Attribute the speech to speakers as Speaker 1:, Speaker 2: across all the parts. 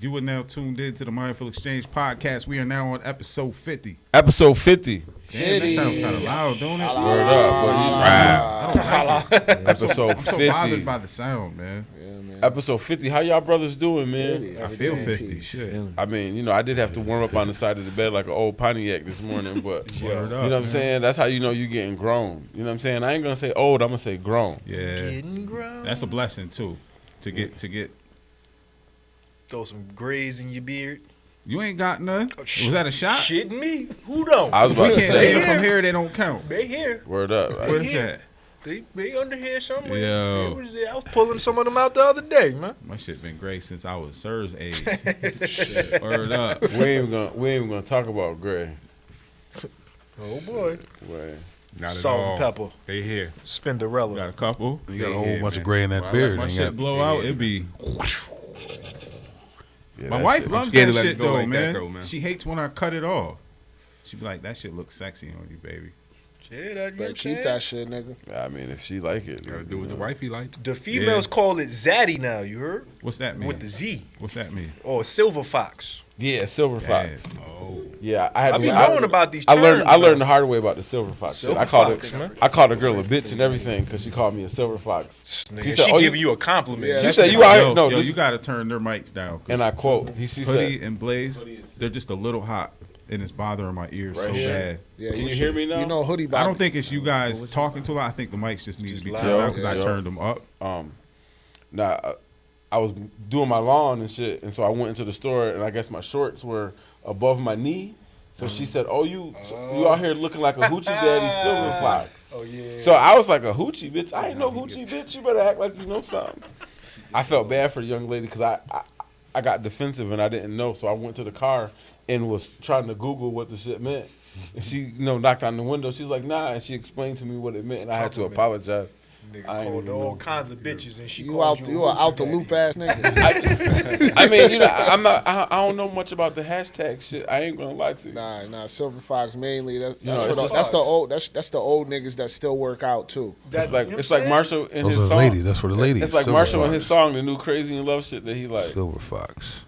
Speaker 1: You are now tuned in to the Mindful Exchange podcast. We are now on episode 50.
Speaker 2: Episode 50.
Speaker 1: Damn, that sounds kind of loud, don't it?
Speaker 2: Word up.
Speaker 1: I don't like it.
Speaker 2: Episode
Speaker 1: I'm so
Speaker 2: 50.
Speaker 1: bothered by the sound, man.
Speaker 3: Yeah, man.
Speaker 2: Episode 50. How y'all brothers doing, man?
Speaker 1: I feel 50. Shit.
Speaker 2: I mean, you know, I did have to warm up on the side of the bed like an old Pontiac this morning, but you know what I'm saying? That's how you know you're getting grown. You know what I'm saying? I ain't going to say old, I'm going to say grown.
Speaker 1: Yeah.
Speaker 3: Getting grown.
Speaker 1: That's a blessing, too, to get.
Speaker 3: Throw some grays in your beard.
Speaker 1: You ain't got none. Was that a shot?
Speaker 3: Shitting me? Who don't?
Speaker 2: I was
Speaker 1: We
Speaker 2: about to
Speaker 1: can't see
Speaker 2: say,
Speaker 1: it from here. They don't count.
Speaker 3: They here.
Speaker 2: word up. Right?
Speaker 1: Where's
Speaker 3: here.
Speaker 1: that?
Speaker 3: They under here somewhere.
Speaker 1: Yo.
Speaker 3: I was pulling some of them out the other day, man.
Speaker 1: My shit been great since I was Sir's age. Shit. Word up.
Speaker 2: We ain't even gonna talk about Gray.
Speaker 3: Oh, boy.
Speaker 2: Way.
Speaker 1: Not at
Speaker 3: Salt
Speaker 1: all.
Speaker 3: and pepper.
Speaker 1: They here.
Speaker 3: Spinderella.
Speaker 1: Got a couple.
Speaker 4: You got a
Speaker 1: They
Speaker 4: whole
Speaker 1: here,
Speaker 4: bunch of
Speaker 1: man.
Speaker 4: gray in that
Speaker 1: When I
Speaker 4: beard.
Speaker 1: let my
Speaker 4: Ain't
Speaker 1: shit
Speaker 4: got-
Speaker 1: blow out, it be.
Speaker 2: Yeah,
Speaker 1: My
Speaker 2: that
Speaker 1: wife
Speaker 2: shit-
Speaker 1: loves
Speaker 4: scared
Speaker 1: that
Speaker 4: to let it
Speaker 1: shit
Speaker 4: go
Speaker 1: though,
Speaker 4: like that,
Speaker 1: man.
Speaker 4: though, man.
Speaker 1: She hates when I cut it off. She be like, that shit looks sexy on you, baby.
Speaker 3: Yeah, that,
Speaker 5: Better keep that shit, nigga.
Speaker 2: I mean, if she like it.
Speaker 4: Gotta do what the wifey like.
Speaker 3: The females call it Zaddy now, you heard?
Speaker 1: What's that mean?
Speaker 3: With the Z.
Speaker 1: What's that mean?
Speaker 3: Or Silver Fox.
Speaker 2: Yeah, Silver Fox.
Speaker 1: Yes.
Speaker 4: Oh.
Speaker 2: Yeah, I had
Speaker 3: I
Speaker 2: to
Speaker 3: be
Speaker 2: learn-
Speaker 3: knowing about these
Speaker 2: I
Speaker 3: terms.
Speaker 2: learned
Speaker 3: though.
Speaker 2: the hard way about the Silver Fox. shit.
Speaker 3: Silver
Speaker 2: I called
Speaker 3: Fox,
Speaker 2: it.
Speaker 3: man.
Speaker 2: I called a girl a bitch and everything because she called me a Silver Fox.
Speaker 3: Nigga,
Speaker 2: She
Speaker 3: she
Speaker 2: said, "Oh,
Speaker 3: giving you a compliment.
Speaker 5: Yeah,
Speaker 2: She
Speaker 5: that's
Speaker 2: said,
Speaker 5: the-
Speaker 2: "You out here?"
Speaker 1: Yo,
Speaker 2: No,
Speaker 1: yo,
Speaker 2: this-
Speaker 1: you gotta turn their mics down. 'Cause
Speaker 2: and I quote. She
Speaker 1: Hoodie
Speaker 2: said,
Speaker 1: and Blaze, they're just a little hot, and it's bothering my ears so
Speaker 2: here.
Speaker 1: bad.
Speaker 5: Yeah,
Speaker 2: "Can you hear me now?"
Speaker 5: You know, hoodie.
Speaker 1: I don't think it's you guys talking too loud. I think the mics just need to be
Speaker 3: loud.
Speaker 1: turned down because I
Speaker 2: Yo.
Speaker 1: turned them up.
Speaker 2: I was doing my lawn and shit, and so I went into the store, and I guess my shorts were above my knee. So she said, "Oh, you out here looking like a hoochie daddy Silver Fox."
Speaker 3: Oh, yeah.
Speaker 2: So I was like, "A hoochie bitch? I ain't no hoochie bitch. You better act like you know something." I felt bad for the young lady because I got defensive and I didn't know, so I went to the car and was trying to Google what the shit meant. And she, knocked on the window. She's like, "Nah," and she explained to me what it meant, and I had to apologize.
Speaker 3: Nigga
Speaker 2: I ain't
Speaker 3: called
Speaker 2: even
Speaker 3: all
Speaker 2: know.
Speaker 3: kinds of bitches, and she
Speaker 5: You
Speaker 3: called
Speaker 5: out.
Speaker 3: you
Speaker 5: You
Speaker 3: a
Speaker 5: are out the
Speaker 3: hoochie
Speaker 5: loop
Speaker 3: daddy.
Speaker 5: ass nigga.
Speaker 2: I mean, I don't know much about the hashtag shit. I ain't gonna lie to you.
Speaker 5: Nah. Silver Fox mainly. That's
Speaker 2: know,
Speaker 5: for
Speaker 2: it's
Speaker 5: the,
Speaker 2: just-
Speaker 5: that's the old. That's the old niggas that still work out too.
Speaker 2: It's like
Speaker 3: You know
Speaker 2: it's
Speaker 3: what
Speaker 2: like
Speaker 3: I'm
Speaker 2: Marshall in
Speaker 4: Those
Speaker 2: his
Speaker 4: are the
Speaker 2: song.
Speaker 4: ladies. That's for the ladies.
Speaker 2: It's like
Speaker 4: Silver
Speaker 2: Marshall in
Speaker 4: Fox.
Speaker 2: his song, the new Crazy in Love shit that he like.
Speaker 4: Silver Fox.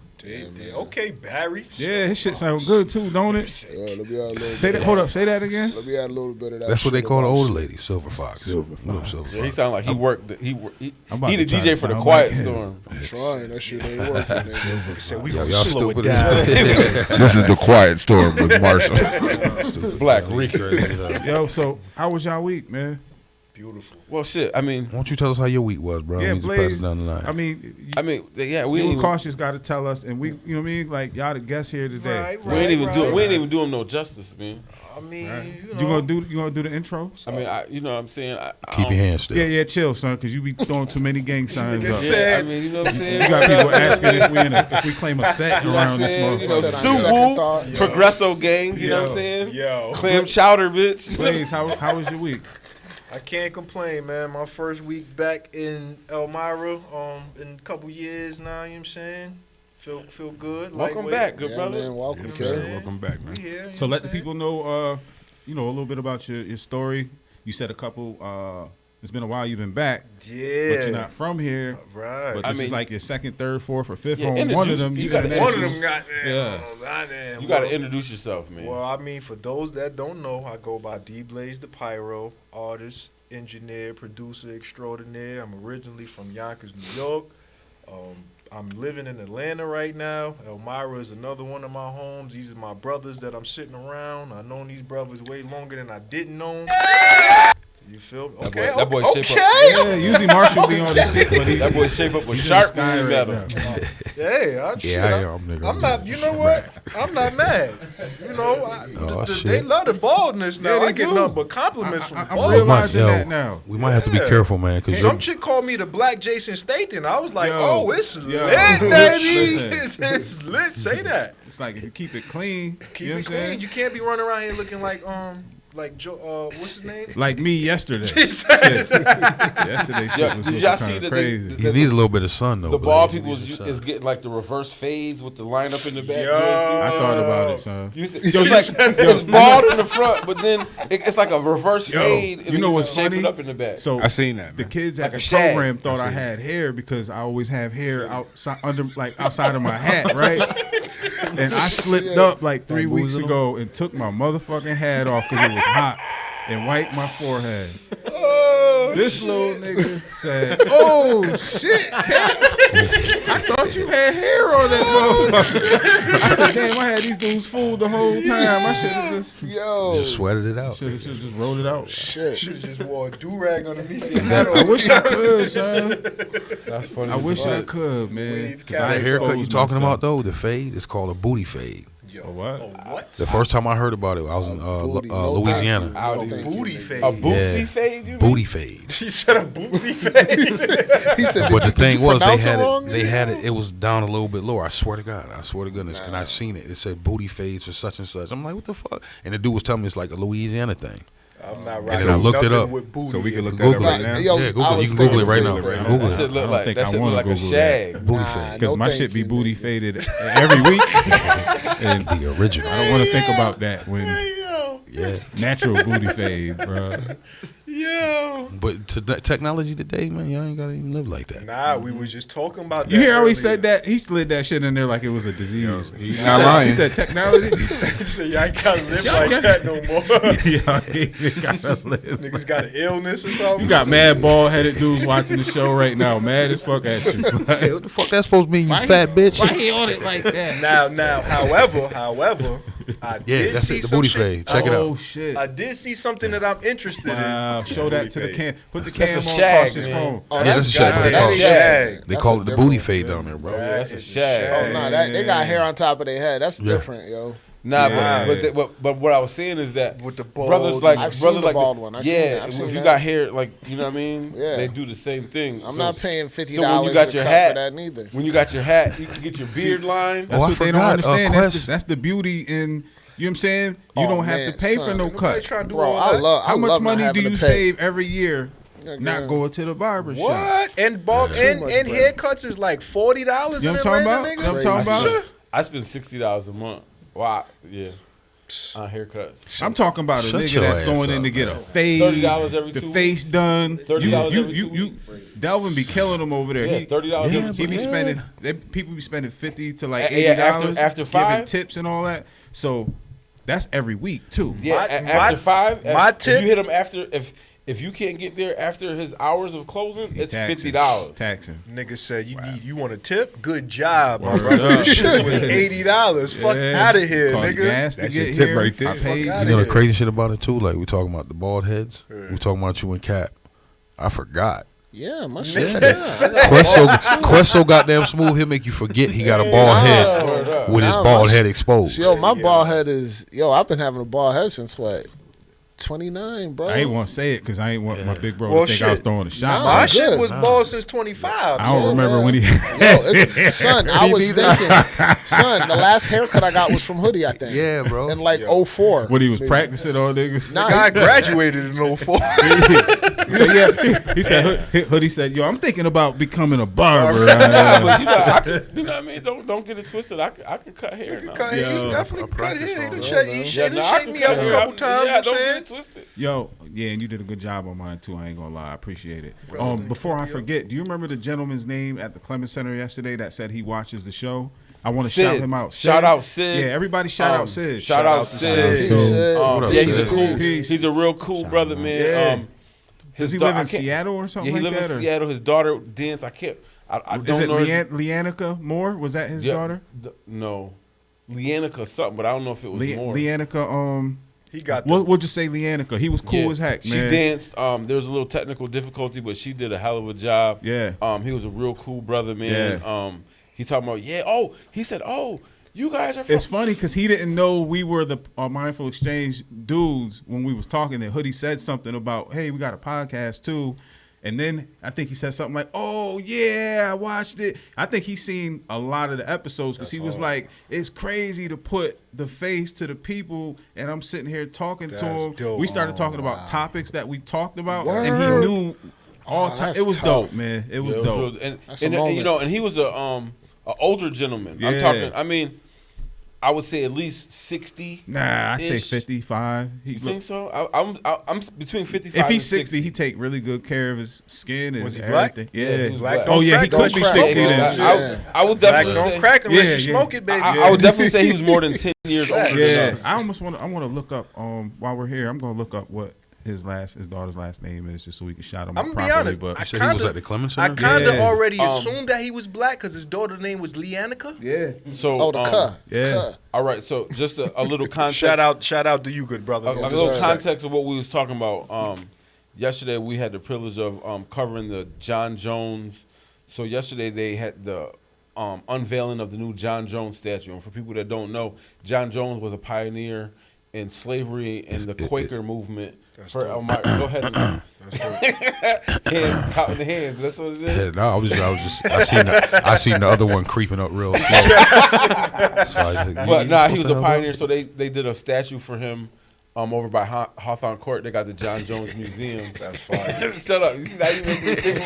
Speaker 3: Okay, Barry.
Speaker 1: Yeah, his shit sound good too, don't it?
Speaker 5: Let me add a little.
Speaker 1: Say
Speaker 5: bit
Speaker 1: that. Hold up. Say that again.
Speaker 5: Let me add a little bit of that.
Speaker 4: That's what they
Speaker 5: shit
Speaker 4: call the
Speaker 5: about
Speaker 4: older
Speaker 5: shit.
Speaker 4: lady, Silver Fox. Silver Fox. Silver
Speaker 2: Yeah, he
Speaker 4: Fox.
Speaker 2: sound like he worked. He
Speaker 1: about
Speaker 2: the
Speaker 1: to try
Speaker 2: DJ
Speaker 1: to
Speaker 2: for the
Speaker 1: sound
Speaker 2: Quiet
Speaker 1: like him.
Speaker 2: Storm.
Speaker 5: I'm trying. That shit ain't working. Nigga.
Speaker 3: Said we
Speaker 4: Yo,
Speaker 3: gonna
Speaker 4: y'all
Speaker 3: slow it
Speaker 4: stupid
Speaker 3: down.
Speaker 4: as
Speaker 6: This is the Quiet Storm with Marshall.
Speaker 2: Black Rico.
Speaker 1: Yo, so how was y'all week, man?
Speaker 3: Beautiful.
Speaker 2: Well, shit. I mean,
Speaker 4: Why don't you tell us how your week was, bro?
Speaker 1: Yeah,
Speaker 4: We just pass
Speaker 1: Blaze.
Speaker 4: it down the line.
Speaker 1: I mean,
Speaker 2: yeah, we
Speaker 1: you
Speaker 2: ain't
Speaker 1: and
Speaker 2: even,
Speaker 1: Cautious got to tell us, and we, you know what I mean? Like y'all the guests here today.
Speaker 2: we ain't even do him no justice, man.
Speaker 3: I mean,
Speaker 1: You gonna do the intros?
Speaker 2: I mean, you know what I'm saying. I
Speaker 4: Keep your hands still.
Speaker 1: Yeah, chill, son, because you be throwing too many gang signs
Speaker 3: Nigga
Speaker 1: up.
Speaker 3: said-
Speaker 2: Yeah, I mean, you know what I'm saying.
Speaker 1: You got people asking if we claim a set
Speaker 2: You know what I'm
Speaker 1: around this
Speaker 2: saying? You know,
Speaker 1: motherfucker.
Speaker 5: Said on second thought,
Speaker 2: Subu, Progresso gang. You know what I'm
Speaker 1: Yo.
Speaker 2: saying.
Speaker 3: Yo,
Speaker 2: Clam chowder, bitch.
Speaker 1: Blaze, how was your week?
Speaker 3: I can't complain, man. My first week back in Elmira, in a couple years now. You know what I'm saying? Feel good.
Speaker 2: Welcome
Speaker 3: lightweight.
Speaker 2: back, good
Speaker 5: yeah,
Speaker 2: brother.
Speaker 5: man. Welcome,
Speaker 1: Yes,
Speaker 5: kid.
Speaker 1: sir.
Speaker 4: Welcome back, man.
Speaker 3: We here, you
Speaker 1: So
Speaker 3: know
Speaker 1: let
Speaker 3: what
Speaker 1: the
Speaker 3: I'm
Speaker 1: people know, a little bit about your story. You said a couple. It's been a while you've been back,
Speaker 3: saying? Yeah.
Speaker 1: but you're not from here.
Speaker 3: Right.
Speaker 1: But
Speaker 2: I
Speaker 1: this
Speaker 2: mean-
Speaker 1: is like your second, third, fourth, or fifth
Speaker 2: Yeah,
Speaker 1: home. One of
Speaker 2: introduce-
Speaker 1: them,
Speaker 2: you
Speaker 1: you
Speaker 2: gotta-
Speaker 1: gotta
Speaker 3: One of them goddamn.
Speaker 1: Yeah.
Speaker 3: Goddamn.
Speaker 2: You got to
Speaker 3: Well,
Speaker 2: introduce yourself, man.
Speaker 3: Well, I mean, for those that don't know, I go by D Blaze the Pyro, artist, engineer, producer extraordinaire. I'm originally from Yonkers, New York. I'm living in Atlanta right now. Elmira is another one of my homes. These are my brothers that I'm sitting around. I've known these brothers way longer than I didn't know them. You feel me? Okay,
Speaker 2: that boy
Speaker 3: okay.
Speaker 2: shape up.
Speaker 1: Yeah, usually Marshall be on this shit, but he,
Speaker 2: That boy shape up with
Speaker 1: he's in the
Speaker 2: sharp
Speaker 1: sky
Speaker 2: green
Speaker 1: right
Speaker 2: metal.
Speaker 1: now.
Speaker 3: Hey, I'm not. You know what? I'm not mad. You know,
Speaker 4: shit.
Speaker 3: they love the baldness now.
Speaker 1: Yeah, they
Speaker 3: I get
Speaker 1: do.
Speaker 3: nothing but compliments from
Speaker 1: I'm
Speaker 3: bald.
Speaker 1: realizing
Speaker 4: Yo,
Speaker 1: that now.
Speaker 4: We might have to be
Speaker 3: Yeah.
Speaker 4: careful, man, because
Speaker 3: Some chick called me the Black Jason Statham. I was like,
Speaker 1: Yo.
Speaker 3: oh, it's
Speaker 1: Yo.
Speaker 3: lit, baby.
Speaker 1: Listen.
Speaker 3: It's lit. Say that.
Speaker 1: It's like if you keep it clean,
Speaker 3: Keep
Speaker 1: you know
Speaker 3: it
Speaker 1: what I'm
Speaker 3: clean.
Speaker 1: saying?
Speaker 3: You can't be running around here looking like like Joe. What's his name?
Speaker 1: Like me yesterday. Yesterday shit was
Speaker 2: did y'all
Speaker 1: looking
Speaker 2: see
Speaker 1: kind
Speaker 2: that
Speaker 1: of crazy.
Speaker 4: He needs a little bit of sun though.
Speaker 2: the
Speaker 4: Blaze.
Speaker 2: bald
Speaker 4: He
Speaker 2: people
Speaker 4: needs some
Speaker 2: is
Speaker 4: sun.
Speaker 2: getting like the reverse fades with the lineup in the back?
Speaker 3: Yo.
Speaker 1: I thought about it, son.
Speaker 2: It's bald in the front, but then it's like a reverse fade. And
Speaker 1: You know
Speaker 2: then
Speaker 1: what's
Speaker 2: shape
Speaker 1: funny?
Speaker 2: it up in the back.
Speaker 1: So
Speaker 6: I seen that,
Speaker 1: the
Speaker 6: man.
Speaker 1: kids
Speaker 2: Like
Speaker 1: at
Speaker 2: a
Speaker 1: the
Speaker 2: shag.
Speaker 1: program thought I had hair because I always have hair outside outside of my hat, right? And I slipped up like 3 weeks ago and took my motherfucking hat off because it was hot and wiped my forehead. This little nigga said, "Oh shit, cat! I thought you had hair on that motherfucker." I said, "Damn, I had these dudes fooled the whole time. I should have just
Speaker 4: Just sweated it out.
Speaker 1: should have just rolled it out."
Speaker 5: Shit.
Speaker 3: Should have just wore a do-rag underneath your hat.
Speaker 1: I wish I could, son.
Speaker 2: That's funny.
Speaker 1: I
Speaker 2: as
Speaker 1: wish I
Speaker 2: fuck.
Speaker 1: could, man.
Speaker 3: Wave
Speaker 1: 'Cause
Speaker 3: cap.
Speaker 1: I
Speaker 4: The haircut you
Speaker 1: exposed
Speaker 4: talking
Speaker 1: myself.
Speaker 4: about though, the fade, it's called a booty fade.
Speaker 3: Yo,
Speaker 1: what?
Speaker 3: what?
Speaker 4: The first time I heard about it, I was in
Speaker 5: Booty, no
Speaker 4: Louisiana.
Speaker 5: thank you. No, thank you,
Speaker 3: Booty
Speaker 5: nigga.
Speaker 3: fade.
Speaker 2: A bootsy
Speaker 4: Yeah.
Speaker 2: fade? You mean?
Speaker 4: Booty fade.
Speaker 3: He said a bootsy fade.
Speaker 5: He said,
Speaker 4: But the thing was, they
Speaker 5: pronounce it
Speaker 4: had
Speaker 5: wrong,
Speaker 4: it. They
Speaker 5: nigga?
Speaker 4: had it. It was down a little bit lower. I swear to God. I swear to goodness. And I seen it. It said booty fades for such and such. I'm like, what the fuck? And the dude was telling me it's like a Louisiana thing.
Speaker 3: I'm not
Speaker 4: And
Speaker 3: right.
Speaker 4: then I looked it up.
Speaker 3: With booty
Speaker 1: So we can
Speaker 3: in
Speaker 1: look
Speaker 3: it.
Speaker 1: that up
Speaker 4: Google
Speaker 1: right
Speaker 4: it.
Speaker 1: now.
Speaker 5: Yo,
Speaker 4: Yeah,
Speaker 5: I
Speaker 4: Google it.
Speaker 5: was
Speaker 4: You can Google it
Speaker 5: thinking
Speaker 4: right
Speaker 5: the
Speaker 4: now.
Speaker 5: same thing.
Speaker 4: Google
Speaker 2: That
Speaker 4: it.
Speaker 2: shit look
Speaker 1: don't
Speaker 2: like
Speaker 1: think
Speaker 2: that
Speaker 1: I
Speaker 2: shit look
Speaker 1: wanna
Speaker 2: like a
Speaker 1: Google
Speaker 2: shag.
Speaker 4: Booty
Speaker 5: Nah,
Speaker 4: fade.
Speaker 1: Because
Speaker 5: no
Speaker 1: my
Speaker 5: thank
Speaker 1: shit be
Speaker 5: you,
Speaker 1: booty
Speaker 5: nigga.
Speaker 1: faded every week, and
Speaker 4: The original.
Speaker 1: I don't want to think about that when
Speaker 4: Yeah.
Speaker 1: natural booty fade, bro.
Speaker 3: Yo.
Speaker 4: But technology today, man, y'all ain't gotta even live like that.
Speaker 3: Nah, we was just talking about that.
Speaker 1: You hear how he
Speaker 3: earlier.
Speaker 1: said that? He slid that shit in there like it was a disease.
Speaker 6: He's
Speaker 1: He
Speaker 6: not
Speaker 1: said-
Speaker 6: lying.
Speaker 1: He said technology.
Speaker 3: He said, y'all can't live
Speaker 1: Y'all
Speaker 3: like
Speaker 1: got-
Speaker 3: that no more.
Speaker 1: Yeah, he gotta live.
Speaker 3: Niggas got an illness or something.
Speaker 1: You got mad bald headed dudes watching the show right now, mad as fuck at you.
Speaker 4: Hey, what the fuck that supposed to mean, you
Speaker 1: Why
Speaker 4: fat bitch?
Speaker 1: Why he on it like that?
Speaker 3: Now, however, I
Speaker 4: Yeah,
Speaker 3: did
Speaker 4: that's
Speaker 3: see
Speaker 4: it. The
Speaker 3: some
Speaker 4: booty
Speaker 3: shit.
Speaker 4: fade. Check it
Speaker 1: Oh
Speaker 4: out.
Speaker 1: shit!
Speaker 3: I did see something that I'm interested
Speaker 1: Wow,
Speaker 3: in.
Speaker 1: show that to the
Speaker 3: Booty
Speaker 1: cam. Put the
Speaker 2: That's
Speaker 1: cam
Speaker 2: a
Speaker 1: on
Speaker 2: shag,
Speaker 1: across his
Speaker 2: man.
Speaker 1: phone.
Speaker 5: Oh,
Speaker 4: Yeah, that's a shag.
Speaker 5: different.
Speaker 4: They
Speaker 3: That's
Speaker 4: call
Speaker 3: a
Speaker 4: it-
Speaker 3: shag.
Speaker 4: They
Speaker 5: That's
Speaker 4: call
Speaker 5: a
Speaker 4: it the booty
Speaker 5: different-
Speaker 4: fade down there, bro.
Speaker 2: That's a
Speaker 3: is
Speaker 2: shag.
Speaker 5: Oh, no, they got hair on top of their head. That's different, yo.
Speaker 2: Nah,
Speaker 1: Yeah.
Speaker 2: but what I was saying is that
Speaker 3: With the bald-
Speaker 2: brothers like
Speaker 5: I've seen
Speaker 2: brothers
Speaker 5: the
Speaker 2: like
Speaker 5: bald one. I've seen
Speaker 2: yeah,
Speaker 5: that. I've seen
Speaker 2: if you
Speaker 5: that.
Speaker 2: got hair, like you know what I mean,
Speaker 5: Yeah.
Speaker 2: they do the same thing.
Speaker 5: I'm
Speaker 2: So-
Speaker 5: not paying $50
Speaker 2: So when you got
Speaker 5: to
Speaker 2: your
Speaker 5: cut
Speaker 2: hat,
Speaker 5: for that neither.
Speaker 2: when you got your hat, you can get your beard line.
Speaker 1: That's
Speaker 4: Oh, I
Speaker 1: what they don't
Speaker 4: forgot,
Speaker 1: understand.
Speaker 4: Quest.
Speaker 1: That's the beauty in. You know what I'm saying? You
Speaker 5: Oh,
Speaker 1: don't have
Speaker 5: man,
Speaker 1: to pay
Speaker 5: son.
Speaker 1: for no
Speaker 3: Nobody
Speaker 1: cut.
Speaker 3: trying to do
Speaker 5: Bro,
Speaker 3: all
Speaker 5: I
Speaker 3: that.
Speaker 5: love
Speaker 1: How much
Speaker 5: not
Speaker 1: money do
Speaker 5: having
Speaker 1: you
Speaker 5: to pay.
Speaker 1: save every year
Speaker 5: Yeah,
Speaker 1: not
Speaker 5: girl.
Speaker 1: going to the barber shop?
Speaker 3: What? And bulk
Speaker 5: Too
Speaker 3: and
Speaker 5: much
Speaker 3: haircuts
Speaker 5: bread.
Speaker 3: is like $40
Speaker 1: You know
Speaker 3: in
Speaker 1: what I'm talking
Speaker 3: Atlanta,
Speaker 1: about?
Speaker 3: nigga.
Speaker 1: You know what I'm talking about?
Speaker 3: Sure.
Speaker 2: I spend $60 a month. Wow, yeah, on haircuts.
Speaker 1: I'm talking about a
Speaker 4: Shut
Speaker 1: nigga
Speaker 4: your
Speaker 1: that's
Speaker 4: ass
Speaker 1: going in
Speaker 4: up,
Speaker 1: to get a
Speaker 4: man.
Speaker 1: fade,
Speaker 2: $30 every
Speaker 1: the
Speaker 2: 2
Speaker 1: face done.
Speaker 2: $30 every 2
Speaker 1: You Delvin be killing him over there.
Speaker 2: Yeah,
Speaker 1: He-
Speaker 2: $30
Speaker 1: He,
Speaker 2: every
Speaker 1: he be
Speaker 2: 2
Speaker 1: spending. People be spending 50 to like
Speaker 2: Yeah,
Speaker 1: $80
Speaker 2: after
Speaker 1: giving
Speaker 2: 5?
Speaker 1: tips and all that. So that's every week too.
Speaker 2: Yeah,
Speaker 3: My-
Speaker 2: after 5,
Speaker 3: my
Speaker 2: if
Speaker 3: tip-
Speaker 2: you hit him after if you can't get there after his hours of closing, it's
Speaker 1: Taxing.
Speaker 2: $50.
Speaker 1: Taxing.
Speaker 3: Nigga said you want a tip? Good job, my
Speaker 1: Word
Speaker 3: brother.
Speaker 1: up.
Speaker 3: This shit was $80. Fuck
Speaker 1: Yeah.
Speaker 3: out of here,
Speaker 1: Cost
Speaker 3: nigga.
Speaker 1: gas to
Speaker 6: That's
Speaker 1: get
Speaker 6: your tip
Speaker 1: here.
Speaker 6: right there.
Speaker 1: I paid.
Speaker 3: Fuck outta
Speaker 4: You know the
Speaker 3: here.
Speaker 4: crazy shit about it too? Like we talking about the bald heads. We talking about you and Cap. I forgot.
Speaker 5: Yeah, my shit.
Speaker 4: Quest so goddamn smooth. He'll make you forget he got a bald head with his
Speaker 5: Nah,
Speaker 4: bald
Speaker 5: my
Speaker 4: head exposed.
Speaker 5: Yo, my bald head is I've been having a bald head since what? 29, bro.
Speaker 1: I ain't want to say it because I ain't want my big bro
Speaker 3: Well,
Speaker 1: to think I was
Speaker 3: shit.
Speaker 1: throwing a shot.
Speaker 5: Nah,
Speaker 3: My
Speaker 5: good.
Speaker 3: shit was bald since 25.
Speaker 1: I don't
Speaker 3: so-
Speaker 1: remember when he.
Speaker 5: Yo, son, I was thinking, son, the last haircut I got was from Hoodie, I think.
Speaker 4: Yeah, bro.
Speaker 5: In like 04.
Speaker 1: when he was practicing on niggas.
Speaker 5: Nah,
Speaker 3: I graduated in 04.
Speaker 1: Yeah, he said, Hoodie said, yo, I'm thinking about becoming a barber.
Speaker 2: Nah, but you know what I mean? Don't get it twisted. I can cut hair now.
Speaker 3: Cut hair,
Speaker 1: Yo,
Speaker 3: you definitely cut
Speaker 4: practice
Speaker 3: hair.
Speaker 4: on
Speaker 3: You
Speaker 4: that,
Speaker 3: shake,
Speaker 5: man.
Speaker 3: you
Speaker 2: Yeah,
Speaker 3: shake,
Speaker 2: nah,
Speaker 3: you
Speaker 2: I
Speaker 3: shake
Speaker 2: can
Speaker 3: me
Speaker 2: cut
Speaker 3: up a
Speaker 2: hair.
Speaker 3: couple times.
Speaker 2: Yeah,
Speaker 3: you
Speaker 2: don't
Speaker 3: know
Speaker 2: get
Speaker 3: what
Speaker 2: it twisted.
Speaker 1: Yo, yeah, and you did a good job on mine too. I ain't gonna lie, I appreciate it. Before I forget, do you remember the gentleman's name at the Clemens Center yesterday that said he watches the show? I want to
Speaker 2: Sid.
Speaker 1: shout him out.
Speaker 2: Shout out Sid.
Speaker 1: Yeah, everybody shout out Sid.
Speaker 2: Shout out
Speaker 3: to
Speaker 2: Sid.
Speaker 3: Sid.
Speaker 1: So,
Speaker 5: Sid.
Speaker 4: What up,
Speaker 2: Yeah, he's a
Speaker 4: Sid?
Speaker 2: cool.
Speaker 1: Peace.
Speaker 2: He's a real cool brother, man.
Speaker 1: Yeah.
Speaker 2: His
Speaker 1: does he
Speaker 2: da-
Speaker 1: live
Speaker 2: I
Speaker 1: in
Speaker 2: can't-
Speaker 1: Seattle or something
Speaker 2: Yeah, he
Speaker 1: like
Speaker 2: lives
Speaker 1: that?
Speaker 2: in
Speaker 1: or-
Speaker 2: Seattle. His daughter dance. I can't. I
Speaker 1: Is
Speaker 2: don't
Speaker 1: it
Speaker 2: know. his-
Speaker 1: Leanica Moore? Was that his
Speaker 2: Yeah,
Speaker 1: daughter?
Speaker 2: No, Leanica something, but I don't know if it was more.
Speaker 1: Leanica,
Speaker 3: He got
Speaker 1: we'll just say Leanica. He was cool
Speaker 2: Yeah.
Speaker 1: as heck, man.
Speaker 2: She danced. There was a little technical difficulty, but she did a hell of a job.
Speaker 1: Yeah.
Speaker 2: He was a real cool brother, man.
Speaker 1: Yeah.
Speaker 2: He talking about he said, you guys are from.
Speaker 1: It's funny because he didn't know we were the Mindful Exchange dudes when we was talking. And Hoodie said something about, hey, we got a podcast too. And then I think he said something like, "Oh yeah, I watched it." I think he's seen a lot of the episodes because he was like, "It's crazy to put the face to the people," and I'm sitting here talking to him.
Speaker 3: dope.
Speaker 1: We started talking about topics that we talked about,
Speaker 5: Word.
Speaker 1: and he knew all time.
Speaker 5: that's
Speaker 1: It was
Speaker 5: tough.
Speaker 1: dope, man. It was
Speaker 2: Yeah,
Speaker 1: dope.
Speaker 2: real- and,
Speaker 5: That's a
Speaker 2: and you
Speaker 5: moment.
Speaker 2: know, and he was a older gentleman. I'm
Speaker 1: Yeah.
Speaker 2: talking. I mean, I would say at least 60.
Speaker 1: Nah, I'd say
Speaker 2: Ish.
Speaker 1: 55.
Speaker 2: You think so? I'm between 55.
Speaker 1: If he's
Speaker 2: and
Speaker 1: 60, he take really good care of his skin and
Speaker 3: Was he black?
Speaker 1: everything.
Speaker 2: Yeah,
Speaker 1: Yeah.
Speaker 2: he was
Speaker 3: Black
Speaker 2: black.
Speaker 3: don't
Speaker 1: Oh yeah, he
Speaker 3: crack,
Speaker 1: could be
Speaker 5: don't
Speaker 1: 60
Speaker 5: crack.
Speaker 1: then.
Speaker 5: Yeah.
Speaker 2: I would
Speaker 3: Black
Speaker 2: definitely
Speaker 3: don't
Speaker 2: say,
Speaker 3: crack unless
Speaker 1: Yeah,
Speaker 3: you
Speaker 1: yeah.
Speaker 3: smoke it, baby.
Speaker 2: I would definitely say he was more than 10 years older than
Speaker 1: Yeah,
Speaker 2: us.
Speaker 1: I almost want to look up while we're here. I'm gonna look up what his daughter's last name is, just so we can shout him out
Speaker 3: I'm gonna be
Speaker 1: properly.
Speaker 3: honest.
Speaker 1: But
Speaker 3: I
Speaker 4: You said he was
Speaker 3: kinda-
Speaker 4: at the Clemens
Speaker 3: I
Speaker 4: Center?
Speaker 3: kind of
Speaker 1: Yeah.
Speaker 3: already assumed that he was black because his daughter's name was Leanica.
Speaker 1: yeah,
Speaker 2: So,
Speaker 5: Oh, the cuh.
Speaker 1: yeah.
Speaker 5: Cuh.
Speaker 2: all right. So, just a little context.
Speaker 3: Shout out to you, good brother.
Speaker 2: A
Speaker 5: Yes,
Speaker 2: little
Speaker 5: sir.
Speaker 2: context of what we was talking about. Yesterday we had the privilege of covering the John Jones. So yesterday they had the unveiling of the new John Jones statue. And for people that don't know, John Jones was a pioneer in slavery and the Quaker movement. Go ahead. And, hand, counting the hands. That's what it is.
Speaker 4: Yeah, no, I seen the other one creeping up real slow. So
Speaker 2: But nah, he was a pioneer. So they did a statue for him over by Hawthorne Court. They got the John Jones Museum.
Speaker 3: That's fine.
Speaker 2: Shut up. You see, now you make me think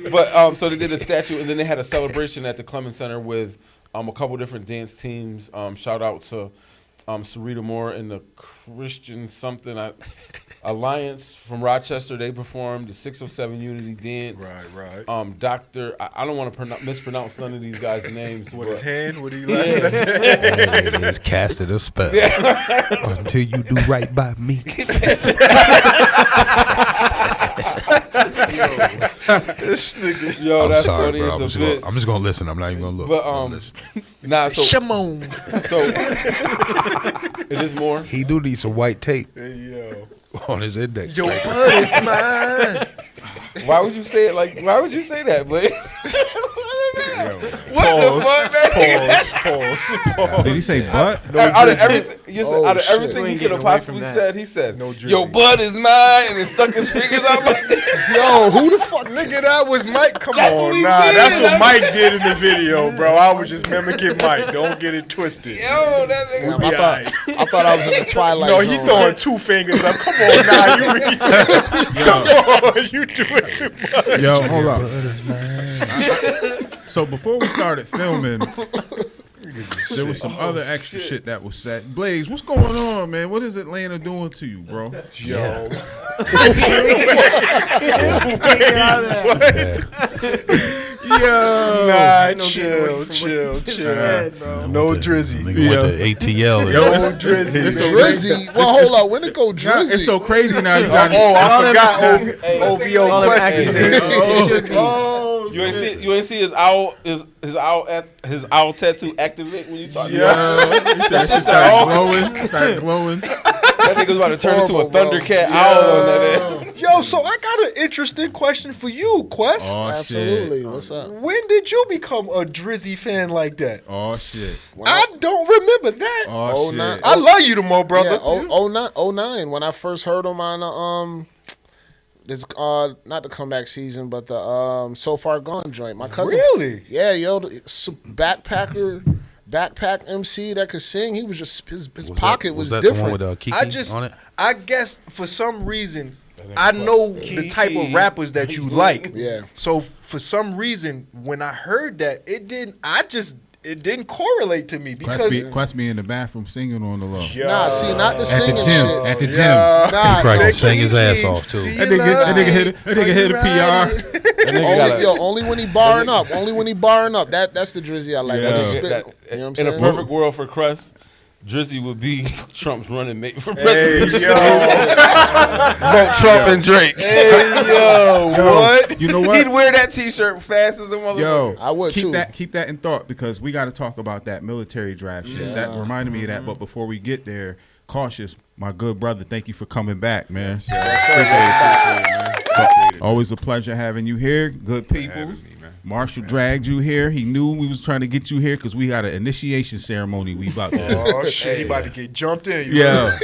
Speaker 2: what. But so they did a statue, and then they had a celebration at the Clemens Center with a couple different dance teams. Shout out to Sarita Moore and the Christian something Alliance from Rochester. They performed the 607 Unity Dance.
Speaker 3: Right.
Speaker 2: Doctor, I don't want to mispronounce none of these guys' names.
Speaker 3: With
Speaker 2: but-
Speaker 3: his hand, what he like?
Speaker 4: And he's casted a spell until you do right by me.
Speaker 3: This nigga.
Speaker 2: Yo,
Speaker 4: I'm
Speaker 2: that's
Speaker 4: sorry,
Speaker 2: funny
Speaker 4: bro.
Speaker 2: as a bitch.
Speaker 4: I'm just gonna listen. I'm not even gonna look.
Speaker 2: But,
Speaker 4: I'm gonna listen.
Speaker 2: Nah, so
Speaker 5: Shimon.
Speaker 2: it is more.
Speaker 4: He do need some white tape
Speaker 3: Hey, yo.
Speaker 4: on his index.
Speaker 3: Your
Speaker 4: finger.
Speaker 3: bud is mine.
Speaker 2: Why would you say it like? Why would you say that, Blake? What the fuck?
Speaker 3: Pause.
Speaker 1: Did he say butt?
Speaker 2: Out of everything, out of
Speaker 5: shit.
Speaker 2: everything he
Speaker 7: ain't
Speaker 2: could have
Speaker 7: getting away
Speaker 2: possibly
Speaker 7: from that.
Speaker 2: said, he said,
Speaker 3: No drizzy.
Speaker 2: "Your butt is mine," and he stuck his fingers out like that.
Speaker 5: Yo, who the fuck?
Speaker 3: Nigga, that was Mike. Come
Speaker 2: That's what
Speaker 3: on,
Speaker 2: he
Speaker 3: nah.
Speaker 2: did.
Speaker 3: That's what Mike did in the video, bro. I was just mimicking Mike. Don't get it twisted.
Speaker 2: Yo, that nigga.
Speaker 5: Damn, I thought I was in the Twilight
Speaker 3: No,
Speaker 5: Zone.
Speaker 3: he throwing two fingers up. Come on, now you reach. Come on, you do it too much.
Speaker 1: Yo, hold up. So before we started filming, there was some other extra shit that was said. Blaze, what's going on, man? What is Atlanta doing to you, bro?
Speaker 3: Yo,
Speaker 1: Yo,
Speaker 3: nah,
Speaker 7: no
Speaker 3: chill.
Speaker 7: said, bro.
Speaker 3: No drizzy.
Speaker 4: Nigga went to ATL.
Speaker 1: Yo,
Speaker 3: No drizzy.
Speaker 1: it's so
Speaker 5: Drizzy. Well, hold up. When it go
Speaker 1: Nah,
Speaker 5: Drizzy?
Speaker 1: it's so crazy now. You got
Speaker 3: Oh, I forgot OVO
Speaker 7: All them
Speaker 3: questions.
Speaker 7: activated.
Speaker 2: You ain't see his owl tattoo activate when you talk.
Speaker 1: Yeah, he said she started glowing.
Speaker 2: That nigga was about to turn into a
Speaker 5: Horrible, bro.
Speaker 2: Thundercat owl on that end.
Speaker 3: Yo, so I got an interesting question for you, Quest.
Speaker 1: Oh
Speaker 5: Absolutely.
Speaker 1: shit.
Speaker 5: What's up?
Speaker 3: When did you become a Drizzy fan like that?
Speaker 1: Oh shit.
Speaker 3: I don't remember that.
Speaker 1: Oh shit.
Speaker 5: 09.
Speaker 3: I love you the more, brother.
Speaker 5: Yeah, 09 when I first heard him on this not the comeback season, but the So Far Gone joint. My cousin,
Speaker 3: Really?
Speaker 5: yeah, yo, backpack MC that could sing. He was just his pocket was
Speaker 4: that
Speaker 5: different.
Speaker 4: the one with Kiki on it?
Speaker 3: I guess for some reason, I know the type of rappers that you like.
Speaker 5: Yeah.
Speaker 3: So for some reason, when I heard that, it didn't correlate to me because
Speaker 1: Quest be in the bathroom singing on the low.
Speaker 5: Nah, see, not the
Speaker 1: At the
Speaker 5: singing
Speaker 1: gym.
Speaker 5: shit.
Speaker 1: At the gym.
Speaker 5: Nah,
Speaker 4: Probably gonna
Speaker 5: see,
Speaker 4: sing his ass off too.
Speaker 1: That nigga hit a PR.
Speaker 2: That nigga got a-
Speaker 5: only when he barring up. Only when he barring up. That's the Drizzy I like. When
Speaker 1: Yeah.
Speaker 5: he spit,
Speaker 2: that-
Speaker 5: you know what I'm
Speaker 2: in
Speaker 5: saying?
Speaker 2: a perfect world for Crust, Drizzy would be Trump's running mate for
Speaker 3: Hey,
Speaker 2: president.
Speaker 3: yo.
Speaker 2: Vote Trump and Drake.
Speaker 3: Hey, yo. What?
Speaker 1: You know what?
Speaker 2: He'd wear that T-shirt fast as a motherfucker.
Speaker 1: Yo,
Speaker 5: I would
Speaker 1: keep
Speaker 5: too.
Speaker 1: Keep that in thought because we got to talk about that military draft shit. That reminded me of that. But before we get there, Cautious, my good brother, thank you for coming back, man.
Speaker 3: Appreciate it, man.
Speaker 1: Always a pleasure having you here. Good people. Marshall dragged you here. He knew we was trying to get you here because we got an initiation ceremony. We about to.
Speaker 3: Oh shit, he about to get jumped in.
Speaker 1: Yeah.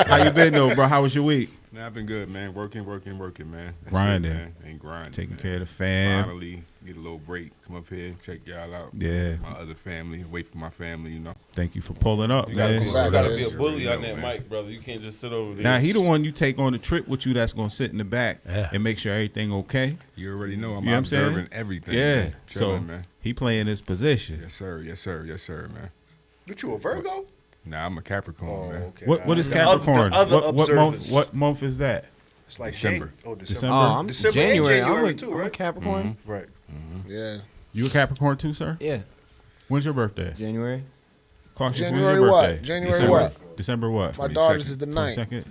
Speaker 1: How you been though, bro? How was your week?
Speaker 8: Nah, I've been good, man. Working, man. That's
Speaker 1: Grinding.
Speaker 8: it, man. Ain't grinding.
Speaker 1: Taking
Speaker 8: man.
Speaker 1: care of the fam.
Speaker 8: Finally get a little break. Come up here, check y'all out.
Speaker 1: Yeah.
Speaker 8: My other family, away from my family, you know.
Speaker 1: Thank you for pulling up,
Speaker 2: You gotta,
Speaker 1: man.
Speaker 2: be, you gotta be a
Speaker 8: Yeah,
Speaker 2: bully
Speaker 8: yeah,
Speaker 2: on that
Speaker 8: man.
Speaker 2: mic, brother. You can't just sit over there.
Speaker 1: Now he the one you take on the trip with you that's gonna sit in the back and make sure everything okay.
Speaker 8: You already know I'm
Speaker 1: You know what I'm saying?
Speaker 8: observing everything.
Speaker 1: Yeah.
Speaker 8: Man. Chilling,
Speaker 1: So
Speaker 8: man.
Speaker 1: he playing his position.
Speaker 8: Yes, sir, man.
Speaker 3: What you a Virgo?
Speaker 8: Nah, I'm a Capricorn, man.
Speaker 3: Okay.
Speaker 1: What is
Speaker 3: The other-
Speaker 1: Capricorn?
Speaker 3: the other
Speaker 1: what month?
Speaker 3: observers.
Speaker 1: What month is that?
Speaker 3: It's like
Speaker 8: December.
Speaker 3: December.
Speaker 1: December?
Speaker 9: I'm
Speaker 3: December and
Speaker 9: January.
Speaker 3: January too,
Speaker 9: I'm a
Speaker 3: right?
Speaker 9: Capricorn.
Speaker 3: Right.
Speaker 5: Yeah.
Speaker 1: You a Capricorn too, sir?
Speaker 9: Yeah,
Speaker 1: When's your birthday?
Speaker 9: January.
Speaker 1: Cautious,
Speaker 5: January
Speaker 1: when's your
Speaker 5: what?
Speaker 1: birthday?
Speaker 5: January
Speaker 8: December.
Speaker 5: what?
Speaker 1: December what?
Speaker 5: My daughter's is the 9th.
Speaker 1: 22nd?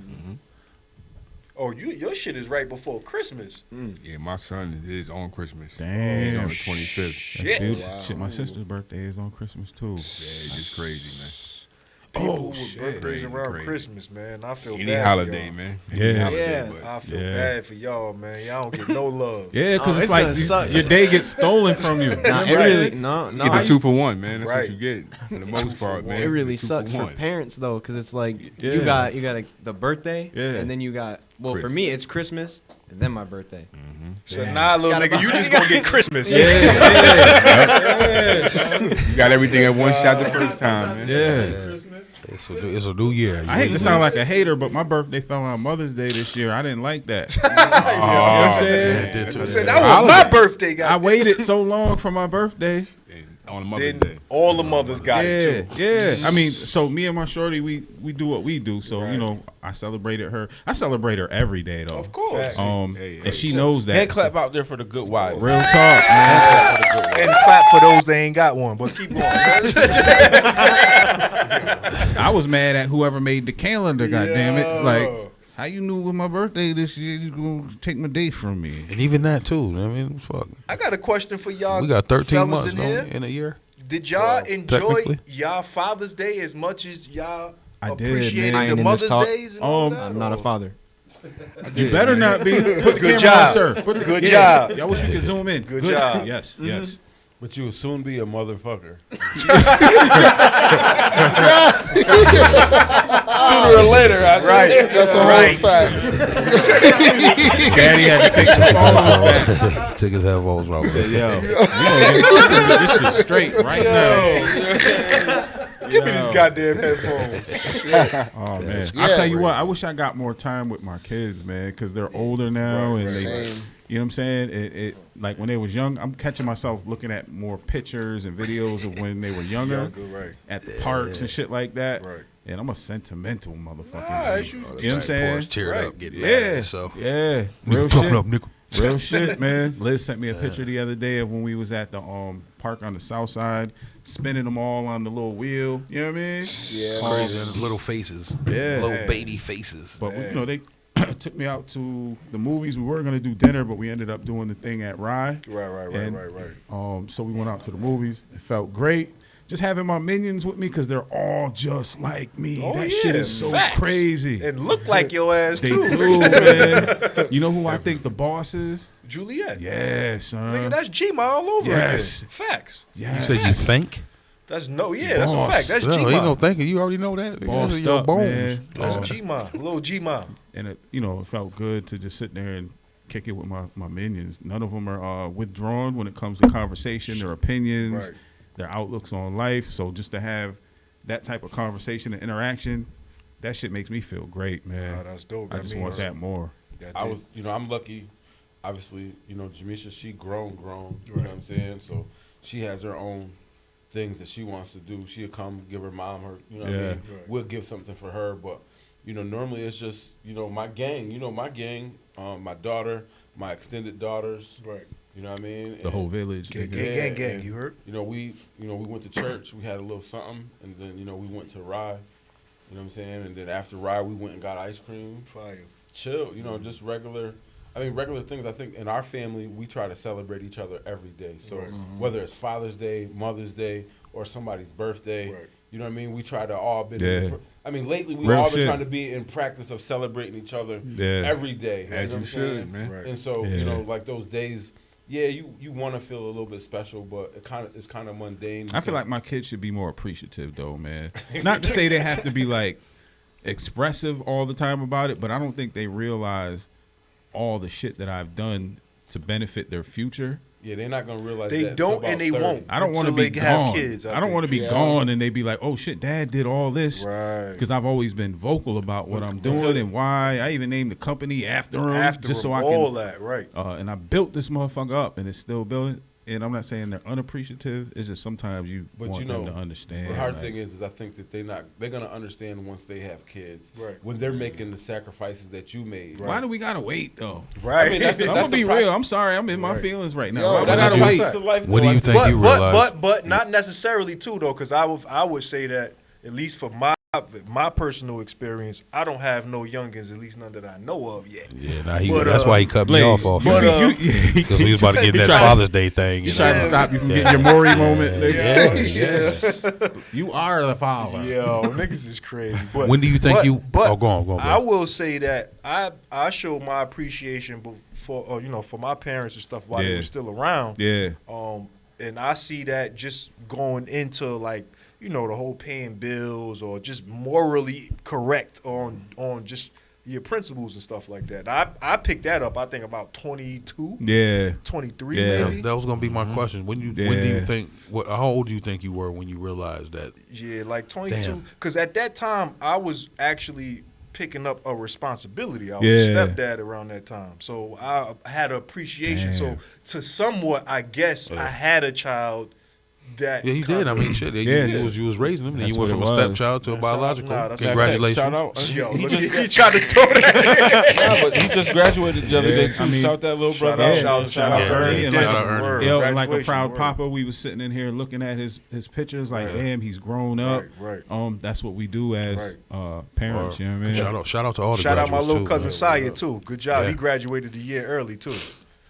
Speaker 3: Oh, your shit is right before Christmas.
Speaker 8: Yeah, my son is on Christmas.
Speaker 1: Damn.
Speaker 8: He's on the 25th.
Speaker 1: That's
Speaker 3: Shit.
Speaker 1: beautiful. Shit, my sister's birthday is on Christmas too.
Speaker 8: Yeah, it's just crazy, man.
Speaker 3: People with birthdays
Speaker 8: Crazy,
Speaker 3: around
Speaker 8: crazy.
Speaker 3: Christmas, man. I feel
Speaker 8: Any
Speaker 3: bad
Speaker 8: holiday,
Speaker 3: for y'all.
Speaker 8: man.
Speaker 1: Yeah.
Speaker 8: Any holiday,
Speaker 9: Yeah.
Speaker 8: but
Speaker 3: I feel
Speaker 1: Yeah.
Speaker 3: bad for y'all, man. Y'all don't get no love.
Speaker 1: Yeah, because
Speaker 9: Oh,
Speaker 1: it's
Speaker 9: it's
Speaker 1: like
Speaker 9: gonna suck.
Speaker 1: your day gets stolen from you.
Speaker 9: Nah, it
Speaker 3: Right.
Speaker 9: really, no.
Speaker 8: get the 2 for 1, man. That's
Speaker 3: Right.
Speaker 8: what you get for the most part, man.
Speaker 9: It really
Speaker 8: The 2
Speaker 9: sucks for
Speaker 8: one.
Speaker 9: parents though, because it's like
Speaker 1: Yeah.
Speaker 9: you got the birthday,
Speaker 1: Yeah.
Speaker 9: and then you got for
Speaker 8: Chris.
Speaker 9: me it's Christmas and then my birthday.
Speaker 3: So nah, little
Speaker 9: Gotta
Speaker 3: nigga, you
Speaker 9: buy-
Speaker 3: just gonna get Christmas.
Speaker 8: You got everything at one shot the first time, man.
Speaker 1: Yeah.
Speaker 4: It's a new year.
Speaker 1: I hate to sound like a hater, but my birthday fell on Mother's Day this year. I didn't like that. You know what I'm saying?
Speaker 3: I said that was my birthday,
Speaker 1: I
Speaker 3: guys.
Speaker 1: waited so long for my birthday.
Speaker 8: And on Mother's Day.
Speaker 3: Then all the mothers got it too.
Speaker 1: Yeah. I mean, so me and my shorty, we do what we do. So, you know, I celebrated her. I celebrate her every day, though.
Speaker 3: Of course.
Speaker 8: Hey.
Speaker 1: And she knows that.
Speaker 2: Hand clap out there for the good wives.
Speaker 1: Real talk, man.
Speaker 3: And clap for those that ain't got one. But keep going.
Speaker 1: I was mad at whoever made the calendar, goddammit.
Speaker 3: Yeah.
Speaker 1: Like, how you knew it was my birthday this year, you gonna take my day from me?
Speaker 4: And even that too. I mean, fuck.
Speaker 3: I got a question for y'all.
Speaker 4: We got 13
Speaker 3: fellas
Speaker 4: months
Speaker 3: in
Speaker 4: don't
Speaker 3: here.
Speaker 4: we, in a year.
Speaker 3: Did y'all enjoy
Speaker 4: technically.
Speaker 3: y'all Father's Day as much as y'all
Speaker 1: I did,
Speaker 3: appreciated
Speaker 1: man.
Speaker 9: I ain't
Speaker 3: the
Speaker 9: in this
Speaker 3: Mother's
Speaker 9: talk.
Speaker 3: Days and all that?
Speaker 9: I'm not a father.
Speaker 1: You better not be. Put the
Speaker 3: Good
Speaker 1: camera
Speaker 3: job.
Speaker 1: on, sir. Put the,
Speaker 3: Good
Speaker 1: yeah.
Speaker 3: job.
Speaker 1: I wish we could zoom in.
Speaker 3: Good job.
Speaker 1: Yes,
Speaker 9: Mm-hmm.
Speaker 1: yes.
Speaker 2: But you will soon be a motherfucker. Sooner or later,
Speaker 3: Right.
Speaker 5: That's a
Speaker 3: Right.
Speaker 5: whole fact.
Speaker 1: Daddy had to take some photos back.
Speaker 4: Took his headphones off.
Speaker 1: Said, yo, we gonna get this shit straight right now.
Speaker 3: Give me these goddamn headphones.
Speaker 1: Oh man,
Speaker 5: Yeah.
Speaker 1: I'll tell you what. I wish I got more time with my kids, man, because they're older now, and they,
Speaker 5: Same.
Speaker 1: you know what I'm saying. It like when they was young, I'm catching myself looking at more pictures and videos of when they were younger
Speaker 3: Right.
Speaker 1: at the parks and shit like that.
Speaker 3: Right.
Speaker 1: And I'm a sentimental motherfucker.
Speaker 3: Nah,
Speaker 1: G.
Speaker 3: you-
Speaker 1: You know what I'm saying?
Speaker 4: Teared
Speaker 3: Right.
Speaker 4: up, getting mad at
Speaker 1: Yeah,
Speaker 4: himself.
Speaker 1: yeah, real
Speaker 4: Nigga, pump it
Speaker 1: shit.
Speaker 4: up, nigga.
Speaker 1: Real shit, man. Liz sent me a picture the other day of when we was at the park on the south side, spinning them all on the little wheel. You know what I mean?
Speaker 5: Yeah.
Speaker 4: Crazy little faces.
Speaker 1: Yeah.
Speaker 4: Little baby faces.
Speaker 1: But we, you know, they took me out to the movies. We were gonna do dinner, but we ended up doing the thing at Rye.
Speaker 3: Right.
Speaker 1: So we went out to the movies. It felt great. Just having my minions with me because they're all just like me.
Speaker 3: Oh,
Speaker 1: That
Speaker 3: yeah,
Speaker 1: shit is so
Speaker 3: facts.
Speaker 1: crazy.
Speaker 3: And look like your ass
Speaker 1: They
Speaker 3: too.
Speaker 1: do, man. You know who I think the boss is?
Speaker 3: Juliet.
Speaker 1: Yeah, son.
Speaker 3: Nigga, that's G-Ma all over
Speaker 1: Yes.
Speaker 3: again. Facts.
Speaker 4: You
Speaker 1: yeah.
Speaker 4: said you think?
Speaker 3: That's that's a
Speaker 1: Boss.
Speaker 3: fact. That's
Speaker 4: No, ain't
Speaker 3: G-Ma.
Speaker 4: no thinking. You already know that.
Speaker 1: Bossed
Speaker 4: Those are your
Speaker 1: up,
Speaker 4: bones.
Speaker 1: man.
Speaker 3: That's G-Ma. Little G-Ma.
Speaker 1: And it, you know, it felt good to just sit there and kick it with my minions. None of them are withdrawn when it comes to conversation, their opinions,
Speaker 3: Right.
Speaker 1: their outlooks on life. So just to have that type of conversation and interaction, that shit makes me feel great, man.
Speaker 3: Oh, that's dope.
Speaker 1: I just want that more.
Speaker 2: I was, I'm lucky. Obviously, Jamisha, she grown. You know what I'm saying? So she has her own things that she wants to do. She'll come give her mom her, what I mean?
Speaker 3: Right.
Speaker 2: We'll give something for her, but normally it's just, my gang. My daughter, my extended daughters.
Speaker 3: Right.
Speaker 2: You know what I mean?
Speaker 1: The whole village.
Speaker 3: Gang,
Speaker 1: nigga.
Speaker 3: gang,
Speaker 2: and,
Speaker 3: you heard?
Speaker 2: We went to church. We had a little something, and then we went to Rye. You know what I'm saying? And then after Rye, we went and got ice cream.
Speaker 3: Fire.
Speaker 2: Chill. Just regular. Regular things. I think in our family, we try to celebrate each other every day. So whether it's Father's Day, Mother's Day, or somebody's birthday,
Speaker 3: Right.
Speaker 2: you know what I mean? We try to all be.
Speaker 1: Yeah.
Speaker 2: Lately we
Speaker 1: Real
Speaker 2: all been
Speaker 1: shit.
Speaker 2: trying to be in practice of celebrating each other
Speaker 1: Yeah.
Speaker 2: every day.
Speaker 8: As
Speaker 2: know
Speaker 8: you
Speaker 2: what I'm saying?
Speaker 8: should, man.
Speaker 3: Right.
Speaker 2: And so
Speaker 1: Yeah.
Speaker 2: like those days yeah, you want to feel a little bit special, but it's kind of mundane.
Speaker 1: I feel like my kids should be more appreciative, though, man. Not to say they have to be like expressive all the time about it, but I don't think they realize all the shit that I've done to benefit their future.
Speaker 2: Yeah, they're not gonna realize
Speaker 3: They
Speaker 2: that
Speaker 3: don't,
Speaker 2: till
Speaker 3: and they
Speaker 2: about 30.
Speaker 3: won't.
Speaker 1: I don't want to
Speaker 3: until
Speaker 1: be
Speaker 3: they have
Speaker 1: gone.
Speaker 3: kids,
Speaker 1: I don't want to be gone, and they be like, "Oh shit, Dad did all this,"
Speaker 3: Right.
Speaker 1: because I've always been vocal about what I'm doing and why. I even named the company after him, just so I can.
Speaker 3: All that, right?
Speaker 1: And I built this motherfucker up, and it's still building. And I'm not saying they're unappreciative. It's just sometimes you want them to understand.
Speaker 2: The hard thing is I think that they're gonna understand once they have kids.
Speaker 3: Right.
Speaker 2: When they're making the sacrifices that you made.
Speaker 1: Why do we gotta wait though?
Speaker 3: Right.
Speaker 2: I mean, that's
Speaker 1: I'm gonna be real. I'm sorry. I'm in my feelings right now.
Speaker 5: Yo,
Speaker 1: Why we
Speaker 2: That's
Speaker 1: gotta
Speaker 2: the
Speaker 1: wait?
Speaker 2: process of life,
Speaker 4: What do
Speaker 2: though.
Speaker 4: you think you realize?
Speaker 3: But not necessarily too though, because I would say that at least for my personal experience, I don't have no youngins, at least none that I know of yet.
Speaker 4: Yeah, nah,
Speaker 3: But,
Speaker 4: that's why he cut me off because we was about to get in that Father's Day thing.
Speaker 1: He tried to stop you from getting your Maury moment. Nigga.
Speaker 4: Yes.
Speaker 1: You are the father.
Speaker 3: Yo, niggas is crazy. But
Speaker 4: When do you think
Speaker 3: but
Speaker 4: Oh, go on.
Speaker 3: I will say that I show my appreciation for for my parents and stuff while they
Speaker 1: Yeah.
Speaker 3: were still around.
Speaker 1: Yeah.
Speaker 3: And I see that just going into like the whole paying bills or just morally correct on just your principles and stuff like that. I picked that up, I think, about 22,
Speaker 1: Yeah.
Speaker 3: 23
Speaker 1: Yeah.
Speaker 3: maybe.
Speaker 4: That was gonna be my question. When do you think? How old do you think you were when you realized that?
Speaker 3: Yeah, like 22.
Speaker 4: Damn.
Speaker 3: Because at that time, I was actually picking up a responsibility. I was
Speaker 1: Yeah.
Speaker 3: a stepdad around that time. So I had an appreciation.
Speaker 1: Damn.
Speaker 3: So to somewhat, I guess, I had a child that...
Speaker 4: Yeah, you did. I mean, shit.
Speaker 1: Yeah,
Speaker 4: You was raising him. And
Speaker 1: that's
Speaker 4: you went
Speaker 1: what
Speaker 4: from
Speaker 1: it
Speaker 4: a
Speaker 1: was.
Speaker 4: stepchild to a biological.
Speaker 3: Nah, that's
Speaker 4: Congratulations.
Speaker 2: Shout out.
Speaker 3: Yo,
Speaker 2: He
Speaker 3: look,
Speaker 2: just-
Speaker 3: he tried to throw that.
Speaker 2: Nah, but he just graduated the other day too.
Speaker 1: I mean,
Speaker 2: Shout that little
Speaker 3: Shout
Speaker 2: brother.
Speaker 3: out,
Speaker 2: out.
Speaker 3: shout out
Speaker 4: Yeah,
Speaker 3: Ernie.
Speaker 1: yeah,
Speaker 3: Did
Speaker 1: shout
Speaker 3: some
Speaker 4: out Ernie.
Speaker 3: word.
Speaker 1: Yo, and like a
Speaker 3: Graduation
Speaker 1: proud
Speaker 3: word.
Speaker 1: papa, we was sitting in here looking at his pictures, like, damn, he's grown up.
Speaker 3: Right.
Speaker 1: That's what we do as parents. You know what I mean?
Speaker 4: Shout out to all the
Speaker 3: Shout out my
Speaker 4: graduates,
Speaker 3: little
Speaker 4: too,
Speaker 3: cousin
Speaker 4: man.
Speaker 3: Saya, too. Good job.
Speaker 4: Yeah.
Speaker 3: He graduated a year early, too.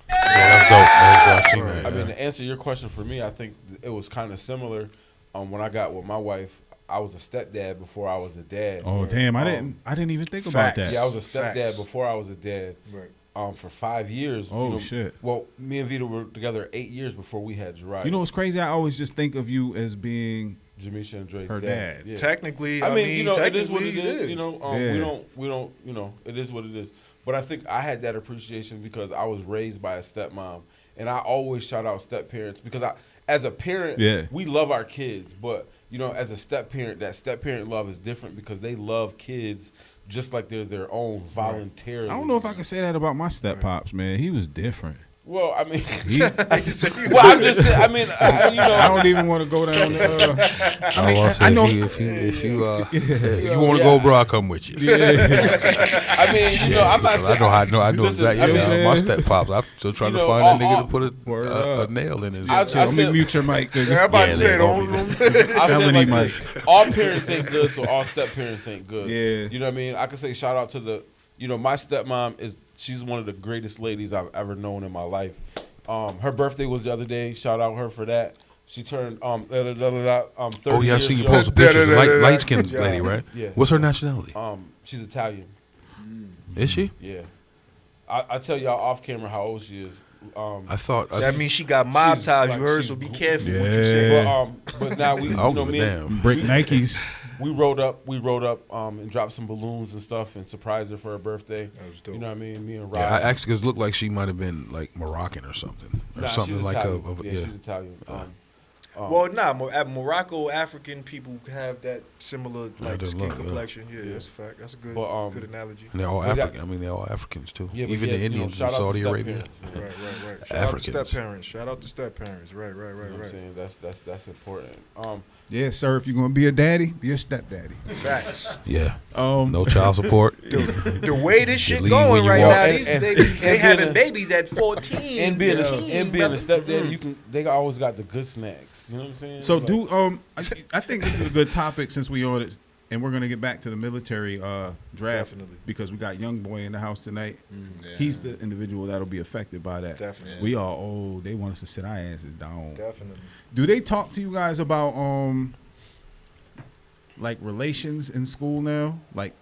Speaker 4: Yeah, that's dope. I seen that.
Speaker 2: I mean,
Speaker 4: yeah.
Speaker 2: to answer your question for me, I think it was kind of similar. When I got with my wife, I was a stepdad before I was a dad.
Speaker 1: Oh damn, I didn't even think about
Speaker 3: Facts.
Speaker 1: that.
Speaker 2: Yeah, I was a stepdad
Speaker 3: Facts.
Speaker 2: before I was a dad.
Speaker 3: Right.
Speaker 2: For 5 years.
Speaker 1: Oh, shit.
Speaker 2: Well, me and Vita were together 8 years before we had Jiraiya.
Speaker 1: You know what's crazy? I always just think of you as being
Speaker 2: Jamisha and Dre's
Speaker 1: her dad.
Speaker 2: Yeah.
Speaker 3: Technically,
Speaker 2: I mean, it is what
Speaker 3: technically
Speaker 2: it is. You know,
Speaker 1: Yeah.
Speaker 2: we don't. It is what it is. But I think I had that appreciation because I was raised by a stepmom, and I always shout out step parents because as a parent, we love our kids, but as a step parent, that step parent love is different because they love kids just like they're their own voluntarily.
Speaker 1: I don't know if I can say that about my step pops, man. He was different.
Speaker 2: Well, I mean,
Speaker 1: He-
Speaker 2: I'm just saying. I mean,
Speaker 1: I don't even want to go down there.
Speaker 4: I know if you want to go, bro, I'll come with you.
Speaker 2: I mean, I'm not saying.
Speaker 4: I know
Speaker 2: Listen,
Speaker 4: exactly.
Speaker 2: I mean,
Speaker 4: My step pops. I'm still trying to find that nigga to put a nail in his.
Speaker 1: Let me mute your mic.
Speaker 3: Yeah, I'm about to say,
Speaker 2: I
Speaker 1: Felony
Speaker 2: said
Speaker 1: mic.
Speaker 2: all parents ain't good, so all step parents ain't good.
Speaker 1: Yeah.
Speaker 2: You know what I mean? I could say shout out to my stepmom she's one of the greatest ladies I've ever known in my life. Her birthday was the other day. Shout out her for that. She turned 30
Speaker 4: Oh yeah, I
Speaker 2: years
Speaker 4: seen you
Speaker 2: young.
Speaker 4: post pictures. Light skinned lady, right?
Speaker 2: Yeah.
Speaker 4: What's her nationality?
Speaker 2: She's Italian.
Speaker 4: Is she?
Speaker 2: Yeah. I tell y'all off camera how old she is.
Speaker 4: I thought
Speaker 3: That means she got mob
Speaker 2: she's
Speaker 3: ties,
Speaker 2: like-
Speaker 3: you heard,
Speaker 2: she's
Speaker 3: so be
Speaker 2: gr-
Speaker 3: careful what you say.
Speaker 2: But now we,
Speaker 4: I don't give a
Speaker 2: me and-
Speaker 4: damn.
Speaker 1: Brick Nikes.
Speaker 2: We rode up and dropped some balloons and stuff and surprised her for her birthday.
Speaker 3: That was dope.
Speaker 2: You know what I mean? Me and Rob.
Speaker 4: Yeah, I asked because it looked like she might have been like Moroccan or something, or
Speaker 2: Nah,
Speaker 4: something
Speaker 2: she's
Speaker 4: like
Speaker 2: Italian.
Speaker 4: of
Speaker 2: yeah,
Speaker 4: yeah.
Speaker 2: she's Italian.
Speaker 3: At Morocco, African people have that similar like
Speaker 4: do
Speaker 3: skin
Speaker 4: look, yeah.
Speaker 3: complexion. Yeah, that's a fact. That's a good good analogy.
Speaker 4: And they're all
Speaker 2: But that-
Speaker 4: African. I mean, they're all Africans too.
Speaker 2: Yeah, but
Speaker 4: Even
Speaker 2: yeah,
Speaker 4: the Indians in
Speaker 2: shout out to
Speaker 4: Saudi
Speaker 2: step
Speaker 4: Arabia.
Speaker 2: parents, man.
Speaker 3: Right. Shout out to
Speaker 4: Africans.
Speaker 3: step parents. Shout out to step parents. Right.
Speaker 2: You know what I'm saying? That's important.
Speaker 1: Yeah, sir. If you're gonna be a daddy, be a stepdaddy.
Speaker 3: Facts.
Speaker 4: Yeah.
Speaker 1: Um,
Speaker 4: No child support.
Speaker 3: The way this shit
Speaker 4: leave when
Speaker 3: going
Speaker 4: you
Speaker 3: right
Speaker 4: walk.
Speaker 3: now,
Speaker 2: And-
Speaker 3: they having
Speaker 2: and-
Speaker 3: babies at 14.
Speaker 2: And being a
Speaker 3: 15,
Speaker 2: stepdad, they always got the good snacks. You know what I'm saying?
Speaker 1: So
Speaker 2: Like,
Speaker 1: I think this is a good topic since we on it, and we're gonna get back to the military draft.
Speaker 3: Definitely.
Speaker 1: Because we got young boy in the house tonight. He's the individual that'll be affected by that.
Speaker 3: Definitely.
Speaker 1: We all they want us to sit our asses down.
Speaker 3: Definitely.
Speaker 1: Do they talk to you guys about like relations in school now? Like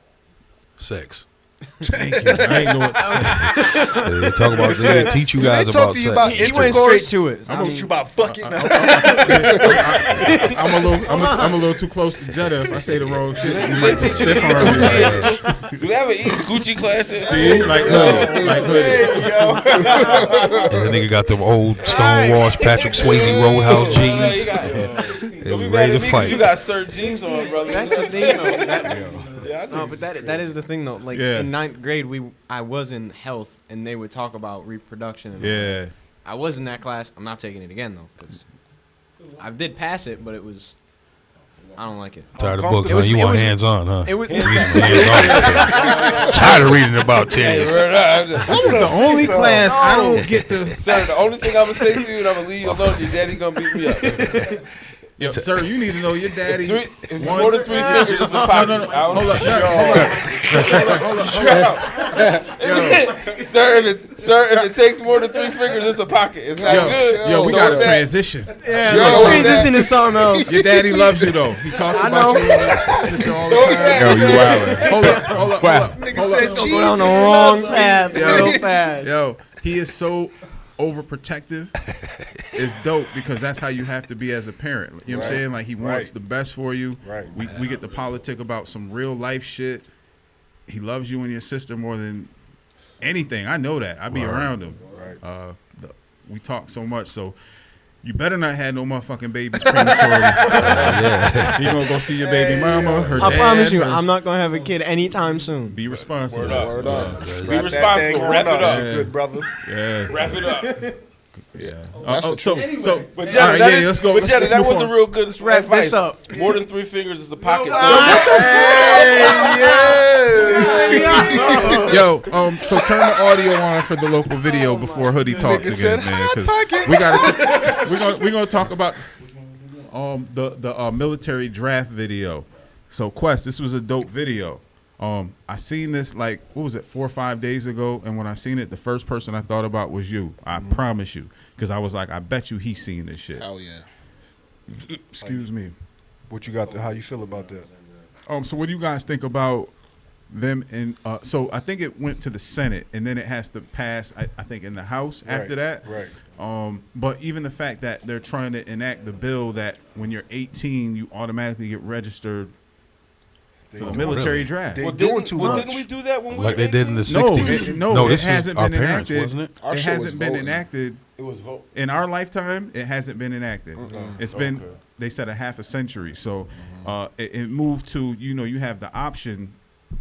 Speaker 4: Sex.
Speaker 1: Thank you. I ain't know what to say.
Speaker 4: They talk about. They teach you guys
Speaker 3: they talk
Speaker 4: about
Speaker 3: to you
Speaker 4: sex.
Speaker 3: about
Speaker 9: He went
Speaker 3: intercourse?
Speaker 9: straight to it.
Speaker 3: I'm teach you about fucking.
Speaker 1: I'm a little too close to Jetta. If I say the wrong shit, you might just stiff on me.
Speaker 2: Do they have an eating coochie class?
Speaker 1: See, like hoodie, like hoodie.
Speaker 4: And the nigga got them old Stonewash Patrick Swayze Roadhouse jeans.
Speaker 2: Don't be
Speaker 4: And
Speaker 2: mad
Speaker 4: ready
Speaker 2: at
Speaker 4: to
Speaker 2: me 'cause
Speaker 4: fight.
Speaker 2: you got Sir Jeans on, brother.
Speaker 9: That's the thing, though.
Speaker 3: Yeah, I
Speaker 9: No, but that is the thing though. Like
Speaker 1: Yeah.
Speaker 9: in 9th grade, I was in health, and they would talk about reproduction. And all
Speaker 1: Yeah.
Speaker 9: that. I was in that class. I'm not taking it again though, because I did pass it, but it was. I don't like it.
Speaker 4: Tired of books,
Speaker 9: It
Speaker 4: man.
Speaker 9: was-
Speaker 4: You
Speaker 9: it
Speaker 4: want
Speaker 9: was-
Speaker 4: hands on, huh?
Speaker 9: It was.
Speaker 4: Tired of reading about titties.
Speaker 1: This is the only class I don't get to.
Speaker 2: Sir, the only thing I'm gonna say to you, and I'm gonna leave you alone. Your daddy gonna beat me up.
Speaker 1: Yo, sir, you need to know your daddy.
Speaker 2: If it's
Speaker 1: One-
Speaker 2: more than 3 fingers, it's a pocket.
Speaker 1: No. Hold up. Hold up.
Speaker 2: Sir, if it takes more than 3 fingers, it's a pocket. It's not good.
Speaker 1: Yo, we
Speaker 2: Know
Speaker 1: got to
Speaker 2: that.
Speaker 1: transition.
Speaker 9: Yeah,
Speaker 3: Yo,
Speaker 9: transition to something else.
Speaker 1: Your daddy loves you though. He talks
Speaker 9: I
Speaker 1: about
Speaker 9: know.
Speaker 1: you and his sister all the time.
Speaker 8: Yo, you wildin'.
Speaker 1: Hold up.
Speaker 3: Nigga said
Speaker 9: Go down the
Speaker 3: Jesus
Speaker 9: wrong
Speaker 3: loves me.
Speaker 9: path real fast.
Speaker 1: Yo, he is so overprotective. It's dope because that's how you have to be as a parent. You know what I'm saying? Like he wants the best for you.
Speaker 3: Right.
Speaker 1: We get to politic about some real life shit. He loves you and your sister more than anything. I know that. I be around him.
Speaker 3: Right.
Speaker 1: We talk so much, so you better not have no motherfucking babies prematurely. You gonna go see your baby mama, her
Speaker 9: I
Speaker 1: dad.
Speaker 9: promise you,
Speaker 1: her-
Speaker 9: I'm not gonna have a kid anytime soon.
Speaker 1: be responsible.
Speaker 3: Word up.
Speaker 2: Be
Speaker 3: Wrap that thing
Speaker 2: responsible.
Speaker 3: on
Speaker 2: Wrap it up.
Speaker 3: good brother.
Speaker 1: Yeah,
Speaker 2: Wrap it up.
Speaker 1: yeah.
Speaker 5: That's the
Speaker 1: So,
Speaker 5: truth.
Speaker 1: so,
Speaker 2: But
Speaker 1: all
Speaker 2: Jenna,
Speaker 1: right,
Speaker 2: that
Speaker 1: yeah,
Speaker 2: is-
Speaker 1: let's go.
Speaker 2: But
Speaker 1: Let's
Speaker 2: Jenna, that
Speaker 1: move
Speaker 2: was
Speaker 1: on.
Speaker 2: a real good
Speaker 9: wrap
Speaker 2: advice.
Speaker 9: this up.
Speaker 2: More than 3 fingers is a pocket.
Speaker 1: Yo, so turn the audio on for the local video before Hoodie talks
Speaker 3: Nigga said,
Speaker 1: again, man.
Speaker 3: "Hot pocket."
Speaker 1: We got we're gonna talk about the military draft video. So Quest, this was a dope video. I seen this like what was it 4 or 5 days ago, and when I seen it, the first person I thought about was you. I promise you, because I was like, I bet you he's seen this shit.
Speaker 5: Hell yeah.
Speaker 1: Excuse me.
Speaker 3: What you got? How you feel about that?
Speaker 1: So what do you guys think about them? And so I think it went to the Senate, and then it has to pass. I think in the House after that.
Speaker 3: Right.
Speaker 1: But even the fact that they're trying to enact the bill that when you're 18, you automatically get registered for the military draft.
Speaker 3: They doing too much.
Speaker 2: Didn't we do that when we
Speaker 4: Like
Speaker 2: were
Speaker 4: they did in the
Speaker 2: 18?
Speaker 4: 60s.
Speaker 1: No,
Speaker 4: this
Speaker 1: it hasn't
Speaker 4: was our
Speaker 1: been
Speaker 4: parents,
Speaker 1: enacted.
Speaker 4: wasn't it?
Speaker 5: Our
Speaker 1: It
Speaker 5: shit was
Speaker 1: hasn't been
Speaker 5: voting.
Speaker 1: enacted
Speaker 2: It was vote.
Speaker 1: in our lifetime. It hasn't been enacted. It's been
Speaker 2: Okay.
Speaker 1: they said a half a century. So it moved to you have the option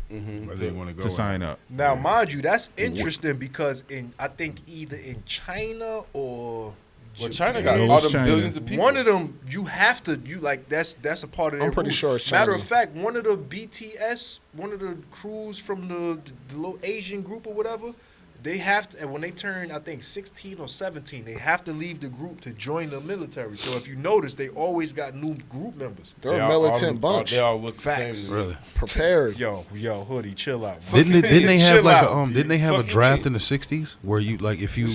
Speaker 8: Whether you want to go
Speaker 1: to sign up.
Speaker 3: Now, mind you, that's interesting because I think either in China or
Speaker 2: Well, China got
Speaker 1: Yeah,
Speaker 2: all
Speaker 1: it was
Speaker 2: them
Speaker 1: China.
Speaker 2: billions of people.
Speaker 3: one of them, you have to that's a part of their
Speaker 5: I'm pretty
Speaker 3: rules.
Speaker 5: sure it's
Speaker 3: Matter
Speaker 5: China.
Speaker 3: of fact, one of the BTS, one of the crews from the little Asian group or whatever, they have to, and when they turn, I think 16 or 17, they have to leave the group to join the military. So if you notice, they always got new group members.
Speaker 5: They're
Speaker 2: They
Speaker 5: a
Speaker 2: all-
Speaker 5: militant
Speaker 2: all-
Speaker 5: bunch.
Speaker 2: They all look the
Speaker 3: Facts.
Speaker 2: same. to me.
Speaker 4: Really?
Speaker 5: Prepared.
Speaker 3: Yo, Hoodie, chill out.
Speaker 4: Didn't they have
Speaker 3: Chill
Speaker 4: like
Speaker 3: out.
Speaker 4: didn't they have a
Speaker 2: Fucking
Speaker 4: draft
Speaker 2: me.
Speaker 4: in the 60s where you like if you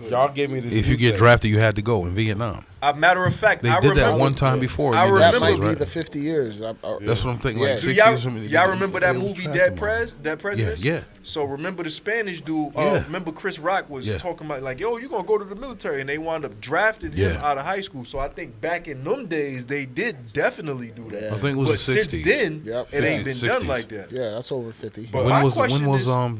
Speaker 2: Y'all gave me this.
Speaker 4: if you
Speaker 2: new
Speaker 4: get
Speaker 2: set.
Speaker 4: drafted you had to go in Vietnam.
Speaker 3: Matter of fact,
Speaker 4: They
Speaker 3: I
Speaker 4: did
Speaker 3: remember
Speaker 4: that one time before.
Speaker 3: I
Speaker 4: in the
Speaker 3: remember-
Speaker 5: That might
Speaker 4: 60s,
Speaker 5: be
Speaker 4: right?
Speaker 5: the 50 years.
Speaker 4: That's what I'm thinking.
Speaker 5: Yeah.
Speaker 4: Like
Speaker 5: Do
Speaker 4: 60s
Speaker 3: y'all,
Speaker 4: or something.
Speaker 3: y'all remember that
Speaker 4: They was
Speaker 3: movie
Speaker 4: drafting
Speaker 3: Dead Presidents?
Speaker 4: Yeah.
Speaker 3: So remember the Spanish dude,
Speaker 4: Yeah.
Speaker 3: remember Chris Rock was
Speaker 4: Yeah.
Speaker 3: talking about like, yo, you gonna go to the military, and they wound up drafting him
Speaker 4: Yeah.
Speaker 3: out of high school. So I think back in them days they did definitely do that.
Speaker 4: I think it was
Speaker 3: but
Speaker 4: the
Speaker 3: since
Speaker 4: 60s.
Speaker 3: then,
Speaker 5: Yep.
Speaker 3: it ain't been
Speaker 4: 50s,
Speaker 3: done
Speaker 4: 60s.
Speaker 3: like that.
Speaker 5: Yeah, that's over 50.
Speaker 3: But
Speaker 4: When
Speaker 3: my
Speaker 4: was
Speaker 3: question is-
Speaker 4: Vietnam?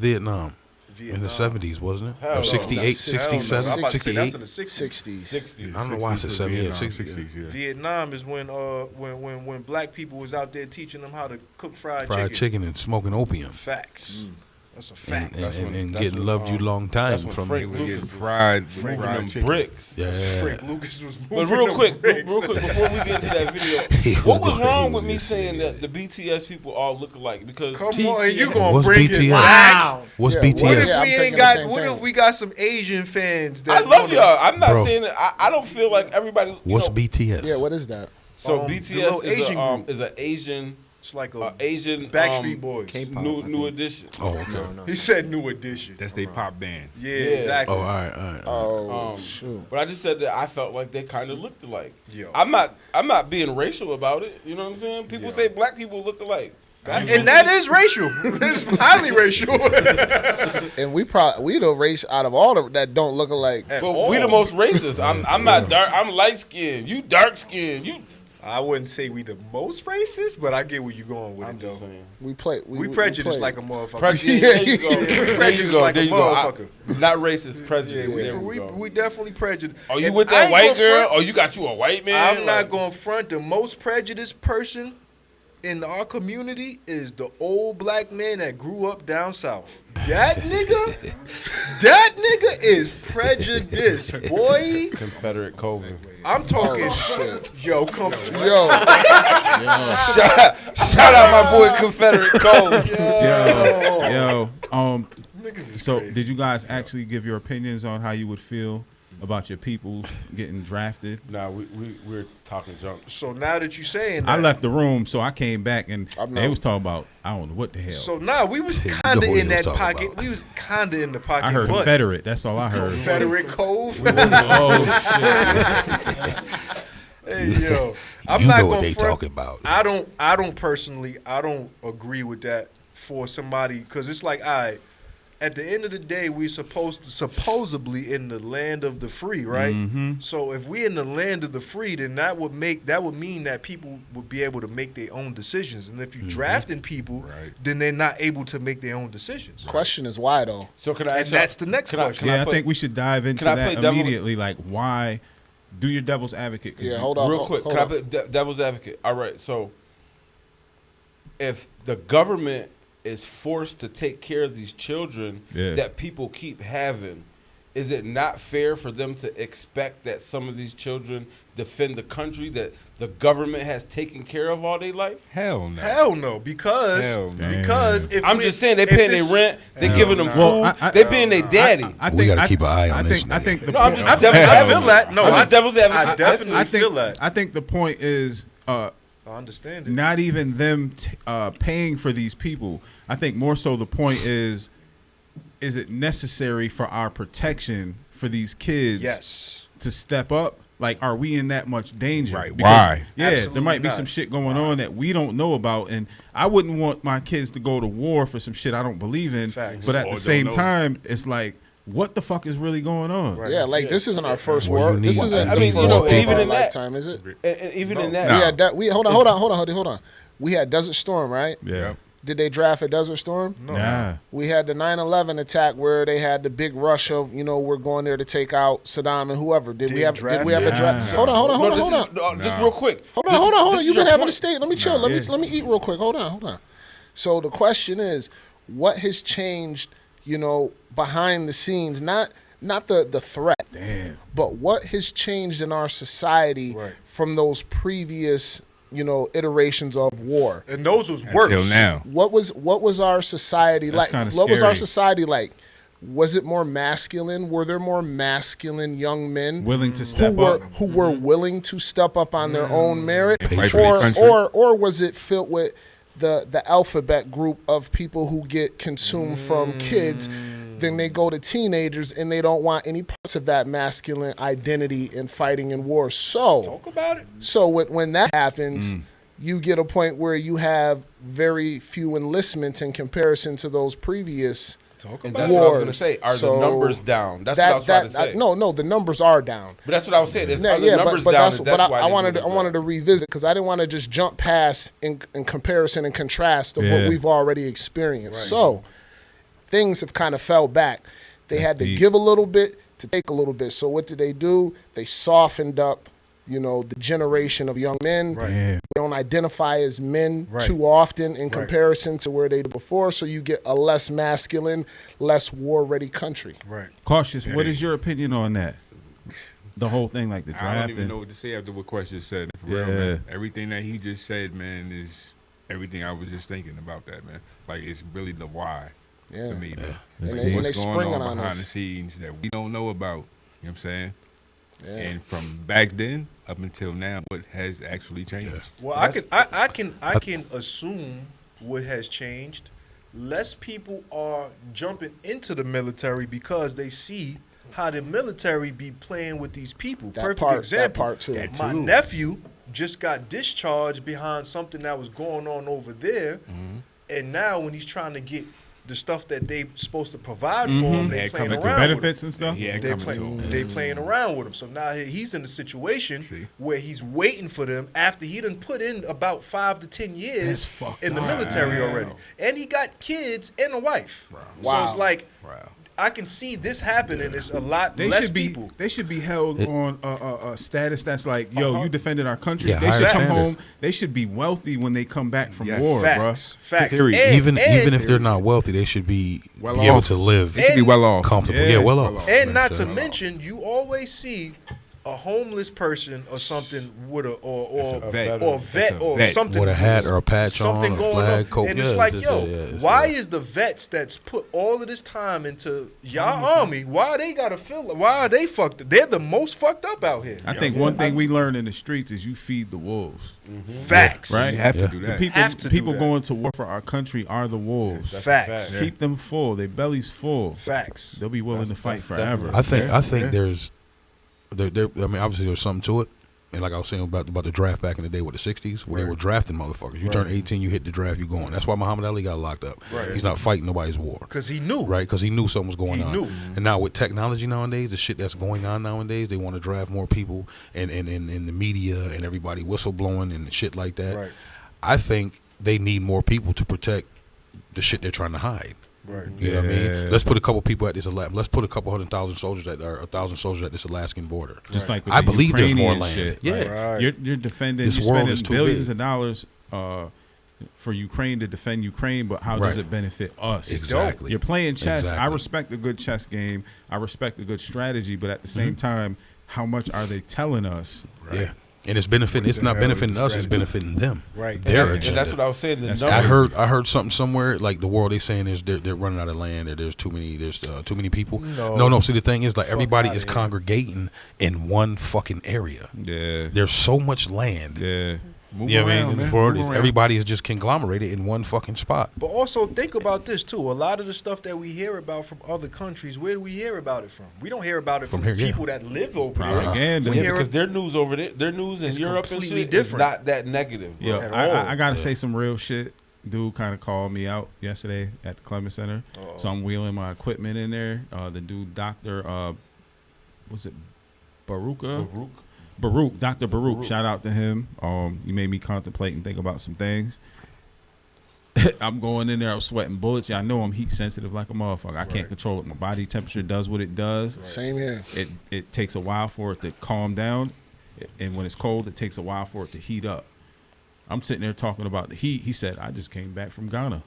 Speaker 4: In
Speaker 3: Vietnam.
Speaker 4: the 70s, wasn't it?
Speaker 2: Hell
Speaker 4: Or
Speaker 2: no.
Speaker 4: 68,
Speaker 3: Hell no.
Speaker 4: 67,
Speaker 3: I'm about to say that's
Speaker 4: 68?
Speaker 3: in the 60s.
Speaker 5: 60s.
Speaker 2: 60s.
Speaker 4: I don't know why I said 78,
Speaker 8: 60s,
Speaker 4: 60s.
Speaker 8: yeah.
Speaker 3: Vietnam is when black people was out there teaching them how to cook fried
Speaker 4: Fried chicken and smoking opium.
Speaker 3: Facts.
Speaker 2: Mm.
Speaker 3: That's a
Speaker 4: And,
Speaker 3: fact.
Speaker 4: and,
Speaker 2: That's
Speaker 4: and,
Speaker 2: when-
Speaker 4: and
Speaker 2: that's
Speaker 4: getting
Speaker 2: when,
Speaker 4: loved you long time
Speaker 2: that's when
Speaker 4: from
Speaker 2: Frank
Speaker 8: We
Speaker 2: Lucas
Speaker 8: get fried
Speaker 2: moving them
Speaker 8: chicken.
Speaker 2: bricks.
Speaker 4: yeah.
Speaker 3: Frank Lucas was moving
Speaker 2: But real
Speaker 3: them
Speaker 2: quick,
Speaker 3: bricks.
Speaker 2: before we get into that
Speaker 4: He
Speaker 2: video,
Speaker 4: was
Speaker 2: what was
Speaker 4: going
Speaker 2: wrong with
Speaker 4: crazy.
Speaker 2: me saying that the BTS people all look alike? Because
Speaker 3: Come on, you gonna
Speaker 4: What's
Speaker 3: bring it
Speaker 4: BTS?
Speaker 3: back?
Speaker 4: What's
Speaker 5: Yeah,
Speaker 3: What if
Speaker 4: BTS?
Speaker 5: Yeah, I'm
Speaker 3: we
Speaker 5: thinking
Speaker 3: ain't
Speaker 5: the
Speaker 3: got?
Speaker 5: same
Speaker 3: What
Speaker 5: thing.
Speaker 3: if we got some Asian fans?
Speaker 2: I
Speaker 3: That
Speaker 2: love
Speaker 3: wanna-
Speaker 2: y'all. I'm not
Speaker 4: Bro.
Speaker 2: saying that. I don't feel like everybody.
Speaker 4: What's
Speaker 2: know,
Speaker 4: BTS?
Speaker 5: Yeah, what is that?
Speaker 2: So
Speaker 3: the
Speaker 2: BTS
Speaker 3: little
Speaker 2: is
Speaker 3: Asian
Speaker 2: a
Speaker 3: group.
Speaker 2: is an Asian
Speaker 3: It's like a
Speaker 2: Asian
Speaker 3: Backstreet Boys.
Speaker 9: K-pop, I
Speaker 2: new
Speaker 9: think.
Speaker 2: edition.
Speaker 4: Oh, okay.
Speaker 9: No.
Speaker 3: He said new edition.
Speaker 8: That's they pop band.
Speaker 3: Yeah,
Speaker 2: Yeah.
Speaker 3: exactly.
Speaker 4: Oh, all right, all right.
Speaker 5: Oh,
Speaker 2: Um,
Speaker 5: shoot.
Speaker 2: But I just said that I felt like they kind of looked alike.
Speaker 3: Yo.
Speaker 2: I'm not being racial about it. You know what I'm saying? People
Speaker 3: Yeah.
Speaker 2: say black people look alike.
Speaker 3: And that is racial. It's highly racial.
Speaker 5: And we the race out of all that don't look alike.
Speaker 2: But we the most racist. I'm not dark. I'm light skinned. You dark skinned. You.
Speaker 3: I wouldn't say we the most racist, but I get where you're going with
Speaker 2: I'm
Speaker 3: it
Speaker 2: just
Speaker 3: though.
Speaker 2: saying.
Speaker 5: We
Speaker 3: prejudice
Speaker 5: play.
Speaker 3: like a motherfucker.
Speaker 2: There you go. There you go.
Speaker 3: like
Speaker 2: There
Speaker 3: a
Speaker 2: you go.
Speaker 3: motherfucker.
Speaker 2: Not racist, prejudice.
Speaker 3: Yeah,
Speaker 2: There we go.
Speaker 3: we definitely prejudiced.
Speaker 2: Are you
Speaker 3: And
Speaker 2: with
Speaker 3: I
Speaker 2: that
Speaker 3: ain't
Speaker 2: white
Speaker 3: gonna
Speaker 2: girl?
Speaker 3: front-
Speaker 2: Or you got you a white man?
Speaker 3: I'm not going to front. The most prejudiced person in our community is the old black man that grew up down south. That nigga is prejudiced, boy.
Speaker 2: Confederate COVID.
Speaker 3: I'm talking shit. Yo,
Speaker 5: Yo,
Speaker 2: Shout out my boy Confederate Cole.
Speaker 1: Yo,
Speaker 3: Niggas is
Speaker 1: so
Speaker 3: crazy.
Speaker 1: did you guys actually give your opinions on how you would feel about your people getting drafted?
Speaker 2: Nah, we're talking junk.
Speaker 3: So now that you're saying that,
Speaker 1: I left the room, so I came back and
Speaker 5: I know.
Speaker 1: they was talking about I don't know what the hell.
Speaker 3: So now we was
Speaker 4: You know
Speaker 3: kind of
Speaker 4: what
Speaker 3: in
Speaker 4: he was
Speaker 3: that
Speaker 4: talking
Speaker 3: pocket.
Speaker 4: about.
Speaker 3: We was kind of in the pocket.
Speaker 1: I heard
Speaker 3: but
Speaker 1: Confederate. That's all I heard.
Speaker 3: Confederate Cove.
Speaker 1: Oh shit!
Speaker 3: Hey yo, I'm
Speaker 4: You
Speaker 3: not
Speaker 4: know what
Speaker 3: gonna
Speaker 4: they
Speaker 3: front.
Speaker 4: talking about.
Speaker 3: I don't personally. I don't agree with that for somebody because it's like, all right. At the end of the day, we're supposedly in the land of the free, right?
Speaker 1: Mm-hmm.
Speaker 3: So if we're in the land of the free, then that would mean that people would be able to make their own decisions. And if you're drafting people,
Speaker 4: Right.
Speaker 3: then they're not able to make their own decisions.
Speaker 5: question is why though?
Speaker 2: So can I?
Speaker 3: And that's the next question.
Speaker 1: Yeah, I think we should dive into
Speaker 2: can I play
Speaker 1: that
Speaker 2: devil-
Speaker 1: immediately. Like, why do your devil's advocate? 'Cause
Speaker 5: Yeah,
Speaker 1: you-
Speaker 5: hold on.
Speaker 2: Real quick,
Speaker 5: hold
Speaker 2: can
Speaker 5: on.
Speaker 2: I put devil's advocate? All right, so if the government is forced to take care of these children
Speaker 1: Yeah.
Speaker 2: that people keep having, is it not fair for them to expect that some of these children defend the country that the government has taken care of all their life?
Speaker 8: Hell no.
Speaker 3: Hell no, because
Speaker 8: Hell no.
Speaker 3: if
Speaker 2: I'm
Speaker 3: we-
Speaker 2: just saying they
Speaker 3: if
Speaker 2: paying
Speaker 3: this-
Speaker 2: their rent, they
Speaker 3: Hell
Speaker 2: giving them
Speaker 3: no.
Speaker 2: food,
Speaker 1: Well,
Speaker 2: they being their daddy.
Speaker 4: We gotta keep an eye on this
Speaker 1: I
Speaker 4: nigga.
Speaker 1: think the
Speaker 2: No, I'm
Speaker 1: point-
Speaker 2: just
Speaker 3: I
Speaker 2: devil's
Speaker 3: feel
Speaker 2: advocate.
Speaker 3: that. No,
Speaker 2: I'm just devil's advocate.
Speaker 3: I definitely
Speaker 1: I think
Speaker 3: feel that.
Speaker 1: I think the point is
Speaker 3: I understand it.
Speaker 1: not even them paying for these people. I think more so the point is it necessary for our protection for these kids
Speaker 3: Yes.
Speaker 1: to step up? Like, are we in that much danger?
Speaker 8: Right.
Speaker 1: Because,
Speaker 8: Why?
Speaker 1: Yeah,
Speaker 3: Absolutely
Speaker 1: there might be
Speaker 3: not.
Speaker 1: some shit going on that we don't know about, and I wouldn't want my kids to go to war for some shit I don't believe in.
Speaker 3: Facts.
Speaker 1: But at
Speaker 8: Or
Speaker 1: the
Speaker 8: don't
Speaker 1: same
Speaker 8: know.
Speaker 1: time, it's like, what the fuck is really going on?
Speaker 3: Right.
Speaker 5: Yeah, like this isn't our first
Speaker 4: What do
Speaker 5: war.
Speaker 4: you
Speaker 5: This
Speaker 4: need?
Speaker 5: isn't
Speaker 2: I
Speaker 5: the
Speaker 2: mean,
Speaker 5: first
Speaker 2: you know,
Speaker 5: war
Speaker 2: even
Speaker 5: of our
Speaker 2: in that-
Speaker 5: lifetime, is it?
Speaker 2: And even in that,
Speaker 5: We had hold on. We had Desert Storm, right?
Speaker 1: Yeah.
Speaker 5: Did they draft at Desert Storm?
Speaker 1: Nah.
Speaker 5: We had the 9/11 attack where they had the big rush of, we're going there to take out Saddam and whoever. Did we have a draft? Hold on.
Speaker 2: Just real quick.
Speaker 5: Hold
Speaker 2: This
Speaker 5: on.
Speaker 2: is
Speaker 5: You've
Speaker 2: your
Speaker 5: been having
Speaker 2: point.
Speaker 5: a state. Let me chill. Let me eat real quick. Hold on. So the question is, what has changed, behind the scenes? Not the threat.
Speaker 1: Damn.
Speaker 5: But what has changed in our society
Speaker 3: Right.
Speaker 5: from those previous, iterations of war?
Speaker 3: And those was worse.
Speaker 8: Until now.
Speaker 5: What was our society
Speaker 1: That's
Speaker 5: like?
Speaker 1: kinda
Speaker 5: What was our
Speaker 1: scary.
Speaker 5: society like? Was it more masculine? Were there more masculine young men
Speaker 1: Willing to step
Speaker 5: who were
Speaker 1: up.
Speaker 5: who were willing to step up on their own merit,
Speaker 8: Fight for their country.
Speaker 5: or was it filled with the alphabet group of people who get consumed from kids? Then they go to teenagers and they don't want any parts of that masculine identity in fighting in war. So
Speaker 3: Talk about it.
Speaker 5: so when that happens, you get a point where you have very few enlistments in comparison to those previous
Speaker 3: Talk
Speaker 2: And
Speaker 3: about
Speaker 2: that's
Speaker 3: it.
Speaker 2: what I was
Speaker 5: wars.
Speaker 2: going to say. Are
Speaker 5: So
Speaker 2: the numbers down? That's what I was trying to say.
Speaker 5: no, the numbers are down.
Speaker 2: But that's what I was saying. Are the
Speaker 5: Yeah,
Speaker 2: numbers
Speaker 5: but
Speaker 2: down?
Speaker 5: that's
Speaker 2: and
Speaker 5: but
Speaker 2: that's why
Speaker 5: I
Speaker 2: they
Speaker 5: wanted
Speaker 2: did
Speaker 5: I wanted to revisit because I didn't want to just jump past in comparison and contrast of
Speaker 1: Yeah.
Speaker 5: what we've already experienced. So things have kind of fell back. They had to
Speaker 1: deep.
Speaker 5: give a little bit to take a little bit. So what did? They softened up, the generation of young men.
Speaker 3: Right.
Speaker 1: Damn.
Speaker 5: They don't identify as men
Speaker 3: Right.
Speaker 5: too often in comparison to where they did before. So you get a less masculine, less war-ready country.
Speaker 3: Right.
Speaker 1: Cautious. What is your opinion on that? The whole thing, like the
Speaker 8: I
Speaker 1: draft.
Speaker 8: don't even
Speaker 1: and-
Speaker 8: know what to say after what Question said. For real,
Speaker 1: Yeah.
Speaker 8: man. Everything that he just said, man, is everything I was just thinking about that, man. Like, it's really the why
Speaker 5: Yeah.
Speaker 8: for me, man.
Speaker 5: And
Speaker 8: Like,
Speaker 5: they
Speaker 8: what's going
Speaker 5: springing
Speaker 8: on
Speaker 5: on
Speaker 8: behind
Speaker 5: us.
Speaker 8: the scenes that we don't know about. You know what I'm saying?
Speaker 5: Yeah.
Speaker 8: And from back then up until now, what has actually changed?
Speaker 3: Well, I can assume what has changed. Less people are jumping into the military because they see how the military be playing with these people.
Speaker 5: That
Speaker 3: Perfect
Speaker 5: part- that
Speaker 3: example.
Speaker 5: part too.
Speaker 8: That
Speaker 3: My
Speaker 8: too.
Speaker 3: nephew just got discharged behind something that was going on over there, and now when he's trying to get the stuff that they supposed to provide for him, they
Speaker 8: Yeah,
Speaker 3: playing
Speaker 8: coming
Speaker 1: Like
Speaker 3: around
Speaker 1: the
Speaker 3: with
Speaker 1: benefits
Speaker 3: him.
Speaker 1: and stuff.
Speaker 8: Yeah,
Speaker 3: They
Speaker 8: coming to him.
Speaker 3: they playing around with him. So now he's in a situation
Speaker 8: See?
Speaker 3: where he's waiting for them after he done put in about 5 to 10 years
Speaker 1: That's fucked
Speaker 3: in the
Speaker 1: up.
Speaker 3: military already, and he got kids and a wife. So
Speaker 5: Wow.
Speaker 3: it's like
Speaker 8: Wow.
Speaker 3: I can see this happening. It's a lot
Speaker 1: They
Speaker 3: less
Speaker 1: should be.
Speaker 3: people.
Speaker 1: They should be held on a status that's like, yo, you defended our country.
Speaker 4: Yeah,
Speaker 1: they should
Speaker 4: higher
Speaker 1: come
Speaker 4: standard.
Speaker 1: home. They should be wealthy when they come back from
Speaker 8: Yes.
Speaker 1: war,
Speaker 3: Facts, facts.
Speaker 8: Period.
Speaker 3: And,
Speaker 4: Even if they're not wealthy, they should be
Speaker 8: Well
Speaker 4: able
Speaker 8: off.
Speaker 4: to live
Speaker 8: They should be well off.
Speaker 4: comfortable.
Speaker 1: Yeah.
Speaker 4: Yeah, well
Speaker 8: Well
Speaker 4: off.
Speaker 8: off.
Speaker 3: And not to
Speaker 4: Well off.
Speaker 3: mention, you always see a homeless person or something with a or
Speaker 8: That's a vet.
Speaker 3: or
Speaker 8: That's
Speaker 3: vet
Speaker 8: a
Speaker 3: or
Speaker 8: vet.
Speaker 3: something
Speaker 4: With a hat or a patch
Speaker 3: something
Speaker 4: on, or a
Speaker 3: going
Speaker 4: flag,
Speaker 3: on,
Speaker 4: coat.
Speaker 3: and
Speaker 4: Yeah,
Speaker 3: it's like,
Speaker 4: just-
Speaker 3: yo,
Speaker 4: yeah, it's-
Speaker 3: why
Speaker 4: yeah.
Speaker 3: is the vets that's put all of this time into y'all army? Why they gotta feel? Why are they fucked up? They're the most fucked up out here.
Speaker 1: I think one thing we learn in the streets is you feed the wolves.
Speaker 3: Facts,
Speaker 1: Right?
Speaker 8: You have
Speaker 4: Yeah.
Speaker 8: to do
Speaker 1: The
Speaker 8: that.
Speaker 1: people,
Speaker 3: Have to do
Speaker 1: people
Speaker 3: that.
Speaker 1: going to war for our country are the wolves.
Speaker 2: That's a
Speaker 3: Facts.
Speaker 2: fact.
Speaker 1: Keep them full. Their bellies full.
Speaker 3: Facts.
Speaker 1: They'll be willing to fight
Speaker 2: that's
Speaker 1: forever.
Speaker 2: definitely-
Speaker 4: I think there's there. I mean, obviously there's something to it. And like I was saying about the draft back in the day with the 60s, where they were drafting motherfuckers. You turn 18, you hit the draft, you going. That's why Muhammad Ali got locked up.
Speaker 3: Right.
Speaker 4: He's not fighting nobody's war.
Speaker 3: Because he knew.
Speaker 4: Right, because he knew something was going
Speaker 3: He
Speaker 4: on.
Speaker 3: knew.
Speaker 4: And now with technology nowadays, the shit that's going on nowadays, they want to draft more people and the media and everybody whistleblowing and shit like that.
Speaker 3: Right.
Speaker 4: I think they need more people to protect the shit they're trying to hide.
Speaker 3: Right.
Speaker 4: You know what I
Speaker 1: Yeah.
Speaker 4: mean? Let's put a couple people at this. Let's put a couple 100,000 soldiers at 1,000 soldiers at this Alaskan border.
Speaker 1: Just like with
Speaker 4: I
Speaker 1: the
Speaker 4: believe there's more
Speaker 1: Ukrainian
Speaker 4: land.
Speaker 1: shit.
Speaker 4: Yeah.
Speaker 3: Right.
Speaker 1: You're defending.
Speaker 4: This
Speaker 1: You're
Speaker 4: world
Speaker 1: spending
Speaker 4: is too
Speaker 1: billions
Speaker 4: big.
Speaker 1: of dollars for Ukraine to defend Ukraine, but how does
Speaker 4: Right.
Speaker 1: it benefit us?
Speaker 4: Exactly.
Speaker 1: You're playing chess. I
Speaker 4: Exactly.
Speaker 1: respect a good chess game. I respect a good strategy, but at the same time, how much are they telling us?
Speaker 4: Yeah. And it's benefiting. It's
Speaker 8: the
Speaker 4: not
Speaker 8: hell is
Speaker 4: benefiting
Speaker 8: the
Speaker 4: us. It's
Speaker 8: strategy?
Speaker 4: benefiting them.
Speaker 3: Right.
Speaker 4: Their
Speaker 3: And
Speaker 4: agenda.
Speaker 2: And that's what I was saying. The
Speaker 1: That's
Speaker 2: numbers.
Speaker 4: I heard something somewhere like the world. They saying they're running out of land. There's too many. There's too many people. No. See, the thing is, like, everybody
Speaker 3: outta
Speaker 4: is
Speaker 3: here.
Speaker 4: congregating in one fucking area.
Speaker 1: Yeah.
Speaker 4: There's so much land.
Speaker 1: Yeah.
Speaker 8: Move
Speaker 4: You know what I
Speaker 8: around,
Speaker 4: mean?
Speaker 8: man.
Speaker 4: For
Speaker 8: Move around.
Speaker 4: everybody is just conglomerated in one fucking spot.
Speaker 3: But also think about this too. A lot of the stuff that we hear about from other countries, where do we hear about it from? We don't hear about it from
Speaker 4: From here, yeah.
Speaker 3: people that live over there.
Speaker 1: Propaganda.
Speaker 3: We
Speaker 2: Yeah,
Speaker 3: hear
Speaker 2: because
Speaker 3: it-
Speaker 2: their news over there, their news in
Speaker 3: It's
Speaker 2: Europe and
Speaker 3: completely
Speaker 2: shit
Speaker 3: different.
Speaker 2: is not that negative. Bro.
Speaker 1: Yo,
Speaker 3: At
Speaker 1: I
Speaker 3: all.
Speaker 1: gotta say some real shit. Dude kind of called me out yesterday at the Clemens Center. So I'm wheeling my equipment in there. The dude, Dr. Was it Baruka? Baruch, Dr. Baruch. Shout out to him. You made me contemplate and think about some things. I'm going in there. I'm sweating bullets. Y'all know I'm heat sensitive like a motherfucker. I can't control it. My body temperature does what it does.
Speaker 5: Same here.
Speaker 1: It takes a while for it to calm down, and when it's cold, it takes a while for it to heat up. I'm sitting there talking about the heat. He said, "I just came back from Ghana.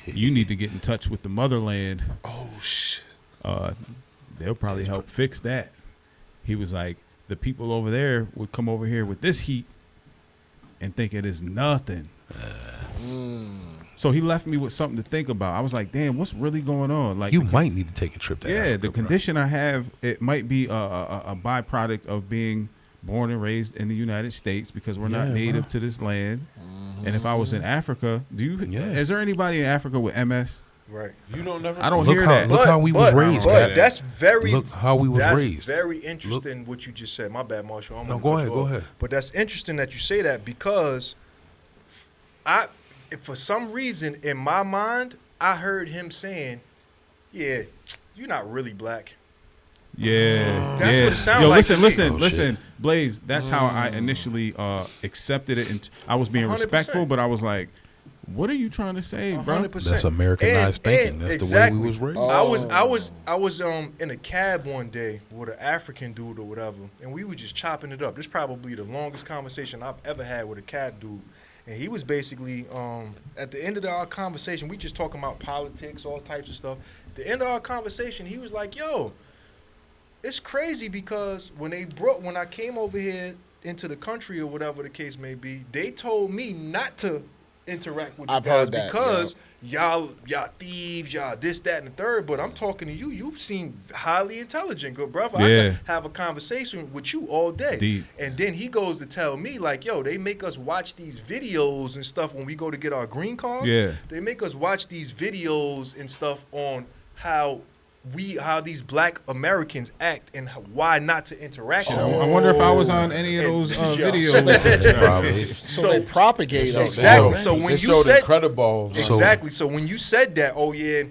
Speaker 1: You need to get in touch with the motherland.
Speaker 5: Oh shit.
Speaker 1: They'll probably help fix that." He was like, "The people over there would come over here with this heat and think it is nothing." So he left me with something to think about. I was like, "Damn, what's really going on?" Like,
Speaker 4: You might need to take a trip to Africa.
Speaker 1: the
Speaker 4: bro.
Speaker 1: condition I have, it might be a byproduct of being born and raised in the United States because we're not
Speaker 4: Yeah,
Speaker 1: native to this land. And if I was in Africa,
Speaker 4: Yeah.
Speaker 1: is there anybody in Africa with MS?
Speaker 3: Right.
Speaker 2: You don't never.
Speaker 1: I don't
Speaker 4: Look
Speaker 1: hear
Speaker 4: how-
Speaker 1: that.
Speaker 4: look how we was raised,
Speaker 3: But
Speaker 4: man.
Speaker 3: that's very.
Speaker 4: Look how we was
Speaker 3: that's
Speaker 4: raised.
Speaker 3: very interesting what you just said. My bad, Marshall. I'm
Speaker 4: No,
Speaker 3: gonna
Speaker 4: go
Speaker 3: cut
Speaker 4: ahead,
Speaker 3: you
Speaker 4: go
Speaker 3: off.
Speaker 4: ahead.
Speaker 3: But that's interesting that you say that because for some reason in my mind, I heard him saying, "Yeah, you're not really black."
Speaker 1: Yeah,
Speaker 3: That's
Speaker 1: yeah.
Speaker 3: what it sound
Speaker 1: Yo,
Speaker 3: like
Speaker 1: listen,
Speaker 3: to me.
Speaker 1: listen,
Speaker 4: Oh,
Speaker 1: listen, Blaze. That's how I initially accepted it, and I was being
Speaker 3: 100%.
Speaker 1: respectful, but I was like, "What are you trying to say, bro?"
Speaker 3: 100%.
Speaker 4: That's Americanized thinking. That's
Speaker 3: exactly.
Speaker 4: the way we was raised.
Speaker 3: I was in a cab one day with an African dude or whatever, and we were just chopping it up. This is probably the longest conversation I've ever had with a cab dude. And he was basically, at the end of our conversation, we just talking about politics, all types of stuff. At the end of our conversation, he was like, "Yo, it's crazy because when I came over here into the country or whatever the case may be, they told me not to interact with you
Speaker 5: I've
Speaker 3: guys
Speaker 5: heard that,
Speaker 3: because y'all thieves, y'all this, that, and the third. But I'm talking to you. You seem highly intelligent, good brother. I
Speaker 1: Yeah.
Speaker 3: could have a conversation with you all day."
Speaker 1: Deep.
Speaker 3: And then he goes to tell me like, "Yo, they make us watch these videos and stuff when we go to get our green cards.
Speaker 1: Yeah.
Speaker 3: They make us watch these videos and stuff on how how these black Americans act and why not to interact.
Speaker 1: I wonder if I was on any of those videos.
Speaker 4: Probably.
Speaker 5: So they propagate us.
Speaker 3: Exactly. So when
Speaker 2: They
Speaker 3: you
Speaker 2: showed
Speaker 3: said
Speaker 2: Incredibles.
Speaker 3: exactly, so when you said that, oh yeah,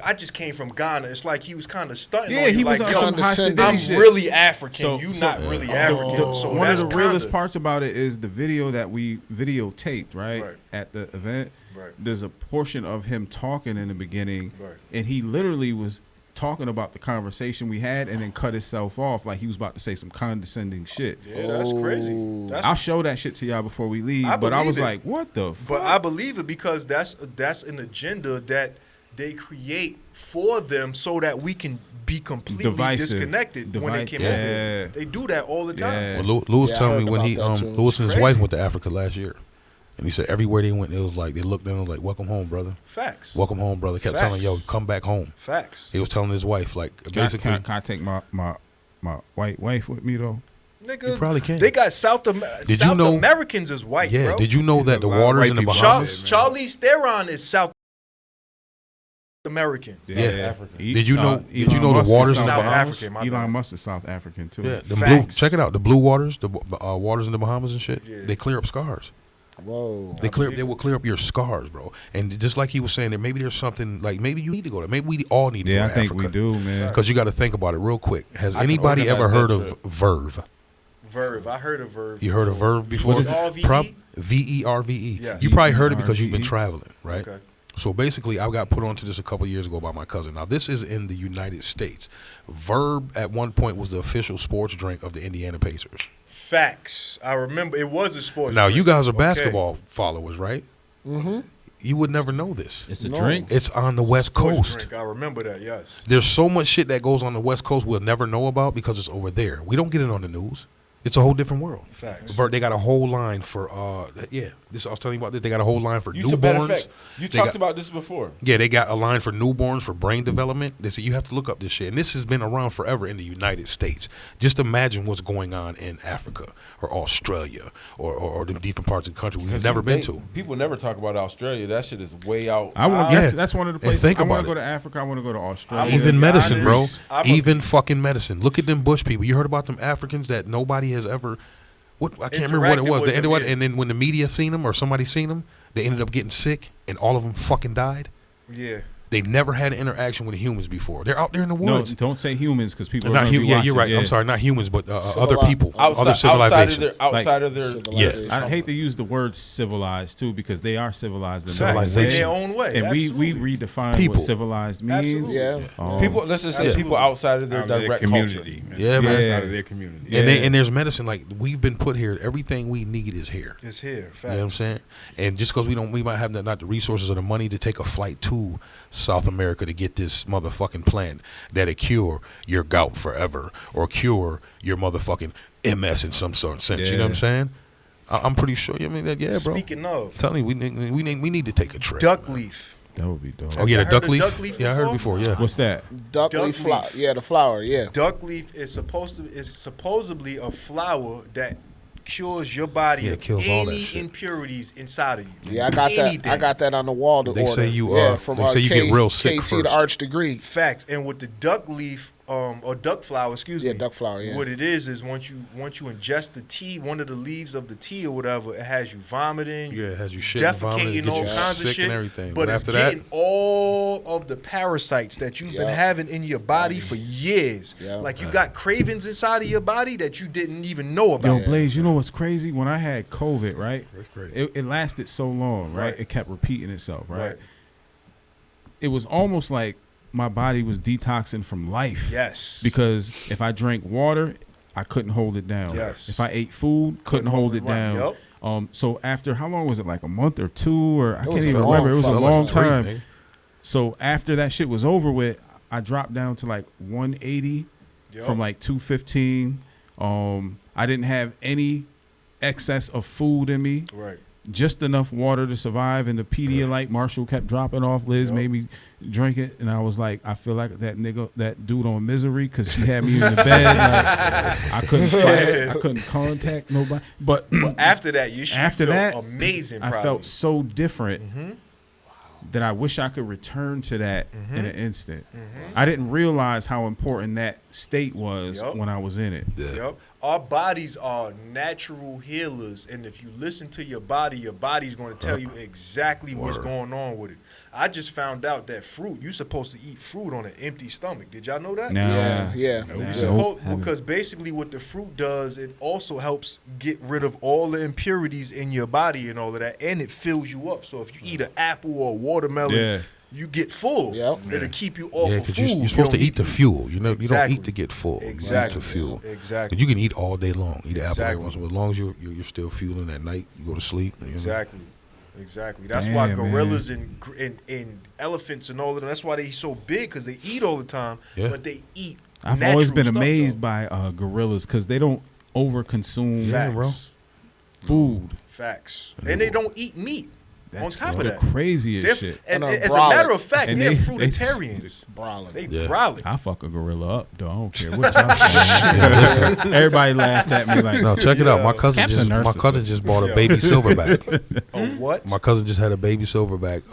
Speaker 3: I just came from Ghana. It's like he was kind of stunting.
Speaker 1: Yeah,
Speaker 3: on you,
Speaker 1: he was
Speaker 3: like,
Speaker 1: on
Speaker 3: yo,
Speaker 1: some high
Speaker 5: I'm
Speaker 3: I'm
Speaker 1: sedity shit.
Speaker 3: really African.
Speaker 1: So-
Speaker 3: you
Speaker 1: so-
Speaker 3: not really African. So
Speaker 1: One of
Speaker 3: that's
Speaker 1: the realest
Speaker 3: kinda-
Speaker 1: parts about it is the video that we videotaped, right?
Speaker 3: Right.
Speaker 1: At the event.
Speaker 3: Right.
Speaker 1: There's a portion of him talking in the beginning,
Speaker 3: Right.
Speaker 1: and he literally was talking about the conversation we had and then cut himself off like he was about to say some condescending shit.
Speaker 3: Yeah, that's crazy. That's
Speaker 1: I'll show that shit to y'all before we leave,
Speaker 3: I
Speaker 1: but I
Speaker 3: believe
Speaker 1: was
Speaker 3: it.
Speaker 1: like, what the fuck?
Speaker 3: But I believe it because that's an agenda that they create for them so that we can be completely
Speaker 1: Divisive.
Speaker 3: disconnected when they came
Speaker 1: Yeah.
Speaker 3: over here. They do that all the time.
Speaker 1: Yeah.
Speaker 4: Well, Lewis
Speaker 5: Yeah, I
Speaker 4: telling
Speaker 5: heard
Speaker 4: me when
Speaker 5: about
Speaker 4: he
Speaker 5: that too.
Speaker 4: Lewis and his
Speaker 3: Crazy.
Speaker 4: wife went to Africa last year, and he said everywhere they went, it was like they looked at him like, "Welcome home, brother.
Speaker 3: Facts.
Speaker 4: Welcome home, brother." Kept
Speaker 3: Facts.
Speaker 4: telling, "Yo, come back home."
Speaker 3: Facts.
Speaker 4: He was telling his wife like basically.
Speaker 1: Can I take my white wife with me though?
Speaker 3: Nigga,
Speaker 4: You probably can.
Speaker 3: They got South
Speaker 4: Did you know-
Speaker 3: Americans is white,
Speaker 4: Yeah,
Speaker 3: bro.
Speaker 4: did you know that the
Speaker 8: a lot of
Speaker 4: waters
Speaker 8: white
Speaker 4: in the
Speaker 8: people.
Speaker 4: Bahamas?
Speaker 3: Charlize Theron is South American.
Speaker 4: Yeah.
Speaker 2: African.
Speaker 4: Did you know- did you
Speaker 1: Elon
Speaker 4: know the
Speaker 1: Musk is
Speaker 4: waters in
Speaker 3: South
Speaker 4: the Bahamas?
Speaker 3: African, my
Speaker 1: Elon
Speaker 3: bad.
Speaker 1: Musk is South African too.
Speaker 4: Yeah, the blue.
Speaker 3: Facts.
Speaker 4: Check it out. The blue waters, the waters in the Bahamas and shit.
Speaker 3: Yeah.
Speaker 4: They clear up scars.
Speaker 5: Whoa.
Speaker 4: They will clear up your scars, bro. And just like he was saying, that maybe there's something like maybe you need to go there. Maybe we all need to
Speaker 1: Yeah,
Speaker 4: go
Speaker 1: I
Speaker 4: to
Speaker 1: think
Speaker 4: Africa.
Speaker 1: we do, man.
Speaker 4: Because you got to think about it real quick. Has
Speaker 2: I can
Speaker 4: anybody ever heard
Speaker 2: organize
Speaker 4: of
Speaker 2: that
Speaker 4: Verve?
Speaker 3: Verve. I heard of Verve.
Speaker 4: You heard of Verve before?
Speaker 3: What is it?
Speaker 4: VERVE.
Speaker 3: Yes.
Speaker 4: You probably heard it because you've been
Speaker 1: VERVE.
Speaker 4: traveling, right?
Speaker 3: Okay.
Speaker 4: So basically, I got put onto this a couple years ago by my cousin. Now, this is in the United States. Verb at one point was the official sports drink of the Indiana Pacers.
Speaker 3: Facts. I remember it was a sports.
Speaker 4: Now, you
Speaker 3: drink.
Speaker 4: guys are
Speaker 3: Okay.
Speaker 4: basketball followers, right?
Speaker 5: Mm-hmm.
Speaker 4: You would never know this.
Speaker 1: It's a
Speaker 5: No.
Speaker 1: drink.
Speaker 4: It's on the West
Speaker 3: Sports
Speaker 4: Coast.
Speaker 3: drink. I remember that. Yes.
Speaker 4: There's so much shit that goes on the West Coast we'll never know about because it's over there. We don't get it on the news. It's a whole different world.
Speaker 3: Facts.
Speaker 4: They got a whole line for this I was telling you about this. They got a whole line for
Speaker 2: You, to matter of
Speaker 4: newborns.
Speaker 2: fact, you
Speaker 4: They
Speaker 2: talked
Speaker 4: got-
Speaker 2: about this before.
Speaker 4: Yeah, they got a line for newborns for brain development. They said you have to look up this shit. And this has been around forever in the United States. Just imagine what's going on in Africa or Australia or the different parts of the country we've never been to.
Speaker 2: People never talk about Australia. That shit is way out.
Speaker 1: I want.
Speaker 4: Yeah.
Speaker 1: That's one of the
Speaker 4: And
Speaker 1: places.
Speaker 4: think
Speaker 1: I want
Speaker 4: about
Speaker 1: to go
Speaker 4: it.
Speaker 1: to Africa. I want to go to Australia.
Speaker 3: I'm
Speaker 4: Even
Speaker 3: be
Speaker 4: medicine, bro.
Speaker 3: honest,
Speaker 4: Even fucking medicine. Look at them bush people. You heard about them Africans that nobody has ever. What I can't remember what it
Speaker 3: Interacted
Speaker 4: was.
Speaker 3: with
Speaker 4: They
Speaker 3: them,
Speaker 4: ended up,
Speaker 3: yeah.
Speaker 4: and then when the media seen them or somebody seen them, they ended up getting sick, and all of them fucking died.
Speaker 3: Yeah.
Speaker 4: They never had an interaction with humans before. They're out there in the
Speaker 1: No,
Speaker 4: woods.
Speaker 1: don't say humans because people.
Speaker 4: Not
Speaker 1: are
Speaker 4: human. Yeah, you're right.
Speaker 1: Yeah.
Speaker 4: I'm sorry, not humans, but other
Speaker 5: Civilized-
Speaker 4: people,
Speaker 2: outside,
Speaker 4: other civilizations.
Speaker 2: outside of their
Speaker 5: Civilization.
Speaker 1: I hate to use the word civilized too because they are civilized in their own
Speaker 3: In
Speaker 4: Civilization.
Speaker 3: their own way.
Speaker 1: and we
Speaker 3: Absolutely.
Speaker 1: redefine
Speaker 4: People.
Speaker 1: what civilized means.
Speaker 3: Absolutely.
Speaker 5: Yeah.
Speaker 2: people. Let's just say people outside of their
Speaker 8: Out of their
Speaker 2: direct
Speaker 8: community,
Speaker 2: culture.
Speaker 8: man.
Speaker 4: Yeah, man.
Speaker 8: Outside of their community.
Speaker 4: And,
Speaker 1: Yeah.
Speaker 4: and there's medicine. Like we've been put here. Everything we need is here.
Speaker 3: It's here.
Speaker 4: You know
Speaker 3: Facts.
Speaker 4: what I'm saying? And just because we might have not the resources or the money to take a flight to South America to get this motherfucking plant that'll cure your gout forever or cure your motherfucking MS in some sort of sense. You know what I'm
Speaker 1: Yeah.
Speaker 4: saying? I'm pretty sure. You mean that? Yeah, bro.
Speaker 3: Speaking of,
Speaker 4: Tell me, we need to take a trip.
Speaker 3: duck
Speaker 4: man.
Speaker 3: leaf.
Speaker 1: That would be dope.
Speaker 4: Oh yeah,
Speaker 3: Have
Speaker 4: the
Speaker 3: you
Speaker 4: duck
Speaker 3: heard
Speaker 4: leaf.
Speaker 3: of duck leaf
Speaker 4: Yeah, I heard
Speaker 3: before?
Speaker 4: before. Yeah.
Speaker 1: What's that?
Speaker 5: Duck
Speaker 3: Duck
Speaker 5: leaf flower.
Speaker 3: leaf.
Speaker 5: Yeah, the flower. Yeah.
Speaker 3: Duck leaf is supposedly a flower that cures your body
Speaker 4: Yeah, it
Speaker 3: of
Speaker 4: kills all that
Speaker 3: any
Speaker 4: shit.
Speaker 3: impurities inside of you.
Speaker 5: Yeah, I got
Speaker 3: Anything.
Speaker 5: that. I got that on the wall to
Speaker 4: They
Speaker 5: order.
Speaker 4: say you,
Speaker 5: yeah, from
Speaker 4: they say you get real sick
Speaker 5: KT the
Speaker 4: first.
Speaker 5: Arch degree.
Speaker 3: Facts. And with the duck leaf, or duck flower, excuse
Speaker 5: Yeah,
Speaker 3: me.
Speaker 5: duck flower, yeah.
Speaker 3: What it is once you ingest the tea, one of the leaves of the tea or whatever, it has you vomiting,
Speaker 4: Yeah, it has you shitting, vomiting,
Speaker 3: defecating,
Speaker 4: get
Speaker 3: all
Speaker 4: you
Speaker 3: kinds of
Speaker 4: sick
Speaker 3: shit.
Speaker 4: and everything.
Speaker 3: But
Speaker 4: But
Speaker 3: it's
Speaker 4: after that-
Speaker 3: getting all of the parasites that you've been
Speaker 5: Yeah.
Speaker 3: having in your body for years.
Speaker 5: Yeah.
Speaker 3: Like you got cravings inside of your body that you didn't even know about.
Speaker 1: Yo, Blaze, you know what's crazy? When I had COVID, right?
Speaker 4: That's crazy.
Speaker 1: It lasted so long, right?
Speaker 3: Right.
Speaker 1: It kept repeating itself, right?
Speaker 3: Right.
Speaker 1: It was almost like my body was detoxing from life.
Speaker 3: Yes.
Speaker 1: Because if I drank water, I couldn't hold it down.
Speaker 3: Yes.
Speaker 1: If I ate food, couldn't hold it
Speaker 3: right.
Speaker 1: down.
Speaker 3: Yup.
Speaker 1: So after how long was it? Like a month or two, or I can't
Speaker 5: was
Speaker 1: even
Speaker 5: for
Speaker 1: remember. It was a
Speaker 5: felt
Speaker 1: long
Speaker 4: like 3,
Speaker 1: time.
Speaker 4: nigga.
Speaker 1: So after that shit was over with, I dropped down to like 180
Speaker 3: Yup.
Speaker 1: from like 215. I didn't have any excess of food in me.
Speaker 3: Right.
Speaker 1: Just enough water to survive, and the Pedialyte Marshall kept dropping off. Liz
Speaker 3: Yup.
Speaker 1: made me drink it, and I was like, I feel like that dude on Misery, because she had me in the bed. Like, I couldn't fight, I couldn't contact nobody. But
Speaker 3: After that, you should
Speaker 1: After
Speaker 3: feel
Speaker 1: that,
Speaker 3: amazing.
Speaker 1: I
Speaker 3: Probably.
Speaker 1: felt so different. that I wish I could return to that in an instant. I didn't realize how important that state was when I was in it.
Speaker 3: Yep. Our bodies are natural healers, and if you listen to your body's going to tell you exactly what's going on with it. I just found out that fruit, you're supposed to eat fruit on an empty stomach. Did y'all know that?
Speaker 5: Yeah.
Speaker 3: Because basically what the fruit does, it also helps get rid of all the impurities in your body and all of that, and it fills you up. So if you eat an apple or a watermelon, you get full. It'll keep you off of food.
Speaker 4: You're supposed to eat the fuel. You know, you don't
Speaker 3: Exactly.
Speaker 4: eat to get full.
Speaker 3: Exactly.
Speaker 4: You eat to fuel.
Speaker 3: Exactly.
Speaker 4: But you can eat all day long. Eat an apple every
Speaker 3: Exactly.
Speaker 4: once in a while. As long as you're still fueling at night, you go to sleep. You know?
Speaker 3: Exactly. That's why gorillas and elephants and all of them, that's why they so big, because they eat all the time, but they eat
Speaker 1: I've always been
Speaker 3: stuff,
Speaker 1: amazed
Speaker 3: though.
Speaker 1: by gorillas because they don't overconsume
Speaker 3: Facts.
Speaker 1: food.
Speaker 3: Facts. And they don't eat meat. On top of that,
Speaker 1: craziest shit.
Speaker 3: And
Speaker 5: And
Speaker 3: as a
Speaker 5: brolic.
Speaker 3: matter of fact,
Speaker 1: And
Speaker 3: they're
Speaker 1: they
Speaker 3: fruitarians.
Speaker 5: Brolic.
Speaker 3: They brolic.
Speaker 1: I fuck a gorilla up, though. I don't care what y'all saying. Everybody laughed at me like,
Speaker 4: No, check it out. My cousin
Speaker 1: Cap's a narcissist.
Speaker 4: just bought a baby silverback.
Speaker 3: What?
Speaker 4: My cousin just had a baby silverback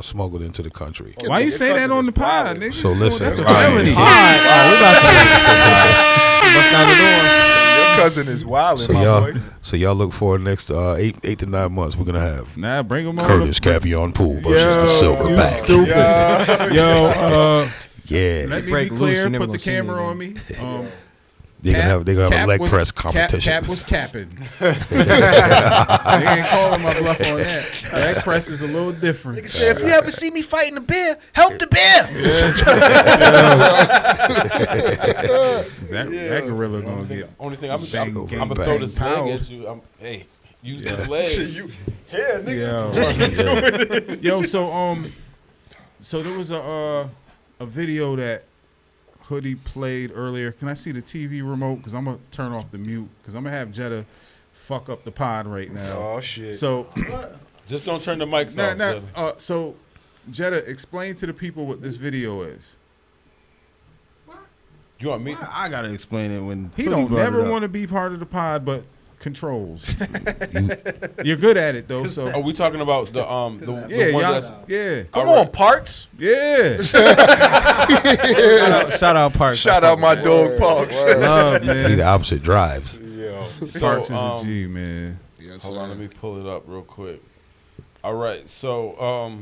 Speaker 4: smuggled into the country.
Speaker 1: why you say that on the pod, nigga?
Speaker 4: So listen,
Speaker 1: that's a
Speaker 4: right.
Speaker 1: felony.
Speaker 9: All right, we about to bust down the door.
Speaker 3: Your cousin is wildin', my boy.
Speaker 4: So y'all look for the next 8 to 9 months. We're gonna have
Speaker 1: Nah, bring him on.
Speaker 4: Curtis Cavion Pool versus the Silverback.
Speaker 1: Stupid. Yo,
Speaker 4: Yeah,
Speaker 1: let me
Speaker 9: break
Speaker 1: be
Speaker 9: loose,
Speaker 1: clear.
Speaker 9: you never
Speaker 1: Put the
Speaker 9: gonna see me
Speaker 1: camera
Speaker 9: again.
Speaker 1: on me.
Speaker 4: they're gonna have a leg press competition.
Speaker 1: Cap was capping. They ain't calling my bluff on that. Leg press is a little different.
Speaker 3: Nigga said, if you ever see me fighting a bear, help the bear.
Speaker 1: That gorilla gonna get.
Speaker 2: Only thing I'm
Speaker 1: Bang,
Speaker 2: gonna
Speaker 1: bang,
Speaker 2: throw this
Speaker 1: bang.
Speaker 2: leg at you. Hey, use this leg.
Speaker 3: Here, nigga.
Speaker 1: Yo, so there was a video that Hoodie played earlier. Can I see the TV remote? Because I'm gonna turn off the mute. Because I'm gonna have Jetta fuck up the pod right now.
Speaker 3: Oh, shit.
Speaker 1: So,
Speaker 2: Just don't turn the mics off. Jetta.
Speaker 1: so Jetta, explain to the people what this video is.
Speaker 2: You want me?
Speaker 7: I gotta explain it when
Speaker 1: He
Speaker 7: Hoodie
Speaker 1: don't
Speaker 7: brought
Speaker 1: never
Speaker 7: it up.
Speaker 1: want to be part of the pod, but controls. You're good at it though. So
Speaker 2: Are we talking about the
Speaker 1: yeah,
Speaker 2: one
Speaker 1: y'all,
Speaker 2: that's
Speaker 1: yeah,
Speaker 3: Come on, Parks.
Speaker 1: yeah.
Speaker 9: Shout out Park.
Speaker 3: Shout out my dog, Parks.
Speaker 1: Love,
Speaker 4: He
Speaker 1: man.
Speaker 4: the opposite drives.
Speaker 3: Yo.
Speaker 1: Parks is a G, man.
Speaker 2: Hold on, let me pull it up real quick. All right, so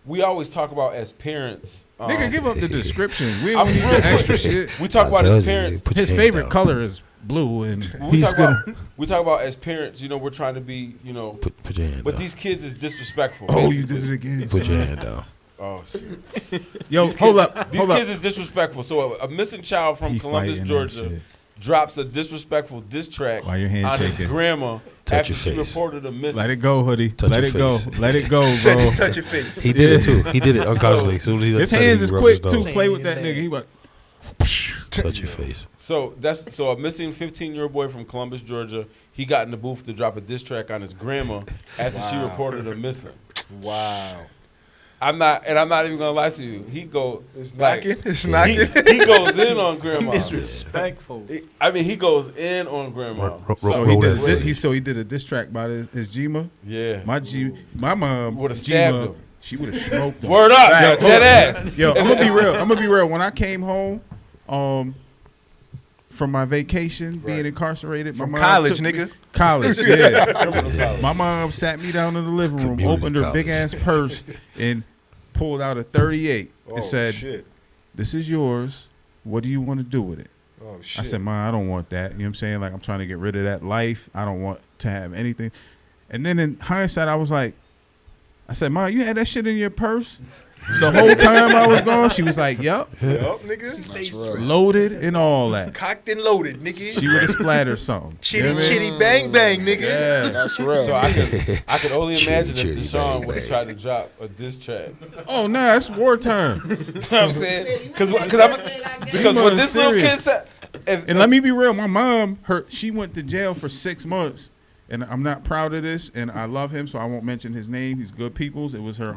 Speaker 2: we always talk about as parents.
Speaker 1: Nigga, give up the description. We don't need the extra shit.
Speaker 2: We talk about as parents.
Speaker 1: His favorite color is blue, and
Speaker 2: We
Speaker 1: he's
Speaker 2: talk,
Speaker 1: gonna.
Speaker 2: about, we talk about as parents. You know, we're trying to be. You know,
Speaker 4: Put your hand
Speaker 2: but
Speaker 4: down.
Speaker 2: these kids is disrespectful.
Speaker 1: Oh, you
Speaker 2: basically.
Speaker 1: did it again.
Speaker 4: Put your hand down.
Speaker 2: Oh, shit.
Speaker 1: Yo, hold up.
Speaker 2: These
Speaker 1: Hold up.
Speaker 2: kids is disrespectful. So a missing child from
Speaker 1: He
Speaker 2: Columbus,
Speaker 1: fighting that
Speaker 2: Georgia,
Speaker 1: shit.
Speaker 2: drops a disrespectful diss track
Speaker 1: While your hand
Speaker 2: on his
Speaker 1: shaking.
Speaker 2: grandma
Speaker 4: Touch
Speaker 2: after
Speaker 4: your
Speaker 2: she
Speaker 4: face.
Speaker 2: reported a missing.
Speaker 1: Let it go, Hoodie.
Speaker 4: Touch
Speaker 1: Let
Speaker 4: your
Speaker 1: it go.
Speaker 4: face.
Speaker 1: Let it go,
Speaker 3: Said
Speaker 1: bro.
Speaker 3: just touch your face.
Speaker 4: He did it too. He did it unconsciously. Soon as he
Speaker 1: His
Speaker 4: said it,
Speaker 1: hands
Speaker 4: he
Speaker 1: is
Speaker 4: rubbed
Speaker 1: quick
Speaker 4: his
Speaker 1: too.
Speaker 4: nose.
Speaker 1: Play with that nigga. He like.
Speaker 4: Touch your face.
Speaker 2: So a missing 15-year-old boy from Columbus, Georgia. He got in the booth to drop a diss track on his grandma after she reported her missing.
Speaker 3: Wow.
Speaker 2: I'm not even gonna lie to you. He
Speaker 3: It's knocking. It's knocking.
Speaker 2: he goes in on grandma.
Speaker 9: Disrespectful.
Speaker 2: I mean, he goes in on grandma.
Speaker 1: So he did. He did a diss track by his Gma.
Speaker 2: Yeah.
Speaker 1: My mom
Speaker 2: Would've stabbed
Speaker 1: Gma,
Speaker 2: him.
Speaker 1: she would have smoked him.
Speaker 2: Word up, yo, dead ass.
Speaker 1: Yo, I'm gonna be real. When I came home, from my vacation, being incarcerated,
Speaker 3: From
Speaker 1: my mom
Speaker 3: college,
Speaker 1: took me-
Speaker 3: nigga.
Speaker 1: College, yeah. My mom sat me down in the living room,
Speaker 4: Community
Speaker 1: opened her
Speaker 4: college.
Speaker 1: big ass purse, and pulled out a 38
Speaker 3: Oh,
Speaker 1: and said,
Speaker 3: shit.
Speaker 1: "This is yours. What do you want to do with it?"
Speaker 3: Oh, shit.
Speaker 1: I said, "Ma, I don't want that." You know what I'm saying? Like, I'm trying to get rid of that life. I don't want to have anything. And then in hindsight, I was like, I said, "Ma, you had that shit in your purse the whole time I was gone?" She was like, "Yup,
Speaker 3: Yup, nigga.
Speaker 5: That's real.
Speaker 1: loaded and all that."
Speaker 3: Cocked and loaded, nigga.
Speaker 1: She would have splattered something.
Speaker 3: Chitty,
Speaker 1: You know what I mean?
Speaker 3: chitty, bang, bang, nigga.
Speaker 1: Yeah.
Speaker 5: That's real.
Speaker 2: So I could only imagine
Speaker 4: Chitty,
Speaker 2: if
Speaker 4: chitty,
Speaker 2: Deshaun
Speaker 4: bang,
Speaker 2: would have
Speaker 4: bang.
Speaker 2: tried to drop a diss track.
Speaker 1: Oh no, that's wartime.
Speaker 2: You know what I'm saying? Because what this little kid said.
Speaker 1: And let me be real, my mom, she went to jail for 6 months, and I'm not proud of this, and I love him, so I won't mention his name. He's good people's. It was her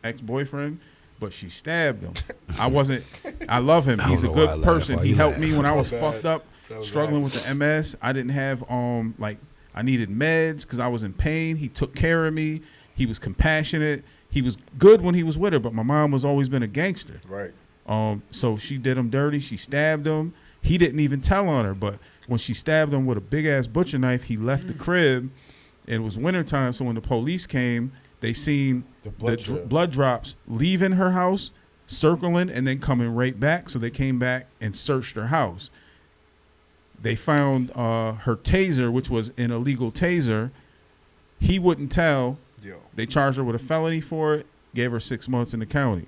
Speaker 1: ex-boyfriend, but she stabbed him. I love him.
Speaker 4: I don't
Speaker 1: He's a
Speaker 4: know why I
Speaker 1: good
Speaker 4: laugh.
Speaker 1: person.
Speaker 4: Why
Speaker 1: He
Speaker 4: you
Speaker 1: helped
Speaker 4: laugh?
Speaker 1: me when I was
Speaker 3: bad.
Speaker 1: fucked up, struggling with the MS. I didn't have I needed meds because I was in pain. He took care of me. He was compassionate. He was good when he was with her, but my mom was always been a gangster.
Speaker 3: Right.
Speaker 1: So she did him dirty. She stabbed him. He didn't even tell on her, but when she stabbed him with a big-ass butcher knife, he left the crib. It was wintertime, so when the police came, they seen the blood drops leaving her house, circling, and then coming right back. So they came back and searched her house. They found her taser, which was an illegal taser. He wouldn't tell.
Speaker 3: Yo.
Speaker 1: They charged her with a felony for it, gave her 6 months in the county.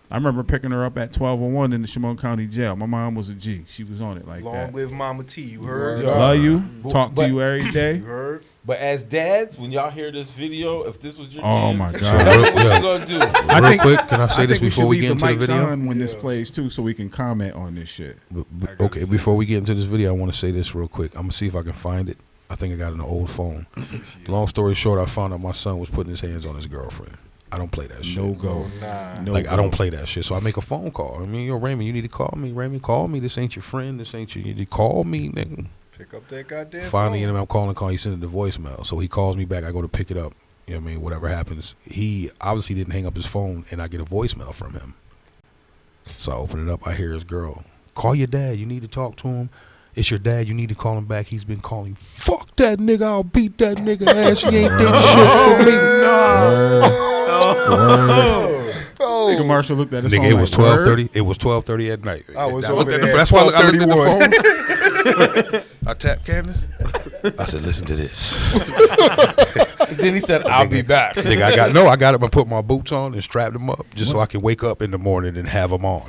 Speaker 1: I remember picking her up at 1201 in the Shimon County Jail. My mom was a G. She was on it like
Speaker 3: Long
Speaker 1: that.
Speaker 3: live Mama T. You heard?
Speaker 1: Love you. Talk to you every day.
Speaker 3: You heard?
Speaker 2: But as dads, when y'all hear this video, if this was your
Speaker 1: Oh
Speaker 2: kid,
Speaker 1: my
Speaker 4: So
Speaker 1: God.
Speaker 2: tell me what
Speaker 4: yeah.
Speaker 2: you gonna do.
Speaker 4: Real quick, can I say this
Speaker 1: think we
Speaker 4: before
Speaker 1: should
Speaker 4: we
Speaker 1: leave
Speaker 4: get into the
Speaker 1: mics
Speaker 4: video?
Speaker 1: on when this plays too, so we can comment on this shit.
Speaker 4: Okay, before we get into this video, I want to say this real quick. I'm gonna see if I can find it. I think I got it in an old phone. Long story short, I found out my son was putting his hands on his girlfriend. I don't play that shit.
Speaker 1: No go.
Speaker 3: Nah.
Speaker 1: No
Speaker 4: Like
Speaker 1: go.
Speaker 4: I don't play that shit. So I make a phone call. I mean, yo, Raymond, you need to call me. Raymond, call me. This ain't your friend. This ain't you. You need to call me, nigga.
Speaker 3: Pick up that goddamn
Speaker 4: Finally,
Speaker 3: phone.
Speaker 4: I'm calling. He sent it to voicemail. So he calls me back. I go to pick it up. You know what I mean? Whatever happens. He obviously didn't hang up his phone, and I get a voicemail from him. So I open it up. I hear his girl. Call your dad. You need to talk to him. It's your dad. You need to call him back. He's been calling. Fuck that nigga. I'll beat that nigga ass. He ain't did shit for me.
Speaker 1: Nigga Marshall looked at his
Speaker 4: Nigga,
Speaker 1: phone
Speaker 4: it was
Speaker 1: like,
Speaker 4: 12:30. It was 12:30 at night.
Speaker 3: I was
Speaker 4: I
Speaker 3: over
Speaker 4: looked at
Speaker 3: there
Speaker 4: the,
Speaker 3: at
Speaker 4: that's why I looked at the phone. I tapped Candace. I said, "Listen to this."
Speaker 2: Then he said, "I'll be back."
Speaker 4: Nigga, I got him. I put my boots on and strapped them up just so I can wake up in the morning and have them on.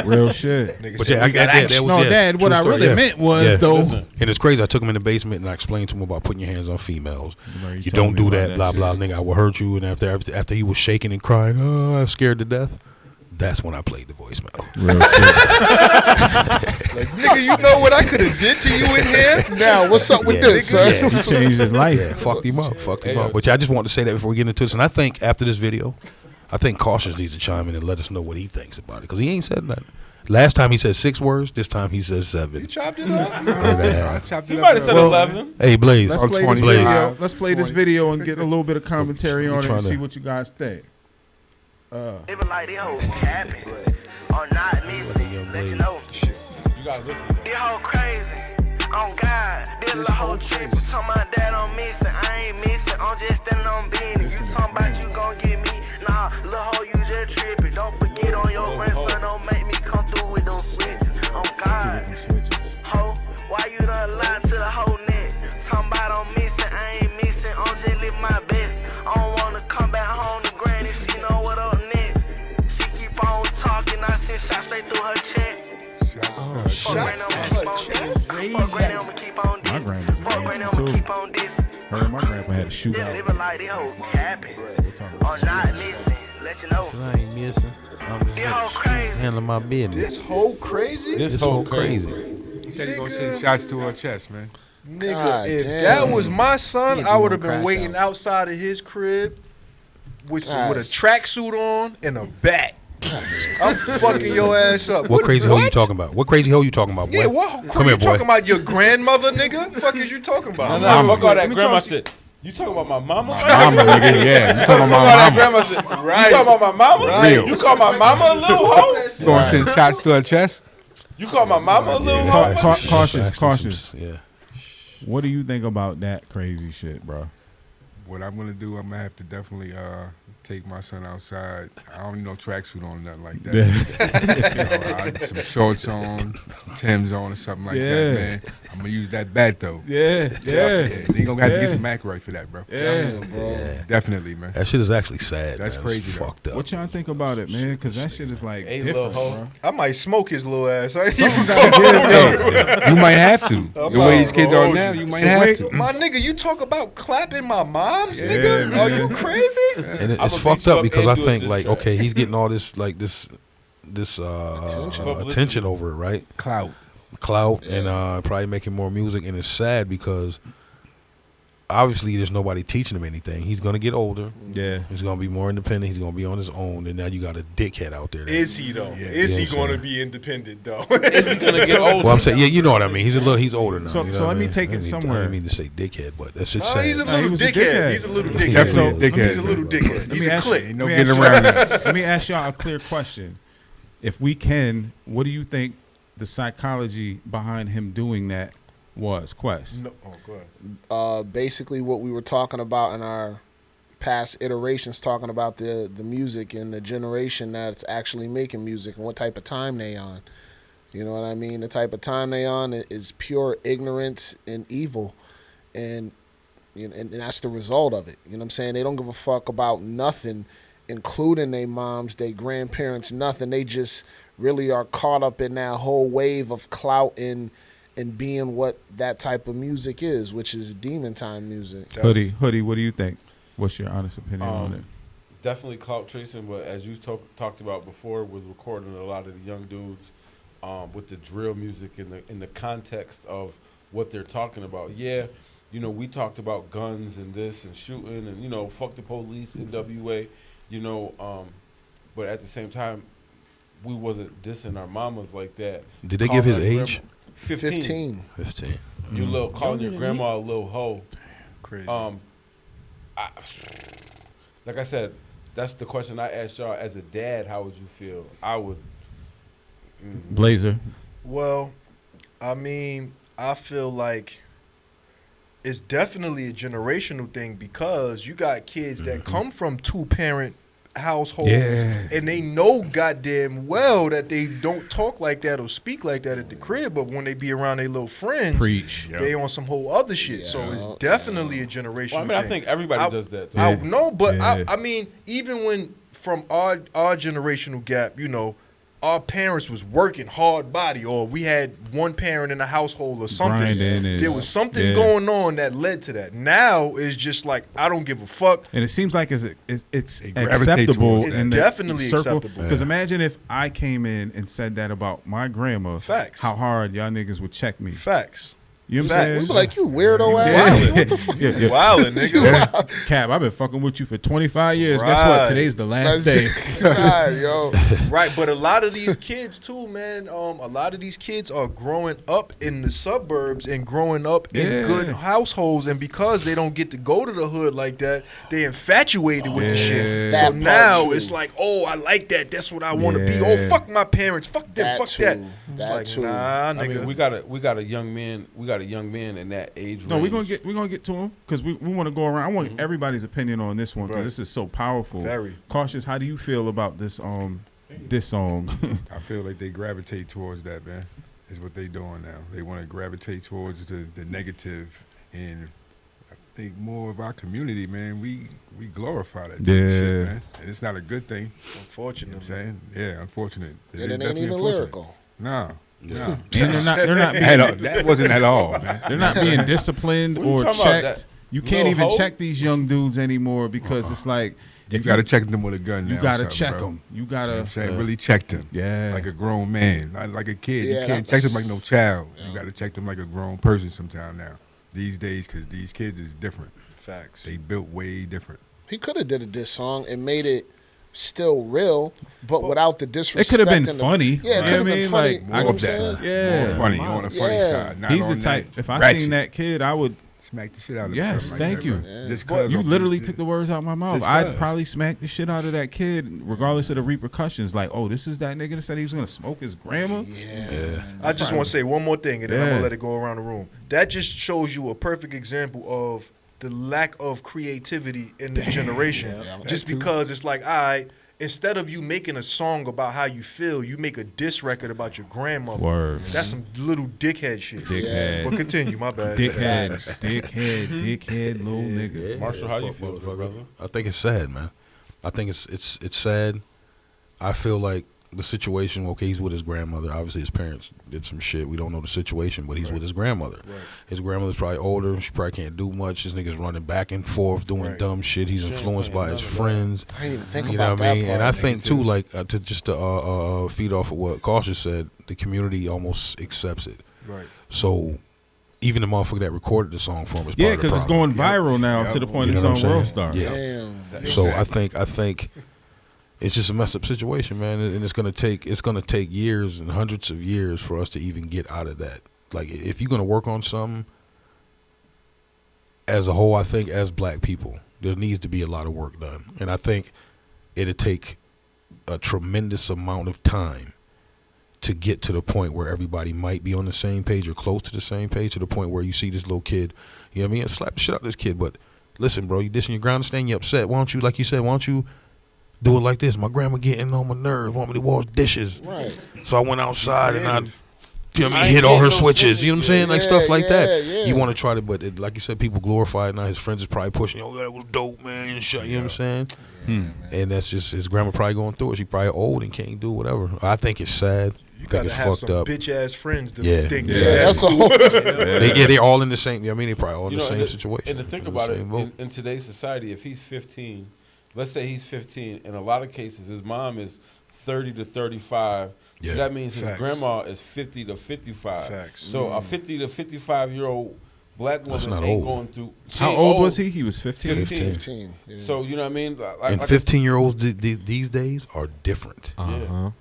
Speaker 1: real shit.
Speaker 3: Nigga
Speaker 4: But
Speaker 3: said,
Speaker 4: yeah,
Speaker 3: we got
Speaker 4: that
Speaker 3: action.
Speaker 4: was
Speaker 1: No,
Speaker 4: yeah,
Speaker 1: Dad, what
Speaker 4: true
Speaker 1: I
Speaker 4: story,
Speaker 1: really
Speaker 4: yeah.
Speaker 1: meant was,
Speaker 4: Yeah.
Speaker 1: though.
Speaker 2: Listen.
Speaker 4: And it's crazy. I took him in the basement and I explained to him about putting your hands on females.
Speaker 1: Remember,
Speaker 4: You
Speaker 1: told
Speaker 4: don't
Speaker 1: me
Speaker 4: do
Speaker 1: about
Speaker 4: that, blah blah,
Speaker 1: shit.
Speaker 4: nigga. I will hurt you. And after he was shaking and crying, oh, I'm scared to death. That's when I played the voicemail.
Speaker 1: Real shit.
Speaker 3: Like, nigga, you know what I could have did to you in here?
Speaker 5: Now, what's up with this, son?
Speaker 4: Yeah,
Speaker 1: He changed his life.
Speaker 4: Yeah, fucked him up. But yeah, I just wanted to say that before we get into this. And I think after this video, I think Cautious needs to chime in and let us know what he thinks about it. Because he ain't said nothing. Last time he said 6 words. This time he says 7.
Speaker 3: You chopped it up?
Speaker 8: I chopped
Speaker 2: You
Speaker 8: it
Speaker 2: might
Speaker 8: up.
Speaker 2: have said
Speaker 1: Well,
Speaker 2: 11.
Speaker 4: Hey, Blaze.
Speaker 1: Let's
Speaker 8: On
Speaker 1: play this
Speaker 8: 20.
Speaker 1: video.
Speaker 4: Blaze.
Speaker 1: Let's play this video and get a little bit of commentary on it and see what you guys think.
Speaker 10: Living like they hoes capping or not missing. Let you know.
Speaker 2: You gotta listen.
Speaker 10: This whole crazy. On God. This little whole trip. You talking about that I'm missing. I ain't missing. I'm just standing on business. You talking about you gon' get me. Nah, little hoe, you just tripping. Don't forget on your grandson. Don't make me come through with those switches. On God. Ho, why you done lied to the whole net? Talking about I'm missing. I ain't missing. I'm just living my best. I don't wanna come back home to granny. She know what up next. She keep on talking. I send shots straight through her chest. Fuck granny, I'ma keep on this. Fuck granny, I'ma keep on
Speaker 1: My
Speaker 10: this.
Speaker 1: grandma's
Speaker 10: Fuck granny,
Speaker 1: nasty,
Speaker 10: I'ma
Speaker 1: too.
Speaker 10: keep on this.
Speaker 1: Her and my grandpa had a shootout.
Speaker 10: Living like they hoe capping or not missing. Let you know.
Speaker 4: I ain't missing. I'm
Speaker 10: This whole crazy.
Speaker 4: handling my business.
Speaker 3: This whole crazy?
Speaker 2: This
Speaker 4: It's
Speaker 2: whole
Speaker 4: so crazy.
Speaker 8: He said he gonna send shots to her chest, man.
Speaker 3: Nigga,
Speaker 5: God
Speaker 3: if
Speaker 5: damn.
Speaker 3: that was my son,
Speaker 9: He
Speaker 3: I would have
Speaker 9: gonna
Speaker 3: been
Speaker 9: crash
Speaker 3: waiting
Speaker 9: out.
Speaker 3: outside of his crib with a
Speaker 5: Nice.
Speaker 3: tracksuit on and a bat. I'm fucking your ass up.
Speaker 4: What crazy hoe you
Speaker 3: what?
Speaker 4: talking about? What crazy hoe you talking about, boy?
Speaker 3: Yeah, what?
Speaker 4: Come
Speaker 3: you
Speaker 4: here, boy.
Speaker 3: talking about your grandmother, nigga? The fuck is you talking about?
Speaker 2: Nah, fuck all that
Speaker 1: Let me
Speaker 2: grandma
Speaker 1: talk-
Speaker 2: shit. You talking about my mama?
Speaker 1: Mama, nigga, yeah. You talking
Speaker 2: Fuck all
Speaker 1: about
Speaker 2: that
Speaker 1: my mama.
Speaker 2: grandma shit. You talking about my mama?
Speaker 3: Right.
Speaker 2: You call my mama a little hoe?
Speaker 8: You gonna send shots to her chest?
Speaker 2: You call my mama a little
Speaker 1: Ca-
Speaker 2: hoe?
Speaker 1: ca- cautious, cautious.
Speaker 4: Yeah.
Speaker 1: What do you think about that crazy shit, bro?
Speaker 8: What I'm gonna do, I'm gonna have to definitely take my son outside. I don't need no tracksuit on or nothing like that. You know, some shorts on, some Timbs on, or something like
Speaker 1: Yeah.
Speaker 8: that, man. I'm gonna use that bat though.
Speaker 1: Yeah, yeah.
Speaker 8: They gonna have to
Speaker 1: Yeah.
Speaker 8: get some Mac right for that, bro.
Speaker 1: Yeah.
Speaker 8: Definitely, man.
Speaker 4: That shit is actually sad.
Speaker 8: That's
Speaker 4: man.
Speaker 8: crazy,
Speaker 4: It's
Speaker 8: though.
Speaker 4: fucked up.
Speaker 1: What y'all think about it, man? Because that shit is like
Speaker 2: Hey,
Speaker 1: different,
Speaker 2: little hoe.
Speaker 1: bro.
Speaker 3: I might smoke his little ass. I ain't
Speaker 1: Something
Speaker 3: even
Speaker 1: gotta
Speaker 3: gonna-
Speaker 1: give, yo.
Speaker 8: You might have to. The way these kids are
Speaker 3: Oh,
Speaker 8: now, you might
Speaker 1: the
Speaker 8: have
Speaker 1: way-
Speaker 8: to.
Speaker 3: My nigga, you talk about clapping my moms,
Speaker 1: Yeah,
Speaker 3: nigga?
Speaker 1: man.
Speaker 3: Are you crazy?
Speaker 4: And
Speaker 2: I'ma
Speaker 4: it's
Speaker 2: beat
Speaker 4: fucked
Speaker 2: you
Speaker 4: up
Speaker 2: up
Speaker 4: because
Speaker 2: and
Speaker 4: I
Speaker 2: do a
Speaker 4: think
Speaker 2: diss
Speaker 4: like,
Speaker 2: track.
Speaker 4: okay, he's getting all this like this
Speaker 2: Publicity.
Speaker 4: attention over it, right?
Speaker 8: Clout.
Speaker 4: Clout and probably making more music, and it's sad because obviously there's nobody teaching him anything. He's gonna get older.
Speaker 1: Yeah.
Speaker 4: He's gonna be more independent. He's gonna be on his own. And now you got a dickhead out there.
Speaker 3: Is he though? Is he
Speaker 4: Yeah,
Speaker 3: going to
Speaker 4: saying.
Speaker 3: be independent though?
Speaker 2: Is he gonna get older?
Speaker 4: Well, I'm saying, yeah, you know what I mean. He's older now.
Speaker 1: So-
Speaker 4: you know
Speaker 1: so
Speaker 4: what
Speaker 1: let
Speaker 4: I
Speaker 1: me
Speaker 4: mean?
Speaker 1: take it
Speaker 4: I didn't
Speaker 1: somewhere.
Speaker 4: mean to say dickhead, but that's just
Speaker 3: No,
Speaker 4: sad.
Speaker 3: he's a
Speaker 1: Nah,
Speaker 3: little
Speaker 1: he was a
Speaker 3: dickhead.
Speaker 1: dickhead.
Speaker 3: He's a little dickhead.
Speaker 8: Definitely dickhead.
Speaker 3: He's a little dickhead. He's a
Speaker 1: ask
Speaker 3: click.
Speaker 8: Ain't no
Speaker 1: let me
Speaker 8: getting
Speaker 1: ask
Speaker 8: around
Speaker 1: y'all-
Speaker 8: that.
Speaker 1: Let me ask y'all a clear question. If we can, what do you think the psychology behind him doing that was? Quest.
Speaker 3: No, oh, go ahead.
Speaker 5: Basically what we were talking about in our past iterations, talking about the music and the generation that's actually making music and what type of time they on. You know what I mean? The type of time they on is pure ignorance and evil, and that's the result of it. You know what I'm saying? They don't give a fuck about nothing, including their moms, their grandparents, nothing. They just really are caught up in that whole wave of clout and being what that type of music is, which is demon time music.
Speaker 1: Hoodie, what do you think? What's your honest opinion on it?
Speaker 2: Definitely clout tracing, but as you talked about before, with recording a lot of the young dudes with the drill music in the context of what they're talking about. Yeah, you know, we talked about guns and this and shooting and, you know, fuck the police, NWA, you know, but at the same time, we wasn't dissing our mamas like that.
Speaker 4: Did they give his
Speaker 2: Calling our
Speaker 4: age?
Speaker 2: 15.
Speaker 4: 15.
Speaker 2: You little calling your grandma a little hoe.
Speaker 3: Crazy.
Speaker 2: Like I said, that's the question I asked y'all. As a dad, how would you feel? I would.
Speaker 1: Blazer.
Speaker 3: Well, I mean, I feel like it's definitely a generational thing because you got kids that come from two-parent households, and they know goddamn well that they don't talk like that or speak like that at the crib, but when they be around their little friends,
Speaker 1: Preach.
Speaker 3: they on some whole other shit. So it's definitely a generational
Speaker 2: Well, I mean, I
Speaker 3: thing.
Speaker 2: think everybody does that. Though.
Speaker 3: I know, but
Speaker 1: Yeah.
Speaker 3: I mean, even when from our generational gap, you know, our parents was working hard body, or we had one parent in the household or something.
Speaker 1: Grinding and-
Speaker 3: There was something going on that led to that. Now it's just like I don't give a fuck.
Speaker 1: And it seems like it's
Speaker 8: They gravitate
Speaker 1: acceptable.
Speaker 8: towards
Speaker 3: it.
Speaker 1: in
Speaker 3: It's
Speaker 1: the
Speaker 3: definitely
Speaker 1: circle.
Speaker 3: acceptable.
Speaker 1: Because imagine if I came in and said that about my grandma.
Speaker 3: Facts.
Speaker 1: How hard y'all niggas would check me.
Speaker 3: Facts.
Speaker 1: You know what
Speaker 3: Facts.
Speaker 1: I'm
Speaker 5: We
Speaker 1: saying?
Speaker 5: be like, you weirdo ass.
Speaker 1: Yeah.
Speaker 5: What the fuck?
Speaker 1: Yeah.
Speaker 3: Wildin', nigga.
Speaker 1: Cap, I've been fucking with you for 25 years. Guess what?
Speaker 3: Right.
Speaker 1: Today's the last day.
Speaker 5: Right, yo.
Speaker 3: Right, but a lot of these kids too, man. A lot of these kids are growing up in the suburbs and growing up in
Speaker 1: Yeah.
Speaker 3: good households, and because they don't get to go to the hood like that, they infatuated with the shit.
Speaker 1: Yeah.
Speaker 3: So
Speaker 5: That part
Speaker 3: now
Speaker 5: too.
Speaker 3: it's like, oh, I like that. That's what I want to be.
Speaker 1: Yeah.
Speaker 3: Oh, fuck my parents. Fuck them.
Speaker 5: That
Speaker 3: fuck
Speaker 5: too.
Speaker 3: that. It's
Speaker 5: That
Speaker 3: like,
Speaker 5: too.
Speaker 3: nah,
Speaker 2: I
Speaker 3: nigga.
Speaker 2: mean, we got a young man. We got a young man in that age.
Speaker 1: No,
Speaker 2: range.
Speaker 1: we're gonna get to him because we want to go around. I want everybody's opinion on this one because
Speaker 3: Right.
Speaker 1: this is so powerful.
Speaker 3: Very.
Speaker 1: Cautious. How do you feel about this song?
Speaker 8: I feel like they gravitate towards that, man. Is what they doing now. They want to gravitate towards the negative, and I think more of our community, man, we glorify that type of shit, man. And it's not a good thing. You know
Speaker 3: Unfortunately.
Speaker 8: what I'm saying? Yeah, unfortunate.
Speaker 5: And
Speaker 8: is
Speaker 5: it ain't
Speaker 8: definitely
Speaker 5: even
Speaker 8: unfortunate.
Speaker 5: lyrical.
Speaker 8: Nah. Nah.
Speaker 1: And they're not
Speaker 8: At all.
Speaker 1: being
Speaker 8: That wasn't at all, man.
Speaker 1: they're not being disciplined
Speaker 2: What you
Speaker 1: or
Speaker 2: talking about,
Speaker 1: checked.
Speaker 2: that
Speaker 1: You can't
Speaker 2: little
Speaker 1: even
Speaker 2: hoe?
Speaker 1: check these young dudes anymore because it's like
Speaker 8: You
Speaker 1: if
Speaker 8: got to check them with a gun now.
Speaker 1: you gotta
Speaker 8: son,
Speaker 1: check
Speaker 8: bro.
Speaker 1: them. You
Speaker 8: You know
Speaker 1: gotta
Speaker 8: what I'm saying? Really check them.
Speaker 1: Yeah.
Speaker 8: Like a grown man, not like a kid.
Speaker 5: Yeah,
Speaker 8: You can't check them like no child. You got to check them like a grown person sometime now. These days, because these kids is different.
Speaker 3: Facts.
Speaker 8: They built way different.
Speaker 5: He could have did a diss song and made it still real, but without the
Speaker 1: It
Speaker 5: disrespect.
Speaker 1: could have been
Speaker 5: and the-
Speaker 1: funny.
Speaker 5: Yeah,
Speaker 1: You
Speaker 5: it
Speaker 1: know
Speaker 5: could have
Speaker 1: what I
Speaker 5: been
Speaker 1: mean?
Speaker 5: funny.
Speaker 1: Like,
Speaker 5: You
Speaker 8: More
Speaker 5: know what I'm
Speaker 8: of that.
Speaker 5: saying?
Speaker 1: Yeah.
Speaker 8: More funny, on the funny
Speaker 5: Yeah.
Speaker 8: side. Not
Speaker 1: He's the
Speaker 8: on
Speaker 1: type.
Speaker 8: that
Speaker 1: If I
Speaker 8: ratchet.
Speaker 1: seen that kid, I would.
Speaker 8: Smack the shit out of him.
Speaker 1: Yes,
Speaker 8: something
Speaker 1: thank
Speaker 8: like
Speaker 1: you.
Speaker 8: that, bro. Just
Speaker 3: But
Speaker 8: 'cause
Speaker 1: You
Speaker 8: of-
Speaker 1: literally took the words out of my mouth.
Speaker 8: Just
Speaker 1: I'd
Speaker 8: 'cause.
Speaker 1: probably smack the shit out of that kid, regardless of the repercussions. Like, oh, this is that nigga that said he was gonna smoke his grandma.
Speaker 3: I just want to say one more thing, and then I'm
Speaker 1: Yeah.
Speaker 3: gonna let it go around the room. That just shows you a perfect example of the lack of creativity in this generation. Just
Speaker 8: That too.
Speaker 3: because it's like, all right, instead of you making a song about how you feel, you make a diss record about your grandmother.
Speaker 1: Word.
Speaker 3: That's some little dickhead shit.
Speaker 1: Dickhead.
Speaker 3: But continue, my bad.
Speaker 1: Dickhead, little nigga.
Speaker 2: Marshall, how you feel, brother?
Speaker 4: I think it's sad, man. I think it's sad. I feel like the situation. Okay, he's with his grandmother. Obviously, his parents did some shit. We don't know the situation, but he's with his grandmother. His grandmother's probably older. She probably can't do much. This nigga's running back and forth doing
Speaker 3: Right.
Speaker 4: dumb shit. He's influenced by his friends.
Speaker 5: I didn't even think
Speaker 4: You know
Speaker 5: about
Speaker 4: what I
Speaker 5: that
Speaker 4: mean?
Speaker 5: part.
Speaker 4: And I think too, like feed off of what Cautious said, the community almost accepts it.
Speaker 3: Right.
Speaker 4: So Even the motherfucker that recorded the song for him is part
Speaker 1: Yeah,
Speaker 4: of the
Speaker 1: because it's
Speaker 4: problem.
Speaker 1: going viral now to the point
Speaker 4: You
Speaker 1: it's
Speaker 4: know
Speaker 1: on
Speaker 4: what I'm
Speaker 1: World
Speaker 4: saying?
Speaker 1: Star.
Speaker 4: Yeah.
Speaker 5: Damn.
Speaker 4: So I think it's just a messed up situation, man, and it's gonna take years and hundreds of years for us to even get out of that. Like, if you're gonna work on something as a whole, I think as black people, there needs to be a lot of work done, and I think it'd take a tremendous amount of time to get to the point where everybody might be on the same page or close to the same page, to the point where you see this little kid, you know what I mean, and slap the shit out of this kid. But listen, bro, you dissing your ground, understand you upset. Why don't you, like you said, why don't you do it like this? My grandma getting on my nerves, want me to wash dishes.
Speaker 5: Right.
Speaker 4: So I went outside and I, you know what I
Speaker 2: I
Speaker 4: mean,
Speaker 2: ain't
Speaker 4: hit all
Speaker 2: getting
Speaker 4: her
Speaker 2: no
Speaker 4: switches. You know what I'm saying? Like stuff like that.
Speaker 5: Yeah.
Speaker 4: You want to try to, but like you said, people glorify it. Now his friends is probably pushing, oh, that was dope, man. And shit, you know what I'm saying? And that's just, his grandma probably going through it. She probably old and can't do whatever. I think it's sad.
Speaker 3: You
Speaker 4: I think
Speaker 3: gotta
Speaker 4: it's
Speaker 3: have
Speaker 4: fucked
Speaker 3: some
Speaker 4: up.
Speaker 3: bitch ass friends to
Speaker 4: Yeah.
Speaker 3: think
Speaker 4: Yeah.
Speaker 3: that's
Speaker 5: That's a whole.
Speaker 4: They're all in the same. You know what I mean, they probably all in the same
Speaker 2: and
Speaker 4: situation.
Speaker 2: And to think
Speaker 4: in the
Speaker 2: about it,
Speaker 4: same boat.
Speaker 2: in today's society, if he's 15, let's say he's 15, in a lot of cases, his mom is 30 to 35.
Speaker 4: Yeah.
Speaker 2: So that means his
Speaker 3: Facts.
Speaker 2: grandma is 50 to 55.
Speaker 3: Facts.
Speaker 2: So a 50 to 55-year-old black
Speaker 4: That's
Speaker 2: woman
Speaker 4: not
Speaker 2: ain't
Speaker 4: old.
Speaker 2: going through. she
Speaker 1: How
Speaker 2: ain't
Speaker 1: old was he? He was 15.
Speaker 5: 15. Yeah.
Speaker 2: So you know what I mean?
Speaker 4: And 15-year-olds these days are different.
Speaker 9: Uh-huh.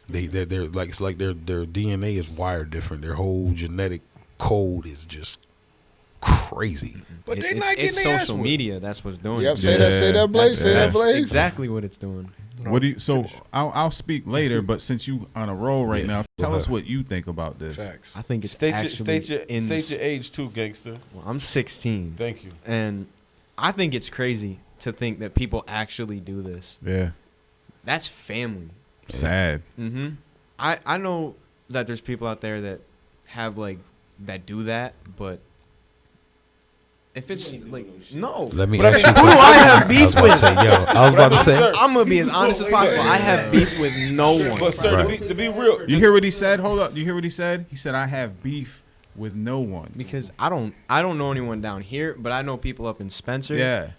Speaker 4: They're like, it's like their DNA is wired different. Their whole genetic code is just crazy.
Speaker 3: But they
Speaker 9: It's
Speaker 3: not getting
Speaker 9: it's
Speaker 3: their ass
Speaker 9: social
Speaker 3: whooped.
Speaker 9: media. That's what's doing
Speaker 5: Yep.
Speaker 9: it.
Speaker 5: Say that, Blaze. Say that,
Speaker 9: That's
Speaker 5: Blaze.
Speaker 9: exactly what it's doing.
Speaker 1: What do you? So I'll speak later, but since you on a roll right now, tell us what you think about this.
Speaker 3: Facts.
Speaker 9: I think it's
Speaker 2: State your,
Speaker 9: actually
Speaker 2: state your age too, gangster.
Speaker 9: Well, I'm 16.
Speaker 2: Thank you.
Speaker 9: And I think it's crazy to think that people actually do this.
Speaker 1: Yeah,
Speaker 9: That's family.
Speaker 1: sad.
Speaker 9: Mm-hmm. I know that there's people out there that have that do that, but if it's no.
Speaker 4: Let me
Speaker 9: But
Speaker 4: ask you.
Speaker 9: who do I have beef with?
Speaker 4: I was about to say.
Speaker 9: I'm gonna be as honest as possible. I have beef with no one.
Speaker 2: But sir,
Speaker 4: Right.
Speaker 2: to be real,
Speaker 1: You hear what he said? Hold up. You hear what he said? He said, "I have beef with no one."
Speaker 9: Because I don't know anyone down here, but I know people up in Spencer.
Speaker 1: Yeah,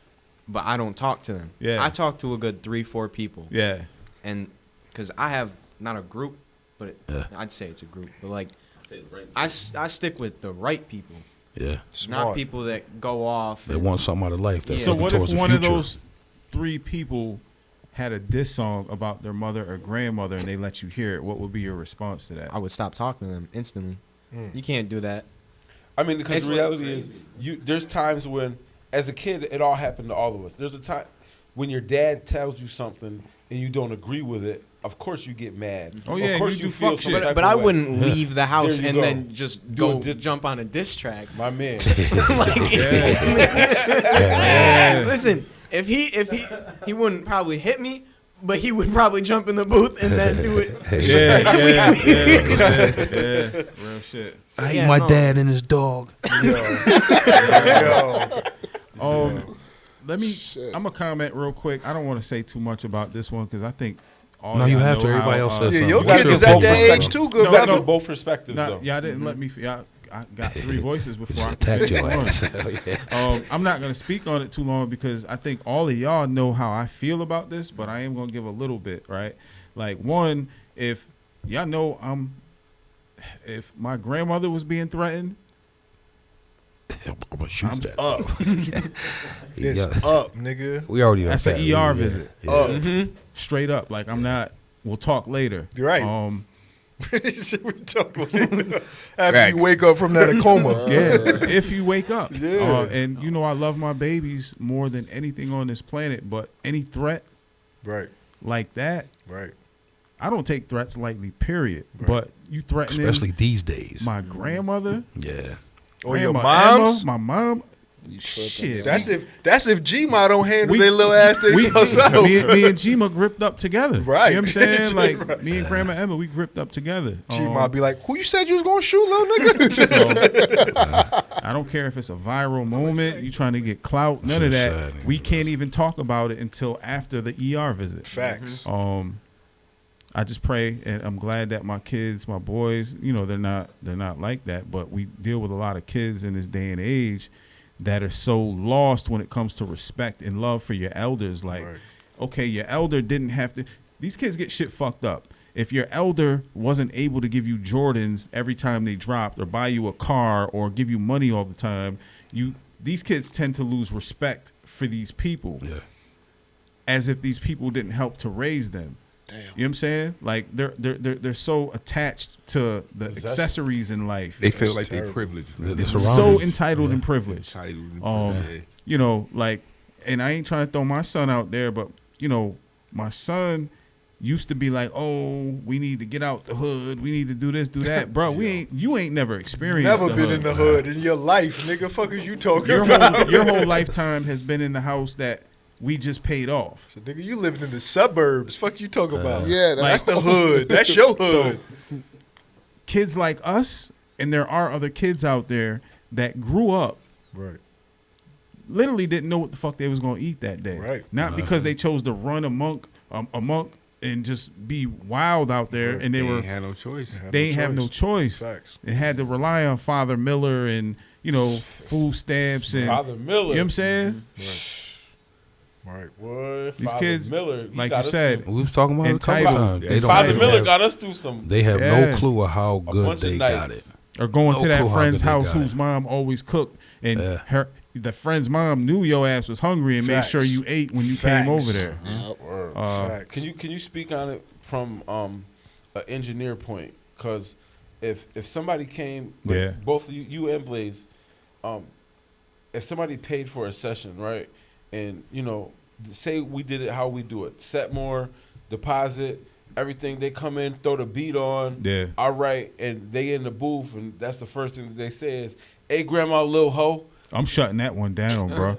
Speaker 9: But I don't talk to them.
Speaker 1: Yeah.
Speaker 9: I talk to a good 3-4 people.
Speaker 1: yeah.
Speaker 9: And because I have not a group, but I'd say it's a group. But I stick with the right people,
Speaker 4: Yeah.
Speaker 3: Smart.
Speaker 9: not people that go off.
Speaker 4: They
Speaker 9: and-
Speaker 4: want something out of life. That's
Speaker 9: Yeah.
Speaker 1: So
Speaker 4: looking
Speaker 1: what if
Speaker 4: towards the
Speaker 1: one of
Speaker 4: future.
Speaker 1: those 3 people had a diss song about their mother or grandmother and they let you hear it? What would be your response to that?
Speaker 9: I would stop talking to them instantly. You can't do that.
Speaker 2: I mean, because
Speaker 9: It's
Speaker 2: the reality is, there's times when, as a kid, it all happened to all of us. There's a time when your dad tells you something and you don't agree with it. Of course, you get mad.
Speaker 1: Oh, yeah,
Speaker 2: of course
Speaker 1: you do
Speaker 2: feel
Speaker 1: fuck
Speaker 2: some
Speaker 1: shit.
Speaker 2: type
Speaker 9: But
Speaker 2: of
Speaker 9: I
Speaker 2: way.
Speaker 9: wouldn't leave the house
Speaker 2: There you
Speaker 9: and
Speaker 2: go.
Speaker 9: then just
Speaker 2: Do a
Speaker 9: go
Speaker 2: diss-
Speaker 9: jump on a diss track.
Speaker 2: My man.
Speaker 9: Listen, if he wouldn't probably hit me, but he would probably jump in the booth and then do it.
Speaker 1: Yeah. Real shit.
Speaker 4: I hate
Speaker 9: Yeah,
Speaker 4: my
Speaker 9: no.
Speaker 4: dad and his dog.
Speaker 1: Let me.
Speaker 5: Shit.
Speaker 1: I'm gonna comment real quick. I don't want to say too much about this one because I think all
Speaker 4: No, you
Speaker 1: y'all
Speaker 4: have to.
Speaker 1: know
Speaker 4: Everybody
Speaker 1: how,
Speaker 4: else says
Speaker 3: Yeah,
Speaker 4: something.
Speaker 3: your
Speaker 4: We gotta
Speaker 3: kids is
Speaker 4: do
Speaker 3: at
Speaker 4: both
Speaker 3: that
Speaker 4: perspectives.
Speaker 3: age too. Good.
Speaker 1: No,
Speaker 2: Gotta
Speaker 1: no.
Speaker 2: do both perspectives,
Speaker 1: Nah,
Speaker 2: though.
Speaker 1: y'all didn't let me. I got 3 voices before I
Speaker 4: Attack
Speaker 1: could
Speaker 4: your
Speaker 1: pick one.
Speaker 4: ass. Hell yeah.
Speaker 1: I'm not gonna speak on it too long because I think all of y'all know how I feel about this, but I am gonna give a little bit, right? Like, one, if y'all know if my grandmother was being threatened,
Speaker 4: I'm gonna shoot
Speaker 1: I'm
Speaker 4: that.
Speaker 3: Up. It's
Speaker 4: Yeah.
Speaker 3: up, nigga.
Speaker 4: We already done
Speaker 1: that's an
Speaker 4: passed.
Speaker 1: ER
Speaker 4: Yeah.
Speaker 1: visit,
Speaker 4: Yeah.
Speaker 3: Up.
Speaker 1: straight up. Like, I'm not. We'll talk later.
Speaker 3: You're right.
Speaker 1: Um,
Speaker 3: We talk after you wake up from that coma.
Speaker 1: yeah, if you wake up.
Speaker 3: Yeah.
Speaker 1: And you know I love my babies more than anything on this planet, but any threat
Speaker 3: Right.
Speaker 1: like that,
Speaker 3: Right.
Speaker 1: I don't take threats lightly, period.
Speaker 3: Right.
Speaker 1: But you threatening
Speaker 4: Especially these days.
Speaker 1: my grandmother,
Speaker 4: Yeah.
Speaker 3: Or your
Speaker 1: Grandma
Speaker 3: moms.
Speaker 1: Emma, my mom, shit.
Speaker 3: That's if G-Ma don't handle
Speaker 1: We-
Speaker 3: their little ass themselves.
Speaker 1: me and Gma gripped up together.
Speaker 3: Right.
Speaker 1: You know what I'm saying? Like,
Speaker 3: Right.
Speaker 1: me and Grandma Emma, we gripped up together.
Speaker 3: G-Ma be like, who you said you was gonna shoot, little nigga?
Speaker 1: I don't care if it's a viral moment, you trying to get clout, none of that.
Speaker 4: Sad.
Speaker 1: We can't even talk about it until after the ER visit.
Speaker 3: Facts.
Speaker 1: I just pray, and I'm glad that my kids, my boys, you know, they're not like that. But we deal with a lot of kids in this day and age that are so lost when it comes to respect and love for your elders. Like,
Speaker 3: Right.
Speaker 1: okay, your elder didn't have to. These kids get shit fucked up, if your elder wasn't able to give you Jordans every time they dropped, or buy you a car, or give you money all the time, these kids tend to lose respect for these people, as if these people didn't help to raise them. Damn. You know what I'm saying? Like they're so attached to the accessories in life.
Speaker 8: They feel like they're privileged.
Speaker 1: They're so entitled and privileged.
Speaker 8: You
Speaker 1: know, like, and I ain't trying to throw my son out there, but you know, my son used to be like, "Oh, we need to get out the hood. We need to do this, do that." Bro, you ain't never experienced
Speaker 3: Never been
Speaker 1: hood.
Speaker 3: in the hood in your life, nigga. Fuck is you talking about?
Speaker 1: Your whole lifetime has been in the house that we just paid off.
Speaker 3: So, nigga, you living in the suburbs. Fuck you talking about?
Speaker 5: Yeah,
Speaker 3: that's the hood. That's your hood.
Speaker 1: So, kids like us, and there are other kids out there that grew up,
Speaker 3: right,
Speaker 1: literally didn't know what the fuck they was gonna eat that day.
Speaker 3: Right.
Speaker 1: Not because they chose to run amok and just be wild out there, and they
Speaker 8: ain't had no choice.
Speaker 1: They ain't have no choice.
Speaker 3: Facts.
Speaker 1: They had to rely on Father Miller and food stamps and
Speaker 2: Father Miller.
Speaker 1: You know what I'm saying?
Speaker 3: Right.
Speaker 2: Boy,
Speaker 1: These
Speaker 2: Father
Speaker 1: kids,
Speaker 2: Miller,
Speaker 1: like you said,
Speaker 4: we was talking about it a couple
Speaker 1: entitled.
Speaker 4: times.
Speaker 2: Father Miller got us through some.
Speaker 4: They have no clue of how good they got it.
Speaker 1: Or going to that
Speaker 4: clue how
Speaker 1: friend's
Speaker 4: good they
Speaker 1: house
Speaker 4: got
Speaker 1: whose
Speaker 4: it.
Speaker 1: mom always cooked, and the friend's mom knew your ass was hungry and made sure you ate when you came over there.
Speaker 2: Can you speak on it from an engineer point? Because if somebody came, like both of you and Blaze, if somebody paid for a session, right, and say we did it how we do it, set more, deposit, everything, they come in, throw the beat on, all right, and they in the booth, and that's the first thing that they say is, "Hey, grandma, little hoe."
Speaker 1: I'm shutting that one down, bro.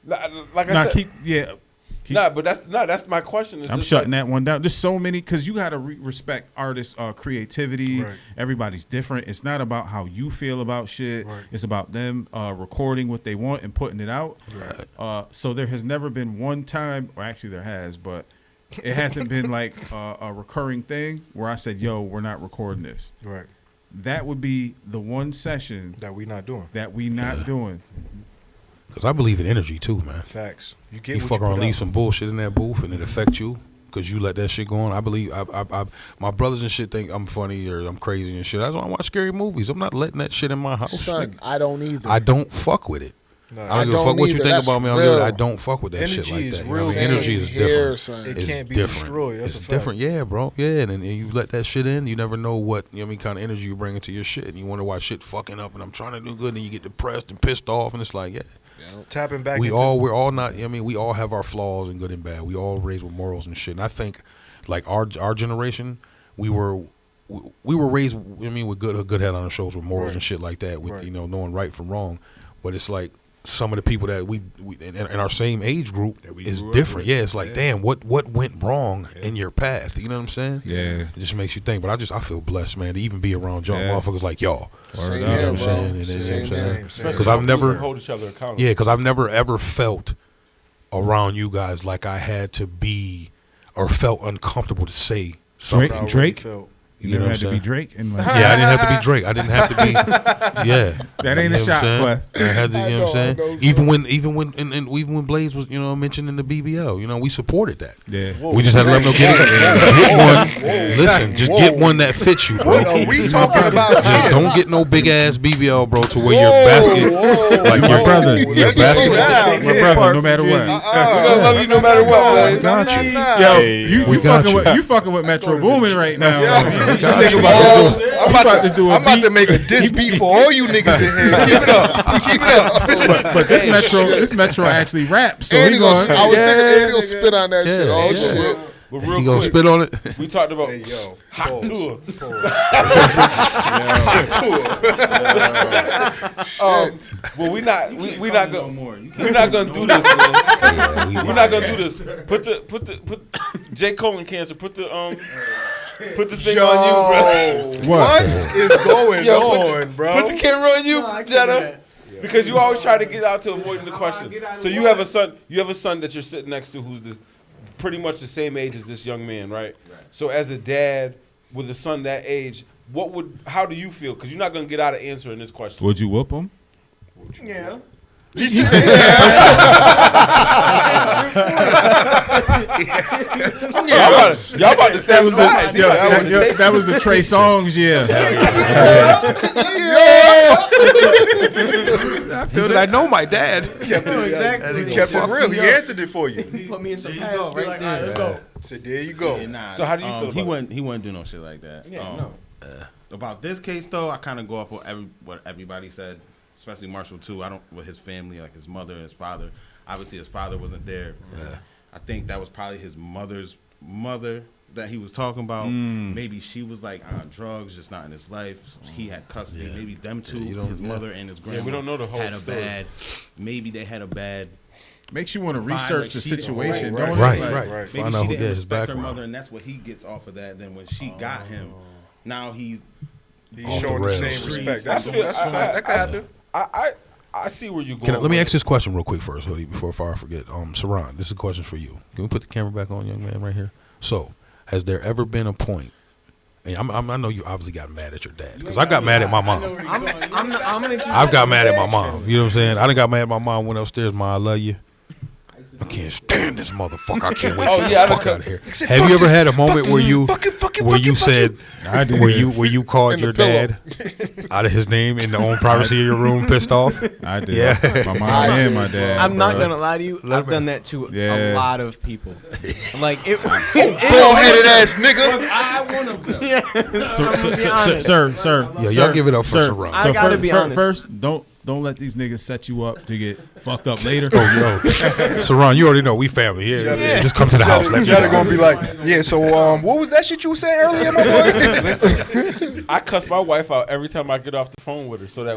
Speaker 2: Like I said, but that's my question. It's
Speaker 1: I'm
Speaker 2: just
Speaker 1: shutting that one down. There's so many, because you got to respect artists' creativity.
Speaker 3: Right.
Speaker 1: Everybody's different. It's not about how you feel about shit.
Speaker 3: Right.
Speaker 1: It's about them recording what they want and putting it out.
Speaker 3: Right.
Speaker 1: So there has never been one time, or actually there has, but it hasn't been like a recurring thing where I said, "Yo, we're not recording this."
Speaker 3: Right.
Speaker 1: That would be the one session
Speaker 3: that we not doing.
Speaker 1: Doing.
Speaker 4: Because I believe in energy too, man.
Speaker 3: Facts.
Speaker 4: You fuck around, leave some bullshit in that booth, and it affect you because you let that shit go on. I believe my brothers and shit think I'm funny or I'm crazy and shit. That's why I watch scary movies. I'm not letting that shit in my house.
Speaker 5: Son, I don't either.
Speaker 4: I don't fuck with it.
Speaker 3: No,
Speaker 4: I don't give a fuck what you think about me. I don't fuck with that
Speaker 3: energy
Speaker 4: shit like
Speaker 3: is
Speaker 4: that.
Speaker 3: real.
Speaker 4: Energy is different.
Speaker 5: Son.
Speaker 3: It
Speaker 4: it's
Speaker 3: can't be
Speaker 4: different.
Speaker 3: destroyed. That's
Speaker 4: It's
Speaker 3: a
Speaker 4: different, yeah, bro. Yeah, and you let that shit in, you never know what kind of energy you bring into your shit, and you wonder why shit fucking up, and I'm trying to do good, and you get depressed and pissed off, and it's like,
Speaker 3: tapping back.
Speaker 4: we're all not. we all have our flaws and good and bad. We all raised with morals and shit. And I think, like our generation, we were raised. With good head on our shoulders with morals and shit like that. With knowing right from wrong. But it's like some of the people that we in our same age group is different. Yeah, it's like, damn, what went wrong in your path? You know what I'm saying?
Speaker 1: Yeah,
Speaker 4: it just makes you think. But I feel blessed, man, to even be around young motherfuckers like y'all.
Speaker 5: Same
Speaker 4: You know what I'm saying? Because I've never
Speaker 2: hold each other accountable.
Speaker 4: Yeah, because I've never ever felt around you guys like I had to be or felt uncomfortable to say something.
Speaker 1: Drake.
Speaker 4: You
Speaker 1: never had to be Drake, and like,
Speaker 4: I didn't have to be Drake. I didn't have to be. Yeah,
Speaker 1: that ain't a shot, but
Speaker 4: I had to. You know what I'm saying? Even when Blaze was mentioned in the BBL, we supported that.
Speaker 1: Yeah,
Speaker 4: we just had to let them get one. Listen, just get one that fits you, bro.
Speaker 3: What are we talking about?
Speaker 4: Just don't get no big ass BBL, bro, to where your basket, like
Speaker 1: my brother,
Speaker 4: your basket,
Speaker 1: my brother, no matter what.
Speaker 2: We're gonna love you no matter what, man.
Speaker 4: Got you.
Speaker 1: Yo, you fucking with Metro Boomin right now.
Speaker 3: I'm about to make a diss beat for all you niggas in here. Keep it up. Keep it up.
Speaker 1: But this Metro actually raps. So
Speaker 5: and
Speaker 1: he
Speaker 5: I was thinking, and he'll spit on that shit. Oh, shit.
Speaker 2: But real
Speaker 4: He gonna
Speaker 2: quick,
Speaker 4: spit on it.
Speaker 2: we talked about
Speaker 3: Hot
Speaker 2: tour. Well, we not gonna do this, man. We're not gonna do this. Put J. Colon cancer. Put the thing on you, bro.
Speaker 3: What is going on, bro?
Speaker 2: Put the camera on you, Jetta. Because you always try to get out to avoiding the question. So you have a son. You have a son that you're sitting next to who's pretty much the same age as this young man, right? So as a dad with a son that age, how do you feel? Because you're not gonna get out of answering this question.
Speaker 1: Would you whoop him?
Speaker 7: Yeah.
Speaker 3: He said,
Speaker 2: Y'all about to say
Speaker 1: that was the Trey Songz, yeah.
Speaker 4: He said, I know my dad.
Speaker 3: He kept it real. He answered it for you.
Speaker 9: He put me in some pads right there.
Speaker 7: Let's go.
Speaker 3: Said, there you go.
Speaker 7: Yeah, nah,
Speaker 2: So how do you feel about it?
Speaker 7: He wouldn't do no shit like that. About this case though, I kind of go off what everybody said, especially Marshall too. I don't with his family, like his mother and his father. Obviously, his father wasn't there. I think that was probably his mother's mother that he was talking about. Maybe she was like on drugs, just not in his life. He had custody. Maybe them two, his mother and his grandma.
Speaker 2: we don't know the whole
Speaker 7: had a
Speaker 2: story.
Speaker 7: Maybe they had a bad.
Speaker 1: Makes you want to
Speaker 7: vibe,
Speaker 1: research
Speaker 7: like
Speaker 1: the
Speaker 7: she didn't-
Speaker 1: situation,
Speaker 7: right,
Speaker 1: don't
Speaker 4: right,
Speaker 1: it? Like,
Speaker 4: right.
Speaker 3: Right.
Speaker 7: Maybe
Speaker 4: Find out
Speaker 7: she
Speaker 4: who
Speaker 7: didn't
Speaker 4: did his
Speaker 7: respect her
Speaker 4: background.
Speaker 7: mother, and that's what he gets off of that. Then when she got him, now he's
Speaker 3: He's
Speaker 4: Off the
Speaker 3: showing the
Speaker 4: rails.
Speaker 3: same respect. That's
Speaker 2: I feel-
Speaker 3: fine. That can happen.
Speaker 2: I see where you're going.
Speaker 4: Let me ask this question real quick first, Hoodie, before I forget. Saran, this is a question for you. Can we put the camera back on, young man, right here? So, has there ever been a point? And I know you obviously got mad at your dad because I got mad at my mom. I've got mad at my mom. You know what I'm saying? I done got mad at my mom. Went upstairs, Ma, I love you. I can't stand this motherfucker. I can't wait to get the fuck out of here. Have you ever had a moment where you said
Speaker 1: I did.
Speaker 4: where you called your
Speaker 5: pillow.
Speaker 4: dad out of his name in the own privacy of your room, pissed off?
Speaker 1: I did.
Speaker 4: Yeah.
Speaker 1: My mom and my dad.
Speaker 9: I'm not
Speaker 1: bruh.
Speaker 9: gonna lie to you. I've done that to
Speaker 1: Yeah.
Speaker 9: a lot of people. Like it.
Speaker 3: Bald-headed ass nigga.
Speaker 7: I one of them.
Speaker 1: Sir.
Speaker 4: Yeah, y'all give it up for
Speaker 1: sir.
Speaker 4: Saran.
Speaker 9: I gotta be honest.
Speaker 1: First, don't let these niggas set you up to get fucked up later.
Speaker 4: Oh, yo, Saran, you already know we family. Yeah. Just come to the house. Let me
Speaker 3: Jada
Speaker 4: know.
Speaker 3: gonna be like, yeah. So what was that shit you were saying earlier, my boy?
Speaker 2: I cuss my wife out every time I get off the phone with her, so that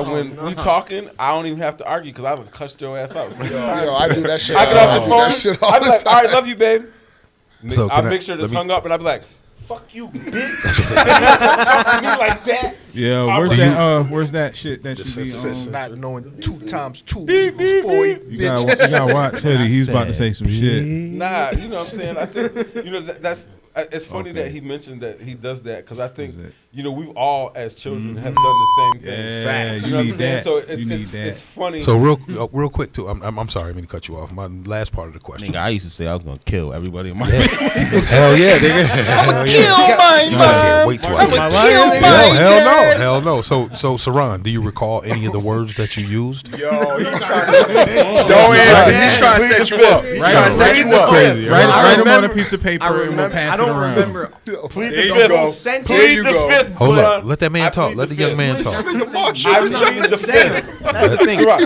Speaker 2: when we talking, I don't even have to argue because I done cussed your ass out. So,
Speaker 5: Yo, I do that shit.
Speaker 2: I get
Speaker 5: I
Speaker 2: off
Speaker 5: do
Speaker 2: the
Speaker 5: that
Speaker 2: phone.
Speaker 5: shit all
Speaker 2: I be
Speaker 5: the
Speaker 2: like,
Speaker 5: time.
Speaker 2: all right, love you, babe.
Speaker 4: So
Speaker 2: I'll
Speaker 4: can I-
Speaker 2: make sure
Speaker 4: let
Speaker 2: this
Speaker 4: me-
Speaker 2: hung up, and I be like, fuck you, bitch. Talk to me like that.
Speaker 1: Yeah, where's that shit that you be on?
Speaker 3: Not knowing 2 times 2 equals 4.
Speaker 1: You gotta watch Hoodie. He's about to say some shit.
Speaker 2: Nah, you know what I'm saying? I think, that's it's funny that he mentioned that he does that because I think, we've all as children have done the same thing.
Speaker 1: Yeah,
Speaker 2: Facts.
Speaker 1: you
Speaker 2: know what
Speaker 1: need
Speaker 2: I'm saying?
Speaker 1: that.
Speaker 2: So
Speaker 1: You need that.
Speaker 2: it's funny.
Speaker 4: So real quick too. I'm sorry, I mean to cut you off. My last part of the question.
Speaker 7: Nigga, I used to say I was gonna kill everybody in my
Speaker 4: Hell yeah, nigga. Hell yeah.
Speaker 3: Kill my
Speaker 4: I can't wait till I get
Speaker 3: kill
Speaker 4: No,
Speaker 3: my
Speaker 4: hell no. So Saran, do you recall any of the words that you used?
Speaker 3: Yo, he's trying to don't answer. He's trying to set you up. He's trying to set you up.
Speaker 1: Crazy.
Speaker 9: I
Speaker 1: Write them on a
Speaker 9: remember-
Speaker 1: piece of paper
Speaker 9: I
Speaker 1: and we'll
Speaker 9: remember.
Speaker 1: pass
Speaker 9: I
Speaker 1: it
Speaker 9: don't
Speaker 1: around.
Speaker 9: remember.
Speaker 2: Plead
Speaker 3: There
Speaker 2: the
Speaker 3: you
Speaker 2: fifth.
Speaker 3: go.
Speaker 9: Sentence.
Speaker 3: There
Speaker 2: Plead
Speaker 3: you
Speaker 2: the
Speaker 3: go.
Speaker 2: fifth.
Speaker 4: Hold
Speaker 2: but,
Speaker 4: up. Let that man
Speaker 2: I
Speaker 4: talk.
Speaker 2: plead
Speaker 4: Let the
Speaker 2: the
Speaker 4: young
Speaker 2: fifth.
Speaker 4: man talk.
Speaker 2: I plead the fifth.
Speaker 9: That's the thing.
Speaker 2: Right.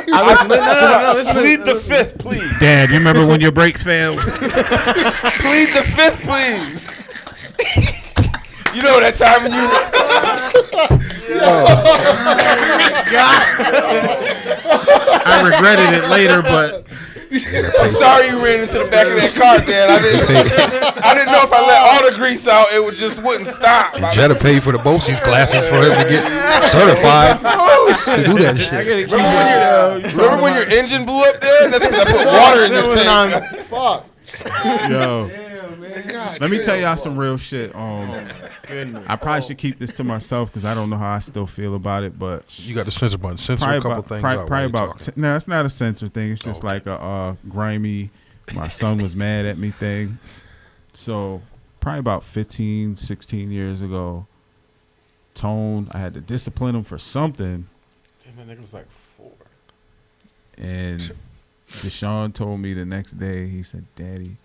Speaker 9: Listen.
Speaker 2: Plead the fifth, please.
Speaker 1: Dad, you remember when your brakes failed?
Speaker 2: Plead the fifth, please. You know that time when
Speaker 1: I regretted it later, but
Speaker 2: I'm sorry you ran into the back of that car, Dad. I didn't know if I let all the grease out, it wouldn't stop.
Speaker 4: Jetta paid for the BOCES classes for him to get certified to do that shit.
Speaker 2: Remember when your engine blew up, Dad? That's because I put water in your tank.
Speaker 5: Fuck.
Speaker 1: yo, let me tell y'all some real shit. I probably should keep this to myself because I don't know how I still feel about it, but
Speaker 4: You got the censor button. Censor
Speaker 1: probably
Speaker 4: a couple
Speaker 1: about
Speaker 4: things
Speaker 1: probably,
Speaker 4: out.
Speaker 1: probably
Speaker 4: while you're
Speaker 1: about
Speaker 4: talking.
Speaker 1: no, it's not a censor thing. It's just like a grimy. My son was mad at me thing. So probably about 15, 16 years ago, Tone, I had to discipline him for something.
Speaker 2: Damn, that nigga was like 4.
Speaker 1: And Deshaun told me the next day, he said, Daddy,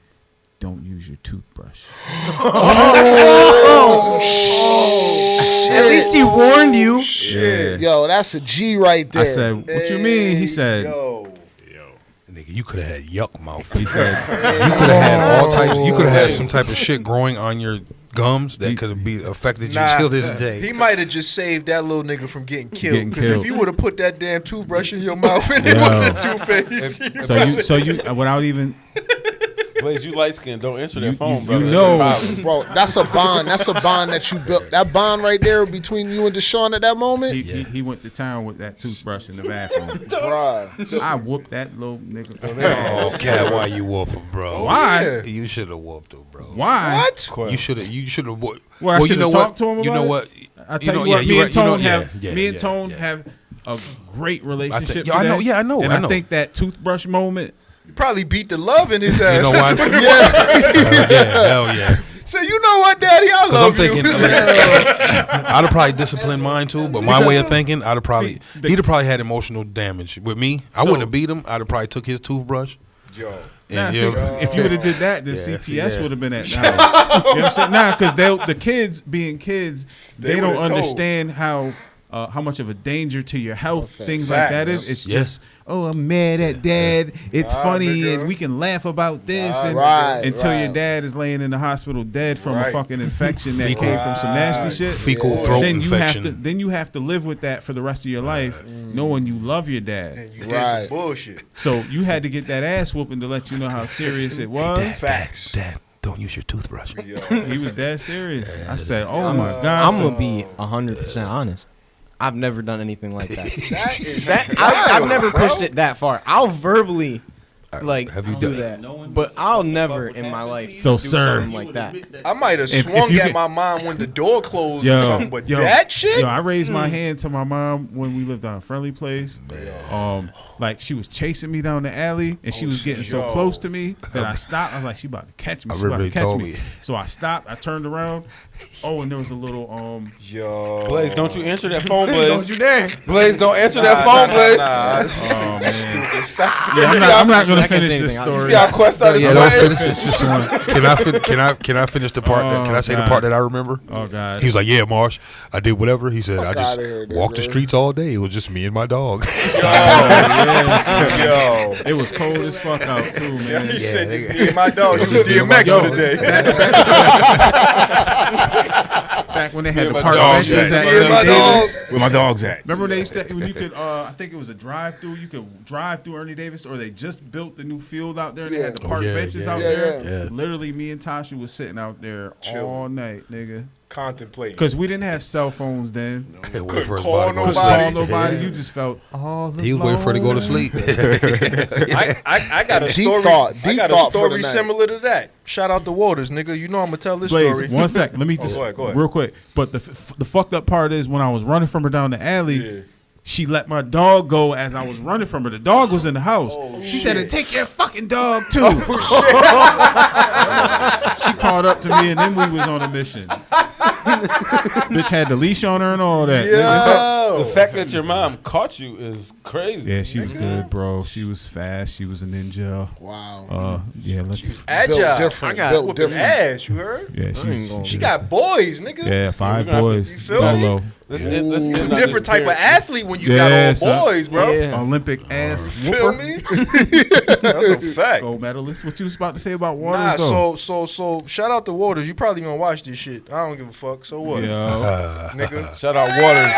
Speaker 1: don't use your toothbrush.
Speaker 9: At least he warned you.
Speaker 3: Shit.
Speaker 5: Yo, that's a G right there.
Speaker 1: I said, what you mean? He said,
Speaker 3: Yo.
Speaker 4: Nigga, you could have had yuck mouth.
Speaker 1: he said,
Speaker 4: You could have had all types. You could have had some type of shit growing on your gums that could have be affected you till this day.
Speaker 3: He might have just saved that little nigga from getting killed.
Speaker 1: Getting
Speaker 3: Because
Speaker 1: killed.
Speaker 3: if you would have put that damn toothbrush in your mouth and it
Speaker 1: Yo.
Speaker 3: was a toothpaste.
Speaker 1: so you, without even,
Speaker 2: Blaze, you light skinned. Don't answer that
Speaker 1: You-
Speaker 2: phone,
Speaker 1: you
Speaker 2: bro.
Speaker 1: know.
Speaker 5: Bro, that's a bond. That's a bond that you built. That bond right there between you and Deshaun at that moment.
Speaker 1: he went to town with that toothbrush in the bathroom.
Speaker 5: Bruh.
Speaker 1: I whooped that little nigga.
Speaker 4: Oh, cat, why you whoop him, bro?
Speaker 1: Why?
Speaker 4: You should have whooped him, bro.
Speaker 1: Why?
Speaker 4: You should have. You should have.
Speaker 1: Well, I
Speaker 4: you
Speaker 1: should've
Speaker 4: know
Speaker 1: talked
Speaker 4: what?
Speaker 1: to him
Speaker 4: You know
Speaker 1: about
Speaker 4: what?
Speaker 1: I tell you
Speaker 4: yeah,
Speaker 1: what,
Speaker 4: you're
Speaker 1: me
Speaker 4: right.
Speaker 1: and Tone
Speaker 4: You know-
Speaker 1: have
Speaker 4: yeah,
Speaker 1: me and
Speaker 4: yeah,
Speaker 1: Tone
Speaker 4: yeah.
Speaker 1: have a great relationship.
Speaker 4: I know. Yeah, I know.
Speaker 1: And
Speaker 4: I know.
Speaker 1: I think that toothbrush moment.
Speaker 3: You probably beat the love in his ass.
Speaker 4: You know why? Hell yeah.
Speaker 3: So you know what, Daddy, I love
Speaker 4: I'm thinking, I'd have probably disciplined mine too, but my way of thinking, I'd have probably he'd have probably had emotional damage. With me, I wouldn't have beat him. I'd have probably took his toothbrush.
Speaker 3: Yo.
Speaker 1: Nah, see, if you would have did that, then CPS would have been at the house. You know what I'm saying? Nah, because the kids being kids, they don't understand how much of a danger to your health things like that is. It's just, oh, I'm mad at dad. It's funny and we can laugh about this until your dad is laying in the hospital dead from a fucking infection that came from some nasty shit.
Speaker 4: Fecal throat infection.
Speaker 1: Then you have to live with that for the rest of your life, knowing you love your dad.
Speaker 3: And you did some bullshit.
Speaker 1: So you had to get that ass whooping to let you know how serious it was.
Speaker 3: Facts.
Speaker 4: Dad, don't use your toothbrush.
Speaker 1: He was dead serious. I said, oh my God.
Speaker 9: I'm going to be 100% honest. I've never done anything like that.
Speaker 3: That
Speaker 9: I've never pushed it that far. I'll verbally
Speaker 4: have you
Speaker 9: do that, but I'll never in my life
Speaker 1: So,
Speaker 9: do
Speaker 1: sir,
Speaker 9: something like that.
Speaker 3: I might have
Speaker 1: If
Speaker 3: swung
Speaker 1: you
Speaker 3: at
Speaker 1: get-
Speaker 3: my mom when the door closed or something, but that shit?
Speaker 1: Yo, I raised my hand to my mom when we lived on a friendly place. Like she was chasing me down the alley, and she was getting so close to me that I stopped. I was like, she about to catch me. She about to catch me. So I stopped. I turned around. Oh, and there was a little
Speaker 3: Yo.
Speaker 2: Blaze, don't you answer that phone, Blaze.
Speaker 9: Don't you dare.
Speaker 2: Blaze, don't answer that phone, Blaze.
Speaker 1: Oh man.
Speaker 3: Stop.
Speaker 1: Yeah, I'm not gonna
Speaker 9: I can't
Speaker 1: finish
Speaker 9: say
Speaker 1: this
Speaker 9: anything.
Speaker 2: You
Speaker 1: story.
Speaker 2: see how Quest started
Speaker 4: Don't
Speaker 2: sweating?
Speaker 4: finish it. Just one. Can I finish the part? Can I say the part that I remember?
Speaker 1: Oh God.
Speaker 4: He was like, "Yeah, Marsh, I did whatever." He said, "I just
Speaker 5: outta here,
Speaker 4: walked the
Speaker 5: nigga.
Speaker 4: streets all day. It was just me and my dog."
Speaker 3: Yo.
Speaker 1: It was cold as fuck out too, man.
Speaker 3: He said, just me and my dog. You was DMX for the day.
Speaker 1: Back when they had the
Speaker 2: my
Speaker 1: park
Speaker 2: dogs
Speaker 1: benches
Speaker 2: at.
Speaker 1: at
Speaker 3: Me and my dog.
Speaker 1: where my dogs at? Remember when they used to, when you could I think it was a drive-through. You could drive through Ernie Davis, or they just built the new field out there. And they had the park benches out there.
Speaker 4: Yeah.
Speaker 1: Literally, me and Tasha was sitting out there all night, nigga.
Speaker 3: Contemplating.
Speaker 1: Because we didn't have cell phones then.
Speaker 4: Couldn't wait for his
Speaker 3: call
Speaker 4: body to go to
Speaker 1: Couldn't
Speaker 3: nobody.
Speaker 1: call
Speaker 4: sleep.
Speaker 1: nobody. You just felt all
Speaker 4: He was waiting for her to go to sleep.
Speaker 3: I got a
Speaker 5: Deep
Speaker 3: story.
Speaker 5: thought.
Speaker 3: I
Speaker 5: Deep
Speaker 3: got a
Speaker 5: thought for the
Speaker 3: story
Speaker 5: night.
Speaker 3: similar to that. Shout out to Waters, nigga. You know I'm gonna tell this
Speaker 1: Blaze,
Speaker 3: story.
Speaker 1: 1 second. Let me just
Speaker 3: go ahead.
Speaker 1: real quick. But the fucked up part is when I was running from her down the alley, she let my dog go as I was running from her. The dog was in the house. She said, "And take your fucking dog too." She caught up to me, and then we was on a mission. Bitch had the leash on her and all that.
Speaker 3: Yo.
Speaker 2: The fact that your mom caught you is crazy.
Speaker 1: Yeah, she was good, bro. She was fast. She was a ninja.
Speaker 5: Wow.
Speaker 1: Yeah, let's.
Speaker 3: Agile.
Speaker 5: Built different. Built
Speaker 3: Whooping
Speaker 5: different.
Speaker 3: ass, you heard?
Speaker 1: Yeah,
Speaker 3: She got boys, nigga.
Speaker 1: Yeah, 5
Speaker 2: We're gonna have to-
Speaker 1: boys.
Speaker 3: you feel me?
Speaker 1: Dolo.
Speaker 2: Let's
Speaker 3: You
Speaker 2: end
Speaker 3: a
Speaker 2: on
Speaker 3: different
Speaker 2: this
Speaker 3: type of
Speaker 2: parent.
Speaker 3: athlete when you got all
Speaker 1: son.
Speaker 3: boys, bro.
Speaker 9: Yeah.
Speaker 1: Olympic ass
Speaker 3: Feel
Speaker 1: whooper.
Speaker 3: me? That's a fact.
Speaker 1: Gold medalist. What you was about to say about Waters?
Speaker 3: Nah, so shout out to Waters. You probably gonna watch this shit. I don't give a fuck. So what? Nigga.
Speaker 2: Shout out Waters.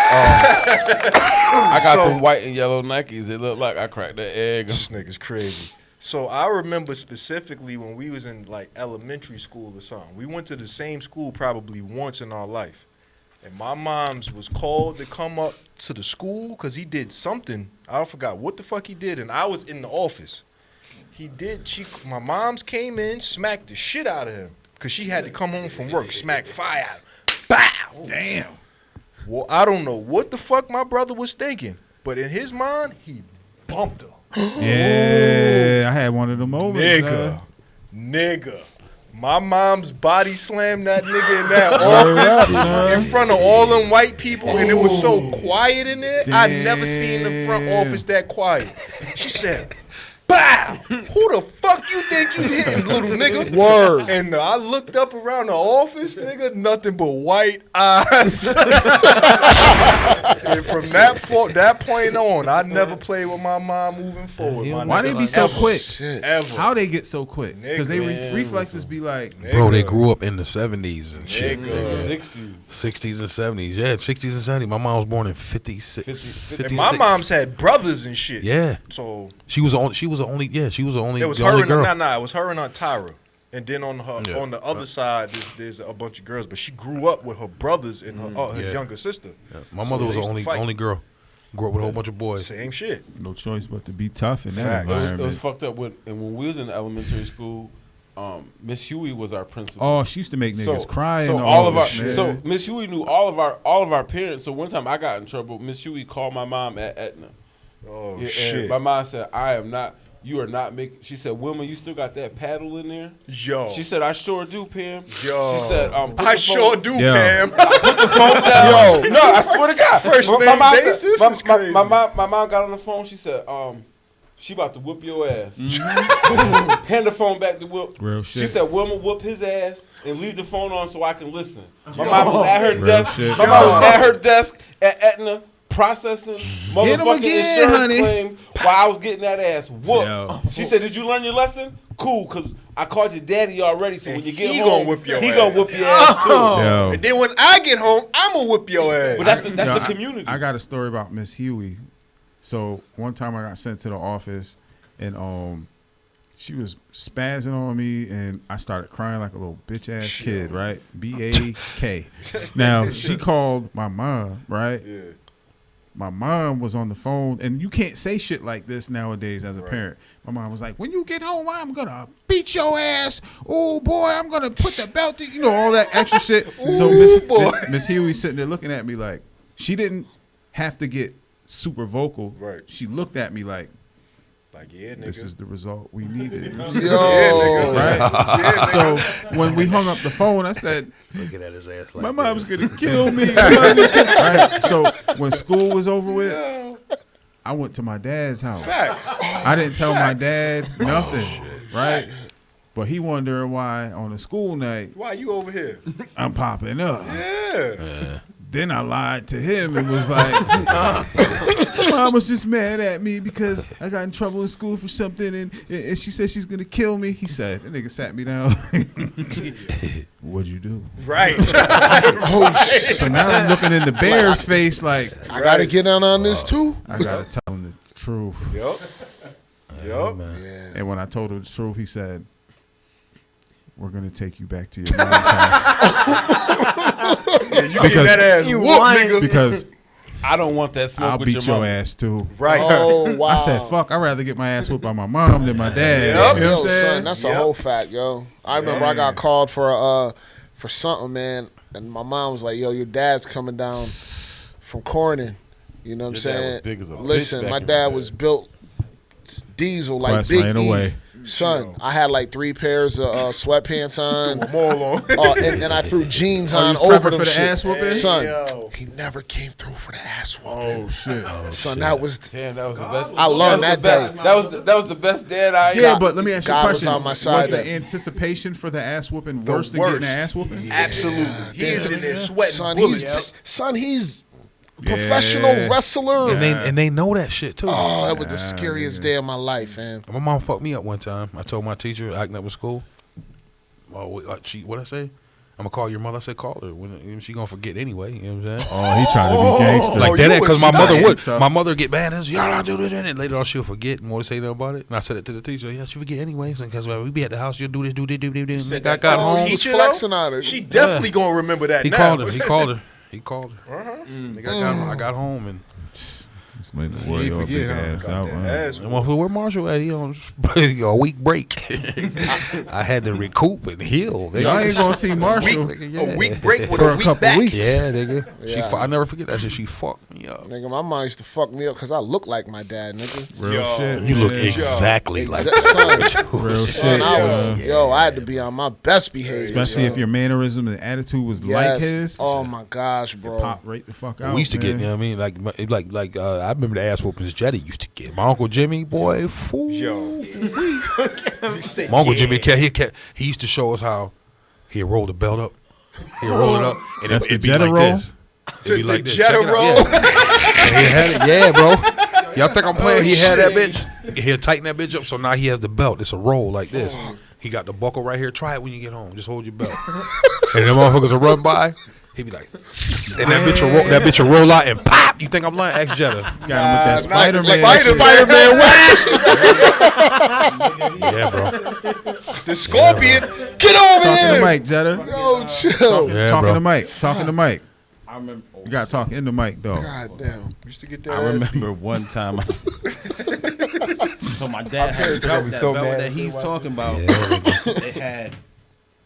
Speaker 2: I got them white and yellow Nikes. It looked like I cracked that egg.
Speaker 3: This nigga's crazy. So I remember specifically when we was in like elementary school or something. We went to the same school probably once in our life. And my mom's was called to come up to the school because he did something. I forgot what the fuck he did, and I was in the office. My mom's came in, smacked the shit out of him because she had to come home from work, smack fire out. Bow! Damn. Well, I don't know what the fuck my brother was thinking, but in his mind, he bumped her.
Speaker 1: Yeah, I had one of them moments.
Speaker 3: Nigga. My mom's body slammed that nigga in that office in front of all them white people, and it was so quiet in there. I never seen the front office that quiet. She said, "Bow! Who the fuck you think you hitting, little nigga?"
Speaker 5: Word.
Speaker 3: And I looked up around the office, nigga, nothing but white eyes. And from that point on, I never played with my mom moving forward. My
Speaker 1: Why
Speaker 3: nigga.
Speaker 1: they be so quick?
Speaker 3: Ever.
Speaker 1: How they get so quick? Because they
Speaker 2: Nigga.
Speaker 1: reflexes be like,
Speaker 4: Bro, they grew up in the 70s and shit.
Speaker 3: Nigga.
Speaker 2: 60s.
Speaker 4: 60s and 70s. Yeah, 60s and 70s. My mom was born in 56. 56.
Speaker 3: And my mom's had brothers and shit.
Speaker 4: Yeah.
Speaker 3: So
Speaker 4: She was the only
Speaker 3: it was
Speaker 4: the
Speaker 3: her
Speaker 4: only
Speaker 3: and
Speaker 4: girl.
Speaker 3: it was her and Aunt Tyra. And then on the other side, there's a bunch of girls. But she grew up with her brothers and her younger sister.
Speaker 4: Yeah. My
Speaker 3: So
Speaker 4: mother was
Speaker 3: they
Speaker 4: the
Speaker 3: used to fight.
Speaker 4: only girl. Grew up with a whole bunch of boys.
Speaker 3: Same shit.
Speaker 1: no choice but to be tough in that
Speaker 3: Fact.
Speaker 2: It was
Speaker 1: environment.
Speaker 2: fucked up when we was in elementary school. Miss Huey was our principal.
Speaker 1: Oh, she used to make niggas cry.
Speaker 2: So
Speaker 1: and
Speaker 2: all of our,
Speaker 1: shit.
Speaker 2: so Miss Huey knew all of our parents. So one time I got in trouble. Miss Huey called my mom at Aetna.
Speaker 3: Oh
Speaker 2: And
Speaker 3: shit!
Speaker 2: my mom said, you are not making. She said, Wilma, you still got that paddle in there?
Speaker 3: Yo.
Speaker 2: She said, I sure do, Pam.
Speaker 3: Yo.
Speaker 2: She said,
Speaker 3: I sure do, Pam.
Speaker 2: Put the phone down. No, I swear to God.
Speaker 3: First name basis is crazy.
Speaker 2: My mom got on the phone. She said, she about to whoop your ass. Hand the phone back to Will.
Speaker 1: Real shit.
Speaker 2: She said, Wilma, whoop his ass and leave the phone on so I can listen. My mom was at her desk.
Speaker 1: Shit.
Speaker 2: My mom was at her desk at Aetna processing
Speaker 1: Get 'em
Speaker 2: motherfucking
Speaker 1: again,
Speaker 2: insurance
Speaker 1: honey.
Speaker 2: claim while I was getting that ass whooped.
Speaker 1: Yo.
Speaker 2: She said, did you learn your lesson? Cool, because I called your daddy already, so when you get
Speaker 3: he
Speaker 2: home,
Speaker 3: gonna whip your
Speaker 2: he
Speaker 3: ass.
Speaker 2: gonna whip your ass too.
Speaker 1: Yo.
Speaker 3: And then when I get home, I'm gonna whip your ass.
Speaker 2: But that's
Speaker 1: Yo,
Speaker 2: the community.
Speaker 1: I got a story about Miss Huey. So one time I got sent to the office, and she was spazzing on me, and I started crying like a little bitch ass kid, right? BAK. Now she called my mom, right?
Speaker 3: Yeah.
Speaker 1: My mom was on the phone, and you can't say shit like this nowadays as a parent. My mom was like, when you get home, I'm going to beat your ass. Oh, boy, I'm going to put the belt, all that extra shit. So Miss Huey sitting there looking at me like, she didn't have to get super vocal.
Speaker 3: Right.
Speaker 1: She looked at me like,
Speaker 3: yeah, nigga.
Speaker 1: this is the result we needed.
Speaker 5: Yo.
Speaker 1: Right? So when we hung up the phone, I said,
Speaker 4: Looking at his ass like
Speaker 1: my mom's going to kill me. Right? So when school was over with, I went to my dad's house.
Speaker 3: Facts.
Speaker 1: I didn't tell my dad nothing, right? But he wondered why on a school night
Speaker 3: Why you over here?
Speaker 1: I'm popping up.
Speaker 3: Yeah.
Speaker 1: Then I lied to him and was like, Mom was just mad at me because I got in trouble in school for something, and she said she's gonna kill me. He said, that nigga sat me down. What'd you do?
Speaker 3: Right.
Speaker 1: So now I'm looking in the bear's face like,
Speaker 5: I gotta get in on this too.
Speaker 1: I gotta tell him the truth.
Speaker 3: Yup.
Speaker 1: And when I told him the truth, he said, we're going to take you back to your mom's house.
Speaker 3: You get that ass whoop, nigga.
Speaker 1: Because
Speaker 2: I don't want that smoke
Speaker 1: I'll
Speaker 2: with
Speaker 1: beat
Speaker 2: your
Speaker 1: your
Speaker 2: mama.
Speaker 1: ass too.
Speaker 3: Right.
Speaker 5: Oh, wow.
Speaker 1: I said, fuck, I'd rather get my ass whooped by my mom than my dad.
Speaker 3: Yep.
Speaker 1: You know
Speaker 5: Yo,
Speaker 1: what I'm saying?
Speaker 5: son, that's a whole fact, yo. I remember I got called for something, man, and my mom was like, yo, your dad's coming down from Corning. You know what I'm
Speaker 2: Your dad
Speaker 5: saying?
Speaker 2: was big as a bitch
Speaker 5: Listen,
Speaker 2: back
Speaker 5: my
Speaker 2: in the
Speaker 5: dad
Speaker 2: day.
Speaker 5: was built diesel like
Speaker 1: Quest
Speaker 5: Big
Speaker 1: ran
Speaker 5: E.
Speaker 1: away.
Speaker 5: Son, I had like 3 pairs of sweatpants on.
Speaker 3: Them all on.
Speaker 5: And I threw jeans on
Speaker 1: you was
Speaker 5: over
Speaker 1: prepping
Speaker 5: them
Speaker 1: for the
Speaker 5: shit.
Speaker 1: ass whooping?
Speaker 5: Son,
Speaker 3: Yo.
Speaker 5: he never came through for the ass whooping.
Speaker 1: Oh, shit.
Speaker 5: Son, that was
Speaker 2: Damn, that was the best.
Speaker 5: I learned
Speaker 2: was
Speaker 5: that
Speaker 2: the
Speaker 5: day.
Speaker 2: best- That was the best dad I
Speaker 1: Yeah, but let me ask you a
Speaker 5: God was
Speaker 1: question.
Speaker 5: on my side
Speaker 1: Was the
Speaker 5: then.
Speaker 1: anticipation for the ass whooping worse than getting an ass whooping?
Speaker 3: Absolutely. He's in there sweating
Speaker 5: son,
Speaker 3: bullets.
Speaker 5: he's professional wrestler.
Speaker 4: And they know that shit too.
Speaker 5: Oh, that was the scariest day of my life, man.
Speaker 4: My mom fucked me up one time. I told my teacher acting up in school. Oh, what I say? I'm gonna call your mother. I said call her. When she gonna forget anyway. You know what I'm saying?
Speaker 1: Oh, he tried to be gangster.
Speaker 4: Like
Speaker 3: you
Speaker 4: that, because my
Speaker 3: was
Speaker 4: mother
Speaker 3: dying.
Speaker 4: would.
Speaker 1: Tough.
Speaker 4: My mother get mad and y'all not do this, and later on she'll forget and won't say nothing about it. And I said it to the teacher. Yeah, she forget anyway. Because we be at the house, you'll do this, do this, do this. And I got home.
Speaker 5: He was
Speaker 3: Teacher,
Speaker 5: flexing
Speaker 3: though,
Speaker 5: on her.
Speaker 3: She definitely gonna remember that
Speaker 4: He
Speaker 3: now.
Speaker 4: called her. He called her. Nigga, I got home and
Speaker 1: Just letting the world your big ass out, man.
Speaker 3: Ass
Speaker 4: and where Marshall at? He on a week break. I had to recoup and heal.
Speaker 1: Y'all ain't gonna see Marshall.
Speaker 3: A week break with
Speaker 1: For
Speaker 3: a
Speaker 1: a
Speaker 3: week
Speaker 1: couple
Speaker 3: back.
Speaker 1: weeks.
Speaker 4: Yeah, nigga.
Speaker 5: Yeah.
Speaker 4: I never forget that shit. She fucked me up.
Speaker 5: Nigga, my mom used to fuck me up because I look like my dad, nigga.
Speaker 1: Real
Speaker 3: Yo.
Speaker 1: shit.
Speaker 4: You look
Speaker 1: Yeah.
Speaker 4: exactly like
Speaker 5: Son,
Speaker 1: Real
Speaker 5: son,
Speaker 1: shit.
Speaker 5: I was, I had to be on my best behavior.
Speaker 1: Especially if your mannerism and attitude was like his.
Speaker 5: Oh my gosh, bro.
Speaker 1: Pop right the fuck out.
Speaker 4: we used to get,
Speaker 1: man.
Speaker 4: you know what I mean? Like I remember the ass whoopings Jetty used to get. My Uncle Jimmy, boy, fool.
Speaker 3: Yo.
Speaker 4: My Uncle Jimmy, he used to show us how he'd roll the belt up. He'd roll it up, and
Speaker 1: That's
Speaker 4: it'd
Speaker 1: the
Speaker 4: be
Speaker 1: Jetta
Speaker 4: like
Speaker 1: roll?
Speaker 4: this. It'd be
Speaker 3: The
Speaker 4: like this.
Speaker 3: Jetta
Speaker 4: Check it out.
Speaker 3: roll?
Speaker 4: Yeah. And he had it. Yeah, bro. Y'all think I'm playing? He had that bitch. He'll tighten that bitch up, so now he has the belt. It's a roll like this. He got the buckle right here. Try it when you get home. Just hold your belt. And them motherfuckers will run by. He'd be like, and that bitch will roll out and pop. You think I'm lying? Ask Jetta.
Speaker 1: Got him with that Spider-Man.
Speaker 4: Yeah, bro.
Speaker 3: The Scorpion. Get over
Speaker 1: Talking to
Speaker 3: here.
Speaker 1: Mike, Jetta.
Speaker 5: Yo, chill.
Speaker 4: Yeah,
Speaker 1: Talking
Speaker 4: bro.
Speaker 1: to Mike. Talking to Mike. You gotta talk in the mic, though.
Speaker 5: God damn.
Speaker 3: Used to get that
Speaker 7: I
Speaker 3: ass
Speaker 7: remember one time So my dad had a belt, that he's talking about.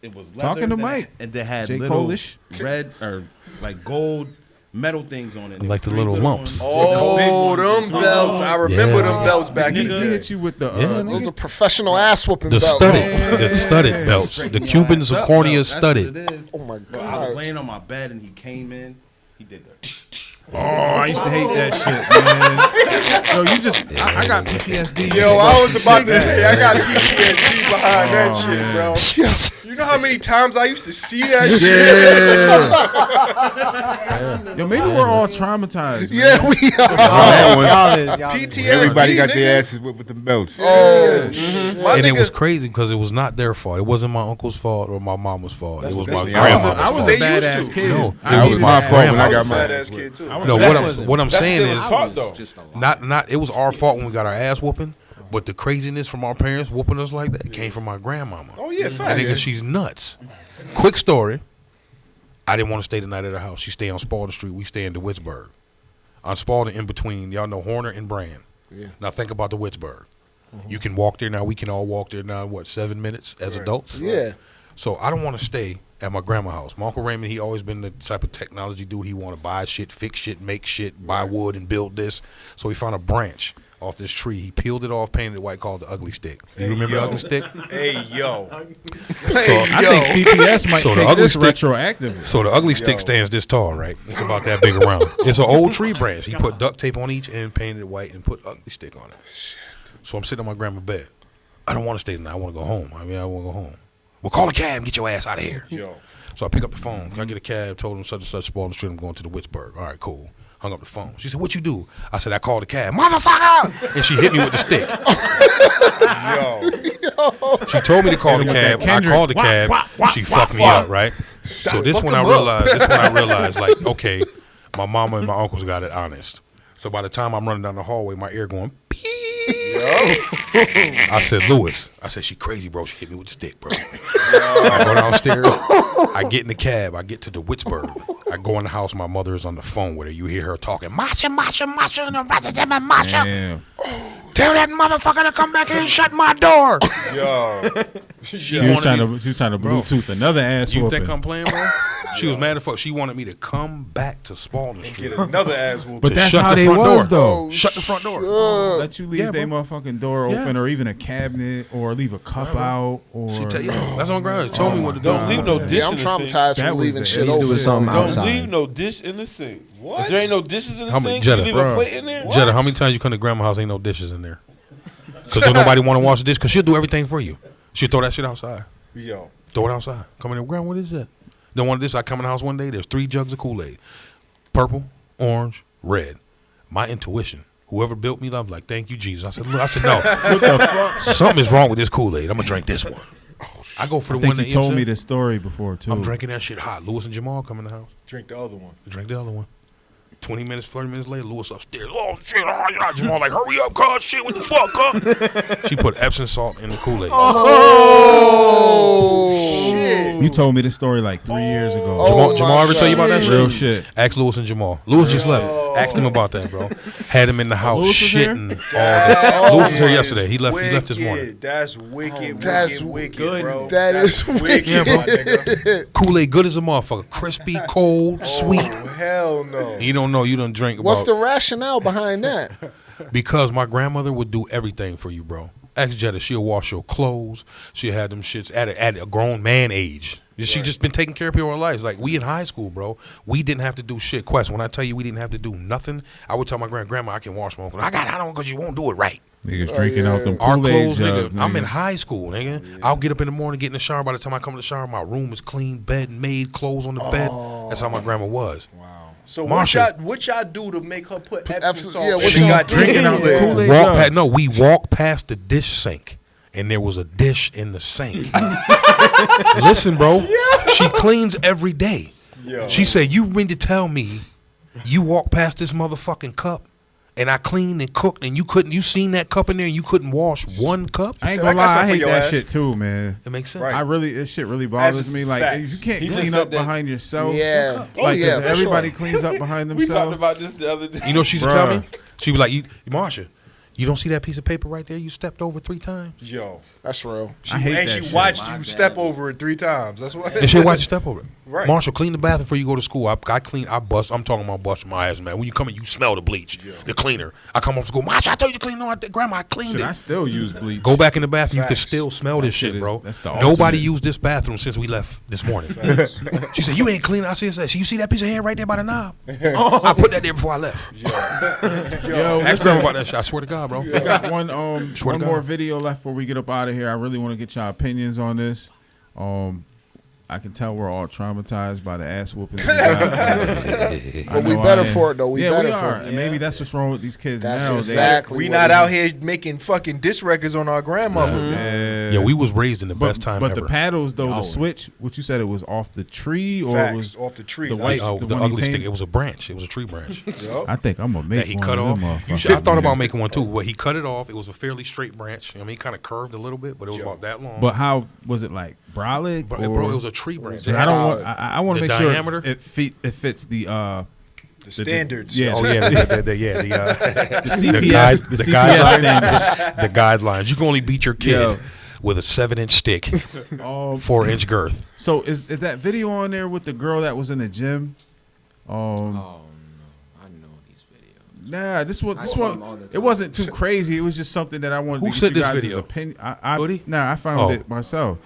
Speaker 7: It was leather.
Speaker 1: Talking to Mike.
Speaker 7: And they had
Speaker 1: J.
Speaker 7: little
Speaker 1: Cole-ish.
Speaker 7: red or like gold metal things on it.
Speaker 4: Like the little lumps.
Speaker 3: Oh, them belts. I remember them belts back in
Speaker 1: He
Speaker 3: the day.
Speaker 1: hit you with the.
Speaker 5: Those are professional ass whooping
Speaker 4: The
Speaker 5: belts.
Speaker 4: studded belts. The Cuban zirconia studded.
Speaker 5: Oh my
Speaker 7: But I was
Speaker 5: god.
Speaker 7: laying on my bed and he came in. He did that.
Speaker 1: Oh, I used to hate that shit, man. Yo, you just, I got PTSD.
Speaker 3: Yo, I was about to say, I got PTSD behind that shit, bro. You know how many times I used to see that shit?
Speaker 1: Yo, maybe we're all traumatized. Man.
Speaker 5: Yeah, we are.
Speaker 3: PTSD.
Speaker 8: Everybody got
Speaker 3: nigga.
Speaker 8: their asses whipped with them belts.
Speaker 3: My
Speaker 4: And it
Speaker 3: nigga-
Speaker 4: was crazy because it was not their fault. It wasn't my uncle's fault or my mama's fault. It was my
Speaker 8: definitely
Speaker 4: grandmother's
Speaker 1: I was
Speaker 4: fault.
Speaker 3: They
Speaker 1: a badass
Speaker 3: used to.
Speaker 1: kid.
Speaker 4: No,
Speaker 1: I
Speaker 4: it was
Speaker 1: needed
Speaker 8: my
Speaker 1: that.
Speaker 8: fault when I
Speaker 3: I
Speaker 8: got
Speaker 3: was a
Speaker 8: my
Speaker 3: fat
Speaker 8: ass
Speaker 3: ass kid too.
Speaker 4: No, what I'm saying
Speaker 2: It was
Speaker 4: is
Speaker 2: taught though.
Speaker 4: not it was our fault when we got our ass whooping, but the craziness from our parents whooping us like that came from my grandmama.
Speaker 3: Oh yeah,
Speaker 4: That
Speaker 3: fat.
Speaker 4: nigga, she's nuts. Quick story. I didn't want to stay the night at her house. She stayed on Spalding Street. We stay in DeWittsburg. On Spalding, in between, y'all know Horner and Brand.
Speaker 5: Yeah.
Speaker 4: Now think about DeWittsburg. You can walk there now. We can all walk there now. What, 7 minutes as adults?
Speaker 5: Yeah.
Speaker 4: So I don't want to stay at my grandma's house. My Uncle Raymond, he always been the type of technology dude. He want to buy shit, fix shit, make shit, buy wood and build this. So he found a branch off this tree. He peeled it off, painted it white, called the ugly stick. You remember the ugly stick?
Speaker 3: Hey yo.
Speaker 1: I think CPS might
Speaker 4: So the
Speaker 1: take
Speaker 4: ugly
Speaker 1: this
Speaker 4: stick-
Speaker 1: retroactively.
Speaker 4: So the ugly stick stands this tall, right? It's about that big around. It's an old tree branch. He put duct tape on each end, painted it white, and put ugly stick on it. So I'm sitting on my grandma's bed. I don't want to stay tonight. I want to go home. I want to go home. Well, call a cab and get your ass out of here.
Speaker 3: Yo.
Speaker 4: So I pick up the phone. Can I get a cab? Told him such and such Spalding Street. I'm going to the Wittsburg. All right, cool. Hung up the phone. She said, "What you do?" I said, "I called the cab." Motherfucker! And she hit me with the stick.
Speaker 3: Yo.
Speaker 4: She told me to call the cab. I called the cab. She fucked me up, right? So this one I realized, like, okay, my mama and my uncles got it honest. So by the time I'm running down the hallway, my ear going, beep. I said, "Lewis," I said, "She crazy, bro. She hit me with the stick, bro." I go downstairs. I get in the cab. I get to the Wittsburg. I go in the house. My mother is on the phone with her. You hear her talking, Masha.
Speaker 1: Damn.
Speaker 4: Tell that motherfucker to come back here and shut my door.
Speaker 3: Yo.
Speaker 1: She was trying to Bluetooth another ass
Speaker 4: You
Speaker 1: whooping.
Speaker 4: think I'm playing, bro? She was mad as fuck. She wanted me to come back to Spalding Street.
Speaker 3: Get another ass whoop.
Speaker 1: But
Speaker 4: to
Speaker 1: that's
Speaker 4: shut
Speaker 1: how
Speaker 4: the
Speaker 1: they
Speaker 4: front
Speaker 1: was,
Speaker 4: door.
Speaker 1: though.
Speaker 4: Shut the front door.
Speaker 1: Let you leave their motherfucking door open, or even a cabinet, or leave a cup out, or
Speaker 4: She tell you, that's on ground. She told me what to do.
Speaker 2: Don't leave no dish
Speaker 5: Yeah, I'm
Speaker 2: in the sink.
Speaker 5: traumatized
Speaker 1: That
Speaker 5: from
Speaker 1: was
Speaker 5: leaving
Speaker 1: the-
Speaker 5: shit
Speaker 1: He's
Speaker 5: over
Speaker 1: doing
Speaker 5: there.
Speaker 1: something
Speaker 2: Don't
Speaker 1: outside.
Speaker 2: leave no dish in the sink.
Speaker 3: What?
Speaker 2: If there ain't no dishes in the
Speaker 4: How many-
Speaker 2: sink,
Speaker 4: Jetta,
Speaker 2: you leave
Speaker 1: bro.
Speaker 2: a plate in there.
Speaker 4: Jetta, how many times you come to grandma's house ain't no dishes in there? Because don't nobody want to wash the dish because she'll do everything for you. She'll throw that shit outside.
Speaker 3: Yo.
Speaker 4: Throw it outside. Come in there, grandma, what is that? Then one of this, I come in the house one day, there's 3 jugs of Kool-Aid. Purple, orange, red. My intuition. Whoever built me, I'm like, thank you, Jesus. I said, look, no.
Speaker 1: what the fuck?
Speaker 4: Something is wrong with this Kool-Aid. I'm going to drink this one. I go for
Speaker 1: I
Speaker 4: the
Speaker 1: think
Speaker 4: one
Speaker 1: you
Speaker 4: that
Speaker 1: told
Speaker 4: ends
Speaker 1: me
Speaker 4: in.
Speaker 1: this story before too.
Speaker 4: I'm drinking that shit hot. Lewis and Jamal come in the house.
Speaker 3: Drink the other one.
Speaker 4: Drink the other one. 20 minutes, 30 minutes later, Lewis upstairs. Oh, shit. Oh, yeah. Jamal like, hurry up, cuz. Shit, what the fuck, cuz? She put Epsom salt in the Kool-Aid.
Speaker 3: Shit.
Speaker 1: You told me this story like 3 years ago.
Speaker 5: Oh,
Speaker 4: Jamal ever tell you about that shit?
Speaker 1: Real shit.
Speaker 4: Ask Lewis and Jamal. Lewis just left. Asked him about that, bro. Had him in the house
Speaker 1: Lewis was here?
Speaker 4: shitting all day. Lewis was here yesterday. He left this morning.
Speaker 3: Wicked. That's wicked.
Speaker 5: That's
Speaker 3: wicked,
Speaker 5: good.
Speaker 3: bro.
Speaker 5: That
Speaker 3: That's
Speaker 5: is
Speaker 3: wicked,
Speaker 4: Yeah, bro.
Speaker 3: my nigga.
Speaker 4: Kool-Aid good as a motherfucker. Crispy, cold, sweet.
Speaker 3: Oh, hell no.
Speaker 4: You don't know. You don't drink
Speaker 5: What's
Speaker 4: about
Speaker 5: the rationale behind that?
Speaker 4: because my grandmother would do everything for you, bro. Ask Jetta. She'll wash your clothes. She'll have them shits at a grown man age. She just been taking care of people her life. Like we in high school, bro. We didn't have to do shit. Quest, when I tell you we didn't have to do nothing, I would tell my grandma I can wash my own clothes. I don't because you won't do it right.
Speaker 1: Niggas drinking out them
Speaker 4: Our
Speaker 1: Kool-Aid
Speaker 4: clothes,
Speaker 1: jugs,
Speaker 4: nigga. I'm in high school, nigga. I'll get up in the morning, get in the shower. By the time I come to the shower, my room is clean, bed made, clothes on the bed. That's how my grandma was.
Speaker 3: So
Speaker 4: Marsha.
Speaker 3: what y'all do to make her put Epsom
Speaker 5: Epsom-
Speaker 3: salt?
Speaker 5: yeah,
Speaker 3: in
Speaker 5: what
Speaker 3: the
Speaker 5: y'all
Speaker 3: goddamn
Speaker 1: drinking out the
Speaker 3: Kool-Aid?
Speaker 1: Kool-Aid?
Speaker 4: We walked past the dish sink, and there was a dish in the sink. Listen, bro. She cleans every day.
Speaker 3: Yo.
Speaker 4: She said, "You mean to tell me you walked past this motherfucking cup, and I cleaned and cooked, and you seen that cup in there, and you couldn't wash one cup?"
Speaker 1: I ain't
Speaker 3: So
Speaker 1: gonna
Speaker 3: I got
Speaker 1: lie, I
Speaker 3: something for
Speaker 1: hate
Speaker 3: your
Speaker 1: that
Speaker 3: ass.
Speaker 1: shit too, man.
Speaker 4: It makes sense.
Speaker 3: Right.
Speaker 1: This shit really bothers
Speaker 3: That's
Speaker 1: me. Like,
Speaker 3: facts.
Speaker 1: you can't
Speaker 2: He just
Speaker 1: clean
Speaker 2: said
Speaker 1: up
Speaker 2: that-
Speaker 1: behind yourself.
Speaker 5: Yeah.
Speaker 1: Like,
Speaker 5: yeah,
Speaker 1: 'cause
Speaker 5: for
Speaker 1: everybody
Speaker 5: sure.
Speaker 1: cleans up behind
Speaker 2: We talked
Speaker 1: themselves.
Speaker 2: about this the other day.
Speaker 4: You know what she used to tell me? She was like, Marsha, You don't see that piece of paper right there? You stepped over 3 times.
Speaker 3: Yo,
Speaker 5: That's real.
Speaker 1: I hate
Speaker 3: and
Speaker 1: that
Speaker 3: she
Speaker 1: shit.
Speaker 3: watched you step over it 3 times. That's what.
Speaker 4: And she watch you step over it.
Speaker 3: Right.
Speaker 4: Marshall, clean the bathroom before you go to school. I clean. I bust. I'm talking about busting my ass, man. When you come in, you smell the bleach, the cleaner. I come off school. Marshall, I told you to clean. No, Grandma, I cleaned
Speaker 1: Shit,
Speaker 4: it.
Speaker 1: I still use bleach.
Speaker 4: Go back in the bathroom. You can
Speaker 3: Facts.
Speaker 4: still smell this
Speaker 1: shit
Speaker 4: shit,
Speaker 1: is-
Speaker 4: bro.
Speaker 1: that's the
Speaker 4: Nobody
Speaker 1: ultimate.
Speaker 4: used this bathroom since we left this morning. She said, "You ain't clean." I said, "You see that piece of hair right there by the knob? I put that there before I left."
Speaker 1: Yo,
Speaker 4: Ask
Speaker 1: listen,
Speaker 4: her about that shit. I swear to God, bro.
Speaker 1: we got one
Speaker 4: Swear to
Speaker 1: more
Speaker 4: God.
Speaker 1: video left before we get up out of here. I really want to get y'all opinions on this. I can tell we're all traumatized by the ass whoopings.
Speaker 5: But we better for it, though. We better for
Speaker 1: are.
Speaker 5: it.
Speaker 1: And maybe that's what's wrong with these kids
Speaker 5: That's
Speaker 1: now.
Speaker 5: exactly
Speaker 3: We
Speaker 5: what
Speaker 3: not
Speaker 5: it
Speaker 3: out
Speaker 5: is.
Speaker 3: here making fucking diss records on our grandmother.
Speaker 4: Yeah, we was raised in the best time
Speaker 1: but
Speaker 4: ever.
Speaker 1: the paddles though, the switch, what you said, it was off the tree or
Speaker 3: Facts,
Speaker 1: it was
Speaker 3: off the tree.
Speaker 1: the
Speaker 3: Like,
Speaker 1: white,
Speaker 4: the
Speaker 1: one he
Speaker 4: ugly stick.
Speaker 1: painted?
Speaker 4: It was a branch. It was a tree branch
Speaker 3: Yup.
Speaker 1: I think I'm gonna make
Speaker 4: that he
Speaker 1: one
Speaker 4: cut
Speaker 1: of
Speaker 4: off.
Speaker 1: them
Speaker 4: I
Speaker 1: motherfuckers.
Speaker 4: thought about making one too, but he cut it off. It was a fairly straight branch. I mean, he kind of curved a little bit, but it was about that long.
Speaker 1: But how was it like brolic?
Speaker 4: bro,
Speaker 1: or-
Speaker 4: it was a tree branch.
Speaker 1: I don't want. I want to
Speaker 4: the
Speaker 1: make sure
Speaker 4: diameter?
Speaker 1: it fits the
Speaker 3: the standards.
Speaker 1: yeah.
Speaker 4: Oh yeah, the
Speaker 1: CPS, the CPS standards.
Speaker 4: the guidelines. You can only beat your kid
Speaker 1: Yo.
Speaker 4: with a 7-inch stick, 4-inch girth.
Speaker 1: So is that video on there with the girl that was in the gym?
Speaker 9: Oh no, I know these videos.
Speaker 1: Nah, this
Speaker 9: see them all
Speaker 1: one.
Speaker 9: the
Speaker 1: It
Speaker 9: time.
Speaker 1: wasn't too crazy. It was just something that I wanted
Speaker 4: Who
Speaker 1: to get
Speaker 4: sent
Speaker 1: you
Speaker 4: this
Speaker 1: guys'
Speaker 4: video?
Speaker 1: opinion.
Speaker 4: Woody?
Speaker 1: I found
Speaker 4: Oh.
Speaker 1: it myself.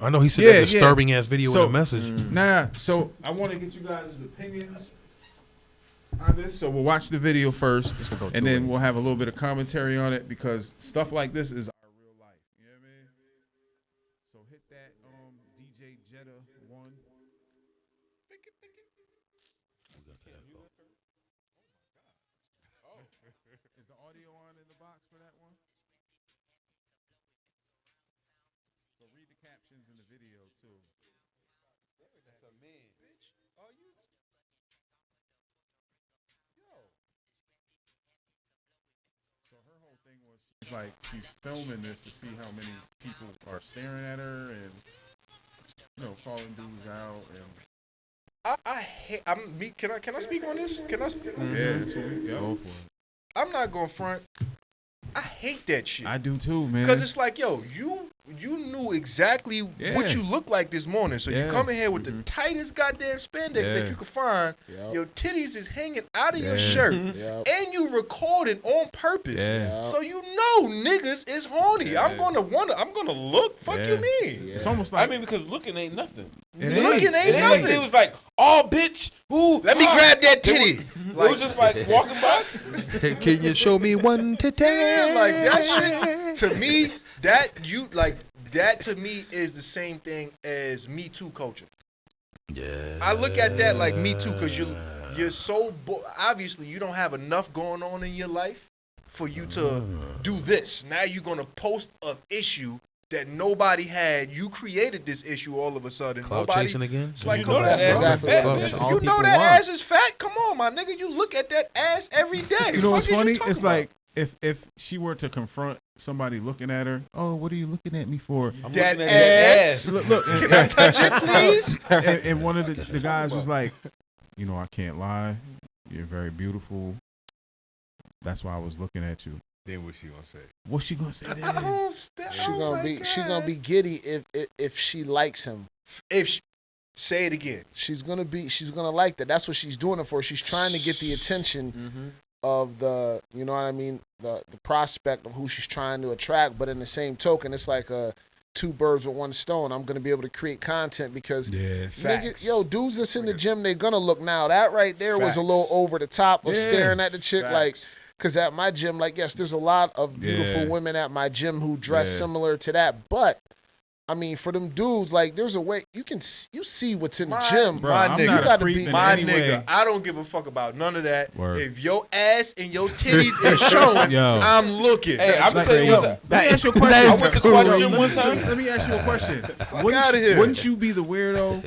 Speaker 4: I know he sent
Speaker 1: Yeah,
Speaker 4: that
Speaker 1: yeah.
Speaker 4: disturbing ass video
Speaker 1: So-
Speaker 4: with a message.
Speaker 1: So I want to get you guys' opinions on this. So we'll watch the video first, and then we'll have a little bit of commentary on it because stuff like this is our real life. You know what I mean? So hit that DJ Jetta 1. Is the audio on in the box for that one? So read the captions in the video too. That's a man. Bitch, are you? Yo. So her whole thing was she's like she's filming this to see how many people are staring at her and calling dudes out and
Speaker 3: I hate. Can I speak on this? Can I speak?
Speaker 1: yeah, that's what we go for.
Speaker 3: I'm not going front. I hate that shit.
Speaker 1: I do too, man.
Speaker 3: Because it's like, yo, you knew exactly what you look like this morning. So you come in here with the tightest goddamn spandex that you could find.
Speaker 5: Yep.
Speaker 3: Your titties is hanging out of your shirt.
Speaker 5: Yep.
Speaker 3: And you recording on purpose.
Speaker 1: Yeah.
Speaker 3: So you know niggas is horny. I'm gonna look. Fuck you mean?
Speaker 1: It's almost like
Speaker 2: I mean, because looking ain't nothing.
Speaker 3: Looking ain't nothing.
Speaker 2: It was like, oh, bitch, ooh,
Speaker 3: Let me grab that titty.
Speaker 2: It was just like walking by.
Speaker 4: Can you show me one titty?
Speaker 3: Yeah, like that shit to me, that to me is the same thing as Me Too culture.
Speaker 4: Yeah.
Speaker 3: I look at that like Me Too because you're so obviously you don't have enough going on in your life for you to do this. Now you're gonna post an issue that nobody had. You created this issue all of a sudden.
Speaker 4: Cloud
Speaker 3: Nobody.
Speaker 4: chasing again?
Speaker 3: It's like,
Speaker 2: You
Speaker 3: come
Speaker 2: know
Speaker 3: on,
Speaker 2: that ass
Speaker 3: bro.
Speaker 2: is fat,
Speaker 5: Exactly.
Speaker 2: bitch.
Speaker 5: That's all
Speaker 3: You know
Speaker 5: people
Speaker 3: that
Speaker 5: want.
Speaker 3: ass is fat. Come on, my nigga. You look at that ass every day.
Speaker 1: You know what's
Speaker 3: Fuck is
Speaker 1: funny?
Speaker 3: talking
Speaker 1: It's
Speaker 3: about?
Speaker 1: like if she were to confront somebody looking at her, oh, what are you looking at me for?
Speaker 2: I'm
Speaker 3: that
Speaker 2: looking at
Speaker 3: ass.
Speaker 1: Look, and,
Speaker 3: Can I touch it, please?
Speaker 1: and one of the guys was like, I can't lie. You're very beautiful. That's why I was looking at you.
Speaker 8: Then what she gonna say?
Speaker 1: What's she gonna say?
Speaker 3: I
Speaker 1: Then?
Speaker 3: don't st-
Speaker 5: She
Speaker 3: oh
Speaker 5: gonna
Speaker 3: my
Speaker 5: be she
Speaker 3: God.
Speaker 5: gonna be giddy if she likes him.
Speaker 3: Say it again.
Speaker 5: She's gonna like that. That's what she's doing it for. She's trying to get the attention of the, you know what I mean, the prospect of who she's trying to attract. But in the same token, it's like two birds with one stone. I'm gonna be able to create content because
Speaker 3: Facts.
Speaker 5: dudes that's in the gym, they gonna look now. That right there was a little over the top of
Speaker 1: Yeah.
Speaker 5: staring at the chick
Speaker 3: Facts.
Speaker 5: like. Because at my gym, like, yes, there's a lot of beautiful
Speaker 1: Yeah.
Speaker 5: women at my gym who dress
Speaker 1: Yeah.
Speaker 5: similar to that. But, I mean, for them dudes, like, there's a way you see what's in the
Speaker 3: My-
Speaker 5: gym.
Speaker 1: Bro,
Speaker 3: My
Speaker 1: I'm
Speaker 3: nigga.
Speaker 1: not
Speaker 5: You
Speaker 1: a
Speaker 5: gotta
Speaker 1: creep
Speaker 5: be-
Speaker 1: in
Speaker 3: My
Speaker 1: any
Speaker 3: nigga,
Speaker 1: way.
Speaker 3: I don't give a fuck about none of that.
Speaker 1: Word.
Speaker 3: If your ass and your titties is showing,
Speaker 1: Yo.
Speaker 3: I'm looking.
Speaker 2: Hey, I'm
Speaker 1: Like,
Speaker 2: telling you,
Speaker 1: let me ask you a question.
Speaker 2: I went to question one time.
Speaker 1: Let me ask you a question.
Speaker 3: outta here.
Speaker 1: Wouldn't you be the weirdo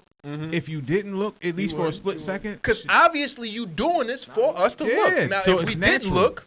Speaker 1: if you didn't look at least for a split second?
Speaker 3: Because obviously you doing this for us to
Speaker 1: Yeah,
Speaker 3: look. Now,
Speaker 1: so
Speaker 3: if
Speaker 1: it's
Speaker 3: we
Speaker 1: natural.
Speaker 3: didn't look,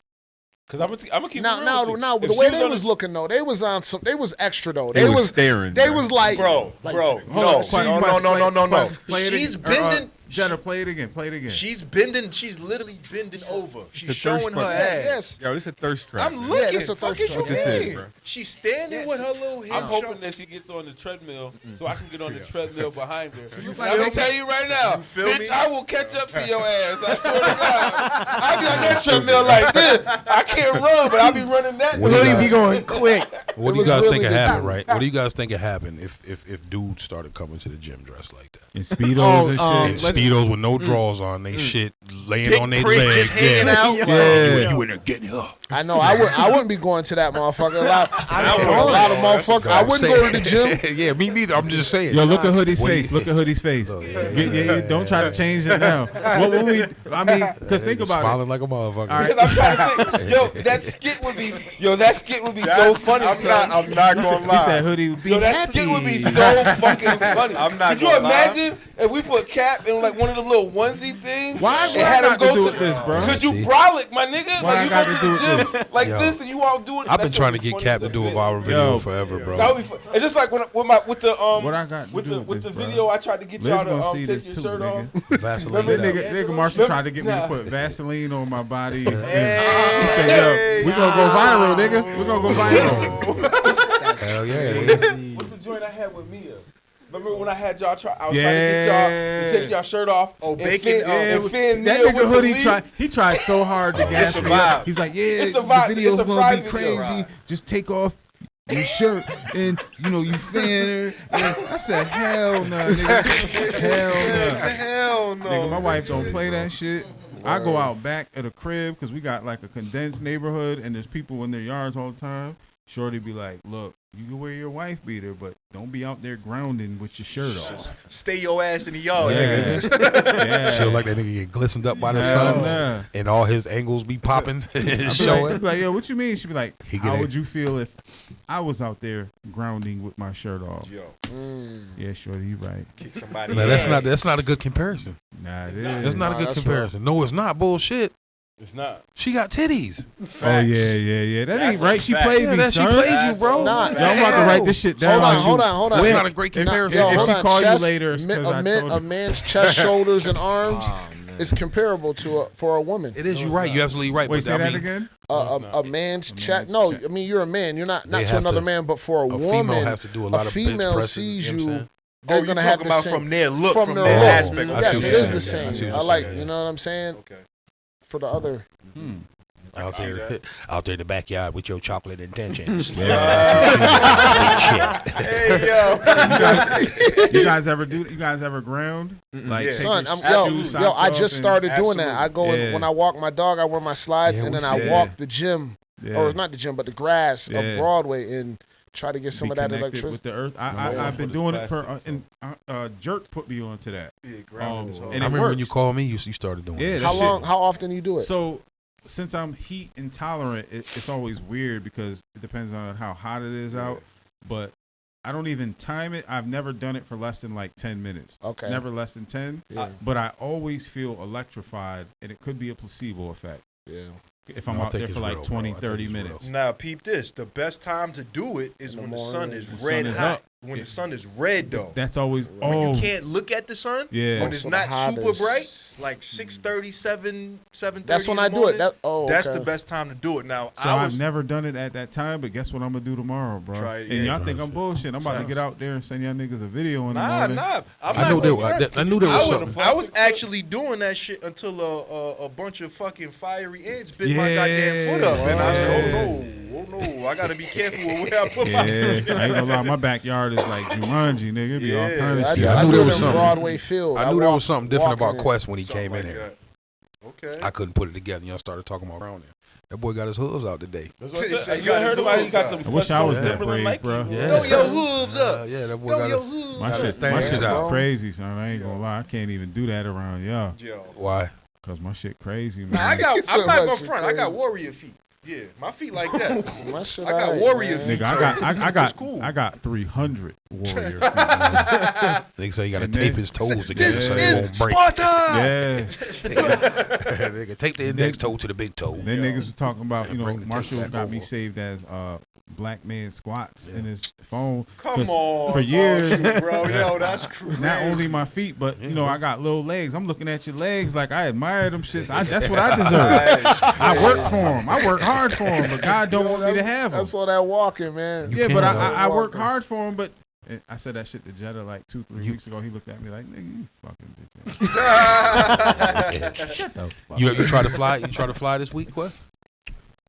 Speaker 2: Because I'm gonna keep it real
Speaker 5: Now,
Speaker 2: with you.
Speaker 5: now,
Speaker 2: If
Speaker 5: the
Speaker 2: she
Speaker 5: way they
Speaker 2: on
Speaker 5: was
Speaker 2: the-
Speaker 5: looking though, they was on some. They was extra though.
Speaker 8: They was staring,
Speaker 5: They
Speaker 8: bro.
Speaker 5: was like,
Speaker 3: bro,
Speaker 1: Hold
Speaker 3: no,
Speaker 1: on,
Speaker 3: no, no, no, no, no.
Speaker 1: play it
Speaker 3: She's
Speaker 1: again.
Speaker 3: bending.
Speaker 1: Jenna, play it again. Play it again.
Speaker 3: She's bending. She's literally bending over. She's
Speaker 8: It's a thirst
Speaker 3: showing her
Speaker 8: trap.
Speaker 3: ass.
Speaker 5: Yes.
Speaker 8: Yo, this is a thirst trap.
Speaker 3: I'm
Speaker 8: man.
Speaker 3: looking.
Speaker 5: this a thirst
Speaker 3: Fuck
Speaker 5: trap.
Speaker 3: what
Speaker 8: This
Speaker 3: you
Speaker 8: is,
Speaker 3: mean?
Speaker 8: bro.
Speaker 3: She's standing with her little head.
Speaker 2: I'm hoping that she gets on the treadmill so I can get on the treadmill behind her.
Speaker 3: you
Speaker 2: I'm
Speaker 3: feel
Speaker 2: gonna
Speaker 3: me?
Speaker 2: tell you right now,
Speaker 3: You feel
Speaker 2: bitch,
Speaker 3: me?
Speaker 2: I will catch up to your ass. I swear to God. I'll be on that treadmill like this. I can't run, but I'll be running that.
Speaker 4: What do you
Speaker 9: Will you be
Speaker 4: guys-
Speaker 9: going quick?
Speaker 4: What do you
Speaker 5: was
Speaker 4: guys
Speaker 5: really
Speaker 4: think would
Speaker 5: the
Speaker 4: happen,
Speaker 5: guy.
Speaker 4: right? What do you guys think would happen if dudes started coming to the gym dressed like that?
Speaker 1: And Speedos and
Speaker 4: And
Speaker 1: shit.
Speaker 4: Speedos with no drawers on, they shit laying
Speaker 3: Dick
Speaker 4: on their
Speaker 3: print
Speaker 4: legs.
Speaker 3: just hanging out.
Speaker 1: Yeah.
Speaker 4: You in there getting up.
Speaker 5: I know. I wouldn't be going to that motherfucker. A lot of motherfuckers. I wouldn't go to the gym.
Speaker 4: Yeah, me neither. I'm just saying.
Speaker 1: Yo, look at Hoodie's
Speaker 4: What do you-
Speaker 1: face. Look at Hoodie's face. Yeah, don't try to change it now. What when we? I mean, because think about
Speaker 4: Smiling like a motherfucker.
Speaker 1: All right.
Speaker 2: Because I'm trying to think, that skit would be so funny. son.
Speaker 3: I'm not gonna
Speaker 1: it. He
Speaker 3: lie.
Speaker 1: said Hoodie would be
Speaker 2: Yo, that
Speaker 1: happy.
Speaker 2: skit would be so fucking funny.
Speaker 3: I'm not
Speaker 2: Could you
Speaker 3: gonna lie.
Speaker 2: imagine if we put Cap in like one of them little onesie things?
Speaker 1: Why
Speaker 2: and
Speaker 1: do I
Speaker 2: had him
Speaker 1: got to
Speaker 2: go
Speaker 1: do with this, bro?
Speaker 2: Because you brolic, my nigga.
Speaker 1: Why I
Speaker 2: Like you
Speaker 1: got
Speaker 2: go
Speaker 1: to
Speaker 2: to
Speaker 1: do
Speaker 2: the
Speaker 1: with
Speaker 2: gym like
Speaker 4: Yo.
Speaker 2: this, and you all doing.
Speaker 4: I've been trying to get Cap to do a viral video
Speaker 1: Yo.
Speaker 4: forever, bro.
Speaker 2: That would be fun. It's just like with the
Speaker 1: What I got to
Speaker 2: with
Speaker 1: do
Speaker 2: the
Speaker 1: with
Speaker 2: with
Speaker 1: this,
Speaker 2: the
Speaker 1: bro?
Speaker 2: video I tried to get
Speaker 1: Liz
Speaker 2: y'all
Speaker 1: gonna
Speaker 2: to
Speaker 1: see
Speaker 2: take
Speaker 1: this
Speaker 2: your
Speaker 1: too,
Speaker 2: shirt off.
Speaker 1: nigga.
Speaker 4: Vaseline.
Speaker 1: Nigga Marshall tried to get me to
Speaker 2: Nah.
Speaker 1: put Vaseline on my body. And he said, "Yo, we gonna go viral, nigga. We gonna go viral."
Speaker 4: Hell yeah.
Speaker 2: What's the joint I had with Mia? Remember when I had y'all try? I was trying to get y'all to take y'all shirt off.
Speaker 3: Oh,
Speaker 2: and
Speaker 3: bacon,
Speaker 2: Finn,
Speaker 3: oh,
Speaker 2: and Finn
Speaker 1: That
Speaker 2: Mia
Speaker 1: nigga
Speaker 2: with the
Speaker 1: Hoodie
Speaker 2: lead.
Speaker 1: he tried so hard to gas
Speaker 3: a
Speaker 1: me
Speaker 3: vibe.
Speaker 1: up. He's like, yeah,
Speaker 2: It's a
Speaker 1: the
Speaker 2: vibe.
Speaker 1: video's
Speaker 2: It's a
Speaker 1: gonna
Speaker 2: vibe
Speaker 1: be
Speaker 2: video.
Speaker 1: crazy. Just take off your shirt and you fan her. And I said, hell no, nigga. Hell no.
Speaker 3: Hell no.
Speaker 1: Nigga, my wife don't play that shit. I go out back at a crib because we got like a condensed neighborhood and there's people in their yards all the time. Shorty be like, look, you can wear your wife beater, but don't be out there grounding with your shirt off.
Speaker 3: Stay your ass in the yard,
Speaker 1: Yeah.
Speaker 3: nigga.
Speaker 1: Yeah.
Speaker 4: She'll like that nigga get glistened up by the
Speaker 1: Hell
Speaker 4: sun
Speaker 1: nah.
Speaker 4: and all his angles be popping and
Speaker 1: I'd be
Speaker 4: showing.
Speaker 1: like, yo, what you mean? She'd be like,
Speaker 4: He get
Speaker 1: how
Speaker 4: it.
Speaker 1: would you feel if I was out there grounding with my shirt off?
Speaker 3: Yo,
Speaker 1: Yeah, Shorty, you right.
Speaker 3: kick somebody.
Speaker 4: Now, that's not a good comparison.
Speaker 1: Nah, it
Speaker 4: That's
Speaker 1: is.
Speaker 4: not a good
Speaker 5: that's
Speaker 4: comparison. No, it's not bullshit.
Speaker 2: It's not.
Speaker 4: She got titties.
Speaker 1: Oh, yeah. That
Speaker 3: That's
Speaker 1: ain't right.
Speaker 3: a
Speaker 1: She
Speaker 3: fact.
Speaker 1: played
Speaker 4: Yeah,
Speaker 1: me,
Speaker 4: that she
Speaker 1: son.
Speaker 4: played you, bro.
Speaker 5: Nah,
Speaker 1: Yo, I'm about to write this shit down.
Speaker 5: Hold on.
Speaker 4: That's not a great comparison.
Speaker 1: If she
Speaker 5: hold
Speaker 1: call
Speaker 5: chest,
Speaker 1: you later, it's 'cause I told
Speaker 5: a
Speaker 1: her.
Speaker 5: man's chest, shoulders, and arms is comparable to for a woman.
Speaker 4: It is. You're right. You're absolutely right.
Speaker 1: Wait,
Speaker 4: but
Speaker 1: say
Speaker 4: I
Speaker 1: that
Speaker 4: mean,
Speaker 1: again?
Speaker 5: A man's chest. No,
Speaker 1: chest.
Speaker 5: I mean you're a man. You're not
Speaker 4: They
Speaker 5: to
Speaker 4: have
Speaker 5: another
Speaker 4: to-
Speaker 5: man, but for a
Speaker 4: a
Speaker 5: woman,
Speaker 4: female has to do a lot of bench
Speaker 5: female
Speaker 4: pressing,
Speaker 5: sees
Speaker 4: you know what I'm
Speaker 5: you.
Speaker 4: saying?
Speaker 5: They're
Speaker 3: Oh, you
Speaker 5: gonna have
Speaker 3: talking
Speaker 5: the
Speaker 3: about
Speaker 5: same
Speaker 3: from their look,
Speaker 5: from
Speaker 3: from
Speaker 5: their
Speaker 3: their
Speaker 5: look.
Speaker 3: aspect.
Speaker 4: I
Speaker 5: Yes,
Speaker 4: see
Speaker 5: it
Speaker 4: what
Speaker 5: is
Speaker 4: you're
Speaker 5: the
Speaker 4: saying. I see
Speaker 5: same.
Speaker 4: what
Speaker 5: I
Speaker 4: you're
Speaker 5: like.
Speaker 4: saying.
Speaker 5: You know what I'm saying?
Speaker 3: Okay.
Speaker 5: For the other.
Speaker 4: Out there, out there in the backyard with your chocolate intentions.
Speaker 3: Hey yo,
Speaker 1: You guys ever ground? Like,
Speaker 3: Yeah.
Speaker 1: take
Speaker 5: Son,
Speaker 1: your
Speaker 5: yo,
Speaker 1: socks
Speaker 5: I
Speaker 1: off
Speaker 5: just
Speaker 1: and-
Speaker 5: started doing that.
Speaker 3: Absolutely.
Speaker 5: I go in, when I walk my dog, I wear my slides,
Speaker 4: Yeah,
Speaker 5: and then
Speaker 4: we
Speaker 5: I
Speaker 1: see.
Speaker 5: walk the gym,
Speaker 1: Yeah.
Speaker 5: or not the gym, but the grass
Speaker 1: Yeah.
Speaker 5: of Broadway, and try to get some
Speaker 1: Be
Speaker 5: of that
Speaker 1: connected with
Speaker 5: electricity.
Speaker 1: the earth. I've been doing it for Jerk put me onto that.
Speaker 3: yeah, ground is
Speaker 1: And
Speaker 3: hard.
Speaker 4: I
Speaker 1: it
Speaker 4: remember when you
Speaker 1: works.
Speaker 4: called me, you started doing
Speaker 1: Yeah,
Speaker 4: it.
Speaker 1: that
Speaker 5: How
Speaker 1: shit-
Speaker 5: long? How often you do it?
Speaker 1: So since I'm heat intolerant, it's always weird because it depends on how hot it is out. But I don't even time it. I've never done it for less than like 10 minutes.
Speaker 5: Okay.
Speaker 1: Never less than 10.
Speaker 5: Yeah.
Speaker 1: But I always feel electrified, and it could be a placebo effect
Speaker 5: Yeah.
Speaker 1: if I'm
Speaker 4: No, I
Speaker 1: out
Speaker 4: think
Speaker 1: there for
Speaker 4: it's
Speaker 1: like
Speaker 4: real,
Speaker 1: 20,
Speaker 4: bro. I
Speaker 1: 30
Speaker 4: think it's
Speaker 1: minutes.
Speaker 3: Now peep this. The best time to do it is
Speaker 5: In the
Speaker 3: when the sun
Speaker 5: morning.
Speaker 3: is
Speaker 1: The
Speaker 3: red
Speaker 1: sun is
Speaker 3: hot.
Speaker 1: up.
Speaker 3: When
Speaker 1: Yeah.
Speaker 3: the sun is red though.
Speaker 1: That's always
Speaker 3: When you can't look at the sun.
Speaker 1: Yeah.
Speaker 3: When it's
Speaker 5: So the
Speaker 3: not super
Speaker 5: hottest-
Speaker 3: bright, like 6:30, 7:30.
Speaker 5: That's when I do it.
Speaker 3: That's
Speaker 5: okay.
Speaker 3: the best time to do it. Now
Speaker 1: So
Speaker 3: I
Speaker 1: I've
Speaker 3: was
Speaker 1: never done it at that time, but guess what I'm gonna do tomorrow, bro?
Speaker 3: Try it,
Speaker 1: and
Speaker 3: yeah.
Speaker 1: y'all think I'm bullshit. I'm about to
Speaker 3: Facts.
Speaker 1: get out there and send y'all niggas a video in the
Speaker 3: nah.
Speaker 1: morning.
Speaker 3: I'm
Speaker 4: I
Speaker 3: not
Speaker 4: knew there
Speaker 3: gonna front.
Speaker 4: was. I knew there was something.
Speaker 3: I was actually doing that shit until a bunch of fucking fiery ants bit my goddamn foot up, and I said, "Oh no, I gotta be careful with where I put
Speaker 1: Yeah,
Speaker 3: my
Speaker 1: I
Speaker 3: foot."
Speaker 1: ain't gonna lie. My backyard is like Jumanji, nigga. It be all
Speaker 3: Yeah.
Speaker 1: kind
Speaker 5: I,
Speaker 1: of shit.
Speaker 4: I
Speaker 5: I
Speaker 4: knew
Speaker 5: do
Speaker 4: there
Speaker 5: it
Speaker 4: was
Speaker 5: in
Speaker 4: something.
Speaker 5: Broadway Field.
Speaker 4: I knew there was something different
Speaker 5: walking
Speaker 4: about
Speaker 5: it.
Speaker 4: Quest when he
Speaker 3: Something
Speaker 4: came in
Speaker 3: like
Speaker 4: here.
Speaker 3: that. Okay.
Speaker 4: I couldn't put it together. Y'all started talking about around there. That boy got his hooves out today.
Speaker 2: That's what I
Speaker 3: You
Speaker 2: said. You heard about he got them.
Speaker 1: I wish I was that
Speaker 2: Timberland
Speaker 1: brave,
Speaker 2: Nikes.
Speaker 1: bro.
Speaker 4: Yeah.
Speaker 3: Throw your hooves up.
Speaker 4: Yeah, that boy
Speaker 3: Throw
Speaker 4: got
Speaker 3: your
Speaker 4: his.
Speaker 3: hooves
Speaker 1: My
Speaker 3: up.
Speaker 1: shit,
Speaker 4: thing
Speaker 1: my
Speaker 4: is
Speaker 1: shit is
Speaker 4: out.
Speaker 1: crazy, son. I ain't gonna lie. I can't even do that around y'all,
Speaker 3: Yo.
Speaker 4: Why?
Speaker 1: cause my shit crazy, man.
Speaker 3: Nah, I'm not
Speaker 5: So
Speaker 3: gonna
Speaker 5: much
Speaker 3: front. I got
Speaker 5: crazy.
Speaker 3: warrior feet. Yeah, my feet like that.
Speaker 5: My shit
Speaker 3: I got
Speaker 5: alright,
Speaker 3: warrior
Speaker 5: man.
Speaker 3: feet.
Speaker 1: Nigga, I
Speaker 3: It's cool.
Speaker 1: got 300 warrior feet. Man.
Speaker 4: Nigga say you gotta
Speaker 1: And
Speaker 4: tape
Speaker 1: then-
Speaker 4: his toes together
Speaker 3: This
Speaker 4: so they
Speaker 3: is
Speaker 4: won't break.
Speaker 3: Sparta.
Speaker 1: Yeah.
Speaker 4: Nigga, tape the index toe to the big toe.
Speaker 1: Then niggas was talking about,
Speaker 4: Yeah, bring the tape
Speaker 1: Marshall
Speaker 4: back
Speaker 1: got me
Speaker 4: over.
Speaker 1: saved as black man squats in his phone.
Speaker 3: Come on,
Speaker 1: for years,
Speaker 3: bro. Yo, that's crazy.
Speaker 1: Not only my feet, but you know, I got little legs. I'm looking at your legs like I admire them shits. That's what I deserve. I work for them. I work hard for them, but God don't want me to have them.
Speaker 5: That's all that walking, man.
Speaker 1: Yeah, but I work hard for them, but. I said that shit to Jetta like 2-3 weeks ago. He looked at me like, "Nigga, you fucking bitch." Shut the fuck.
Speaker 4: You try to fly? You try to fly this week, what?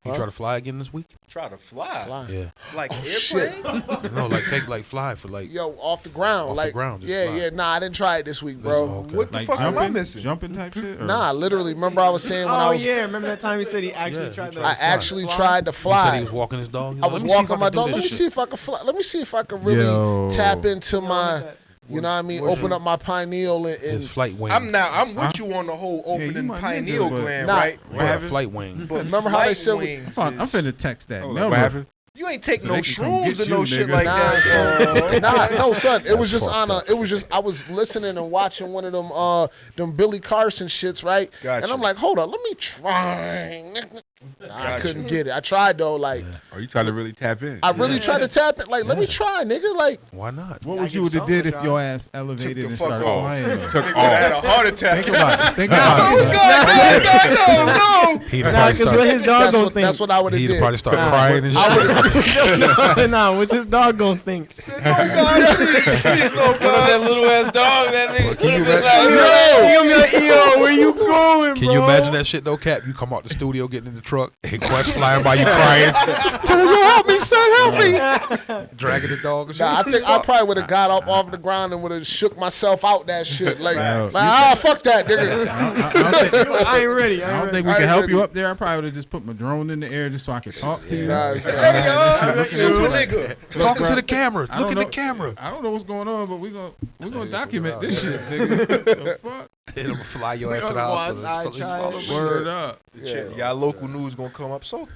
Speaker 4: You try to fly again this week?
Speaker 3: Try to fly.
Speaker 4: Yeah.
Speaker 3: Like airplane?
Speaker 4: No, like fly for like.
Speaker 5: Yo, off the ground.
Speaker 4: Off
Speaker 5: like,
Speaker 4: the ground. Just
Speaker 5: yeah,
Speaker 4: fly.
Speaker 5: yeah. Nah, I didn't try it this week, bro.
Speaker 4: Okay.
Speaker 3: What the
Speaker 1: Like
Speaker 3: fuck am I
Speaker 1: jumping,
Speaker 3: missing?
Speaker 1: jumping type shit? Or?
Speaker 5: Nah, literally. Remember I was saying when I was.
Speaker 9: yeah, remember that time he said he actually tried to.
Speaker 5: I actually tried to
Speaker 4: He
Speaker 5: fly.
Speaker 4: said he was walking his dog.
Speaker 5: I was walking my dog. Let me see if I can fly. Let me see if I can really tap into my. You know what I mean? Open up my pineal and
Speaker 4: his flight wing.
Speaker 3: I'm with you on the whole opening pineal gland, right?
Speaker 4: Flight wing.
Speaker 3: But
Speaker 5: remember how they said
Speaker 1: I'm finna text that number.
Speaker 3: You ain't take
Speaker 1: So
Speaker 3: no
Speaker 1: they can come
Speaker 3: shrooms
Speaker 1: get
Speaker 3: and no
Speaker 1: you,
Speaker 3: shit
Speaker 1: nigga.
Speaker 3: like that.
Speaker 5: no, son. It was just
Speaker 4: fucked
Speaker 5: on a. It was just I was listening and watching one of them Billy Carson shits, right?
Speaker 3: Gotcha.
Speaker 5: And I'm like, hold on, let me try. I couldn't get it. I tried though. Like,
Speaker 8: Are you trying to really tap in?
Speaker 5: I really tried to tap it. Like, let me try, nigga. Like,
Speaker 4: Why not?
Speaker 1: What would you have did if your ass elevated and started flying?
Speaker 8: Took
Speaker 3: I had a
Speaker 8: off.
Speaker 3: heart attack.
Speaker 1: Think about it. Think about it.
Speaker 4: He'd
Speaker 9: Nah,
Speaker 4: probably
Speaker 9: because what
Speaker 4: start.
Speaker 9: his dog gonna think.
Speaker 5: that's what I would have
Speaker 4: He'd
Speaker 5: did.
Speaker 4: probably start crying and shit.
Speaker 9: Nah, what's his dog gonna think?
Speaker 2: That little ass dog, that nigga could have been
Speaker 9: He gonna be like, yo, where you going,
Speaker 4: Can you imagine that shit though, Cap? You come out the studio, getting in the truck, and Quest flying by you crying. Tell me, help me, son, help me. Dragging the dog and shit.
Speaker 5: Nah, I think I probably would have got up off the ground and would have shook myself out that shit. Like,
Speaker 1: Wow.
Speaker 5: fuck that, nigga.
Speaker 9: I ain't ready.
Speaker 1: I don't think we can help you up there. I probably would have just put my drone in the air just so I could talk to you.
Speaker 3: Super nigga.
Speaker 4: Talking to the camera.
Speaker 1: I
Speaker 4: Look
Speaker 1: don't
Speaker 4: at the
Speaker 1: know-
Speaker 4: camera.
Speaker 1: I don't know what's going on, but we're gonna document this shit, nigga. The fuck?
Speaker 4: It'll fly your ass to the hospital.
Speaker 1: Word up.
Speaker 3: Y'all local news gonna come up. So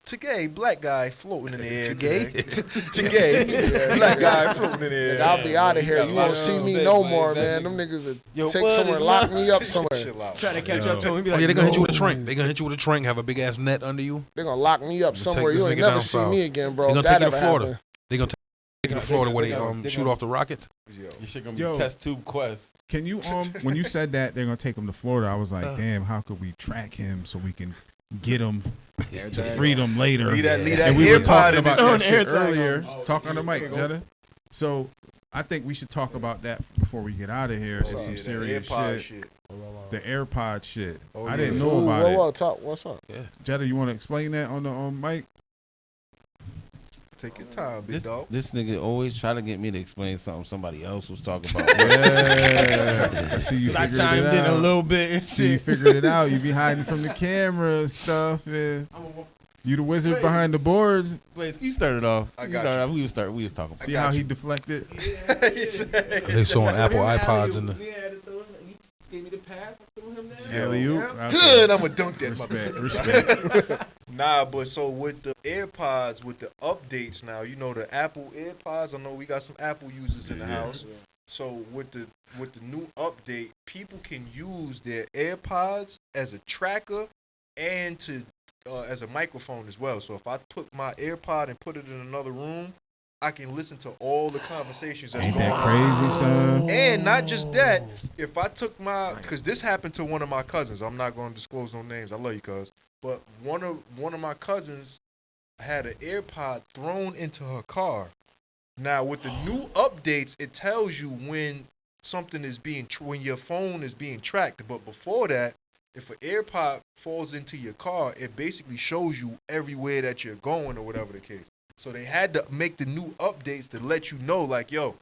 Speaker 3: today, black guy floating in the air. Today, black guy floating in the air.
Speaker 5: I'll be out of here. You won't see me no more, man. Them niggas will take somewhere, lock me up somewhere.
Speaker 3: Chill out.
Speaker 9: Try to catch up to him. He be
Speaker 4: Oh
Speaker 9: like,
Speaker 4: yeah, they gonna hit you
Speaker 9: no.
Speaker 4: with a trank. They gonna hit you with a trank. Have a big ass net under you.
Speaker 5: They're gonna lock me up somewhere.
Speaker 4: this
Speaker 5: You ain't
Speaker 4: nigga
Speaker 5: never
Speaker 4: down
Speaker 5: see
Speaker 4: south.
Speaker 5: me again, bro.
Speaker 4: They gonna
Speaker 5: That
Speaker 4: take you to
Speaker 5: ever
Speaker 4: Florida.
Speaker 5: happened.
Speaker 4: They gonna take you to Florida where they shoot off the rockets.
Speaker 2: Your shit gonna
Speaker 1: Yo.
Speaker 2: be test tube Quest.
Speaker 1: Can you when you said that they're gonna take him to Florida, I was like, damn, how could we track him so we can get him to freedom later?
Speaker 3: Leave that
Speaker 1: And we were
Speaker 3: AirPod
Speaker 1: talking
Speaker 3: in
Speaker 1: about
Speaker 3: his
Speaker 1: that shit
Speaker 9: AirTag
Speaker 1: earlier. Talk on the mic, Jetta. So I think we should talk about that before we get out of here. It's some serious
Speaker 3: AirPod
Speaker 1: shit. The AirPod shit.
Speaker 3: Oh,
Speaker 1: I didn't
Speaker 3: yeah.
Speaker 1: know about it.
Speaker 5: Whoa, talk. What's up?
Speaker 1: Jetta, you want to explain that on the mic?
Speaker 3: Take your time, big dog.
Speaker 7: This nigga always try to get me to explain something somebody else was talking about.
Speaker 1: Yeah. I see you
Speaker 7: I
Speaker 1: figured
Speaker 7: chimed
Speaker 1: it
Speaker 7: in a
Speaker 1: out.
Speaker 7: little bit and
Speaker 1: See, you
Speaker 7: shit.
Speaker 1: figured it out. You be hiding from the camera and stuff. And you the wizard behind the boards.
Speaker 7: Blaze, you started off.
Speaker 3: I
Speaker 7: You
Speaker 3: got
Speaker 7: started
Speaker 3: you.
Speaker 7: off. We was talking about.
Speaker 1: See how he deflected?
Speaker 4: They showing Apple iPods in the.
Speaker 7: Gave me the pass. I threw him there.
Speaker 1: Alley-oop.
Speaker 3: Good, I'm gonna dunk that
Speaker 1: Respect.
Speaker 3: motherfucker.
Speaker 1: Respect.
Speaker 3: Nah, but so with the AirPods, with the updates now, you know the Apple AirPods. I know we got some Apple users in the house. So with the new update, people can use their AirPods as a tracker and to as a microphone as well. So if I took my AirPod and put it in another room, I can listen to all the conversations that's
Speaker 1: Ain't
Speaker 3: going
Speaker 1: that
Speaker 3: on.
Speaker 1: crazy, son?
Speaker 3: And not just that, if I took because this happened to one of my cousins. I'm not going to disclose no names. I love you, cuz. But one of my cousins had an AirPod thrown into her car. Now with the new updates, it tells you when something is when your phone is being tracked. But before that, if an AirPod falls into your car, it basically shows you everywhere that you're going or whatever the case. So they had to make the new updates to let you know, like, yo,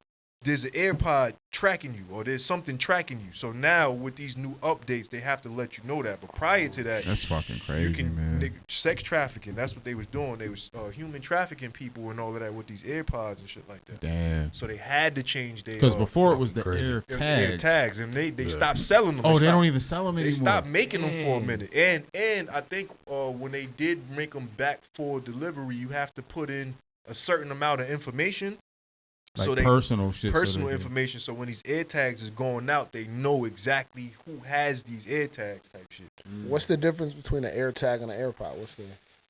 Speaker 3: there's an AirPod tracking you or there's something tracking you. So now with these new updates, they have to let you know that. But prior to that,
Speaker 1: That's fucking crazy,
Speaker 3: you can
Speaker 1: man.
Speaker 3: sex trafficking. That's what they was doing. They was human trafficking people and all of that with these AirPods and shit like that.
Speaker 1: Damn.
Speaker 3: So they had to change their
Speaker 1: Because before it was the
Speaker 4: crazy.
Speaker 1: air
Speaker 3: it was Air
Speaker 1: tags.
Speaker 3: tags, and they stopped selling them.
Speaker 1: Oh, they
Speaker 3: stopped-
Speaker 1: don't even sell them
Speaker 3: They
Speaker 1: anymore.
Speaker 3: stopped making them for a minute, and I think when they did make them back for delivery, you have to put in a certain amount of information.
Speaker 1: Like
Speaker 3: so they
Speaker 1: personal shit.
Speaker 3: personal information. So when these air tags is going out, they know exactly who has these air tags type shit.
Speaker 5: What's the difference between an AirTag and an AirPod? What's the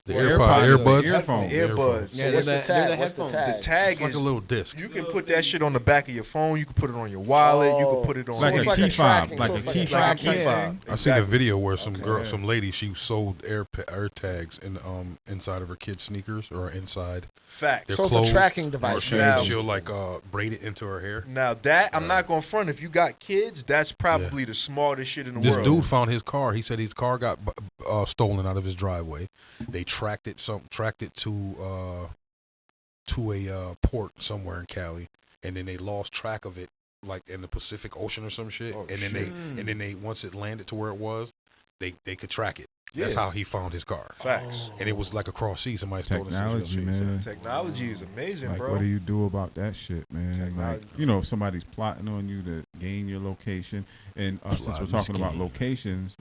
Speaker 4: The
Speaker 1: AirPods,
Speaker 4: earbuds.
Speaker 1: earphones.
Speaker 3: The earbuds.
Speaker 5: So
Speaker 9: Yeah,
Speaker 5: what's
Speaker 9: they're
Speaker 5: the tag?
Speaker 9: the
Speaker 5: What's the
Speaker 9: headphones.
Speaker 5: tag?
Speaker 3: The tag
Speaker 4: It's like
Speaker 3: is
Speaker 4: a little disc.
Speaker 3: you can put that shit on the back of your phone. You can put it on your wallet. You can put it on
Speaker 5: So
Speaker 1: Like
Speaker 5: it's
Speaker 1: a
Speaker 5: like
Speaker 1: key
Speaker 5: a
Speaker 1: fob,
Speaker 5: tracking-
Speaker 1: like
Speaker 5: so
Speaker 1: a
Speaker 5: it's like
Speaker 1: key
Speaker 5: a
Speaker 1: fob.
Speaker 3: like a key
Speaker 5: tracking
Speaker 3: fob.
Speaker 4: I seen a
Speaker 3: Exactly.
Speaker 4: video where some lady, she sold air tags in inside of her kids' sneakers or inside
Speaker 3: Facts.
Speaker 4: their
Speaker 5: So it's a
Speaker 4: clothes.
Speaker 5: tracking
Speaker 4: Or
Speaker 5: device.
Speaker 4: she'll like braid it into her hair.
Speaker 3: Now that I'm not going to front. If you got kids, that's probably the smartest shit in the
Speaker 4: This
Speaker 3: world.
Speaker 4: dude found his car. He said his car got stolen out of his driveway. They tracked it to a port somewhere in Cali, and then they lost track of it, like in the Pacific Ocean or some shit.
Speaker 3: Oh,
Speaker 4: and then they once it landed to where it was, they could track it.
Speaker 3: Yeah.
Speaker 4: That's how he found his car.
Speaker 3: Facts.
Speaker 4: And it was like across sea. Somebody stole it.
Speaker 1: Technology, man.
Speaker 3: Technology is amazing,
Speaker 1: Like,
Speaker 3: bro.
Speaker 1: what do you do about that shit, man?
Speaker 3: Technology.
Speaker 1: Like, if somebody's plotting on you to gain your location, and since we're
Speaker 4: Plotting
Speaker 1: talking about
Speaker 4: scheme.
Speaker 1: locations,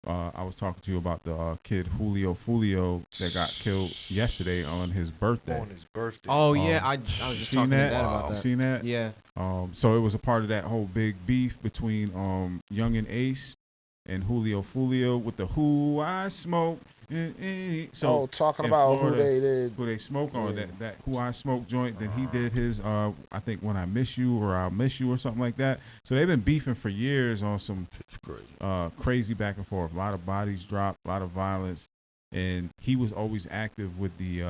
Speaker 1: I was talking to you about the kid Julio Fulio that got killed yesterday on his birthday.
Speaker 3: On his birthday.
Speaker 9: Oh yeah,
Speaker 1: Um,
Speaker 9: I was just
Speaker 1: Seen
Speaker 9: talking to
Speaker 1: that?
Speaker 9: Dad about that.
Speaker 1: Seen that?
Speaker 9: Yeah.
Speaker 1: So it was a part of that whole big beef between Young and Ace and Julio Fulio with the Who I Smoke. So
Speaker 5: talking
Speaker 1: in
Speaker 5: about
Speaker 1: Florida,
Speaker 5: who they
Speaker 1: smoke on,
Speaker 5: Yeah.
Speaker 1: that Who I Smoke joint. Then he did his I think When I Miss You or I'll Miss You or something like that. So they've been beefing for years on some crazy back and forth. A lot of bodies dropped, a lot of violence, and he was always active with the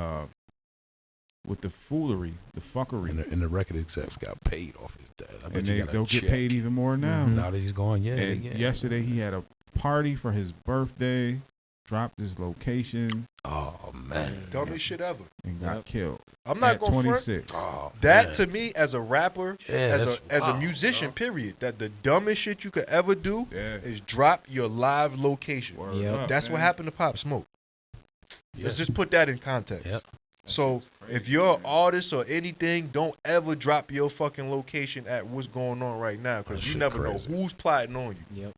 Speaker 1: foolery, the fuckery.
Speaker 4: And the record execs got paid off his dad. I bet
Speaker 1: And
Speaker 4: you got a
Speaker 1: they'll get
Speaker 4: check.
Speaker 1: paid even more now.
Speaker 4: Now that he's gone,
Speaker 1: And yesterday he had a party for his birthday, dropped his location,
Speaker 4: Oh man,
Speaker 3: Dumbest shit ever.
Speaker 1: and got killed.
Speaker 3: I'm not
Speaker 1: at
Speaker 3: going to front.
Speaker 1: 26.
Speaker 4: Oh,
Speaker 3: That
Speaker 4: man.
Speaker 3: to me, as a rapper,
Speaker 4: Yeah,
Speaker 3: as a musician, period, that the dumbest shit you could ever do
Speaker 1: Yeah.
Speaker 3: is drop your live location.
Speaker 1: Word
Speaker 9: Yep.
Speaker 1: up,
Speaker 3: That's what
Speaker 1: man.
Speaker 3: happened to Pop Smoke.
Speaker 4: Yeah.
Speaker 3: Let's just put that in context.
Speaker 4: Yep.
Speaker 3: So if you're an artist or anything, don't ever drop your fucking location at what's going on right now, because
Speaker 4: That
Speaker 3: you
Speaker 4: shit
Speaker 3: never
Speaker 4: crazy.
Speaker 3: know who's plotting on you
Speaker 9: Yep.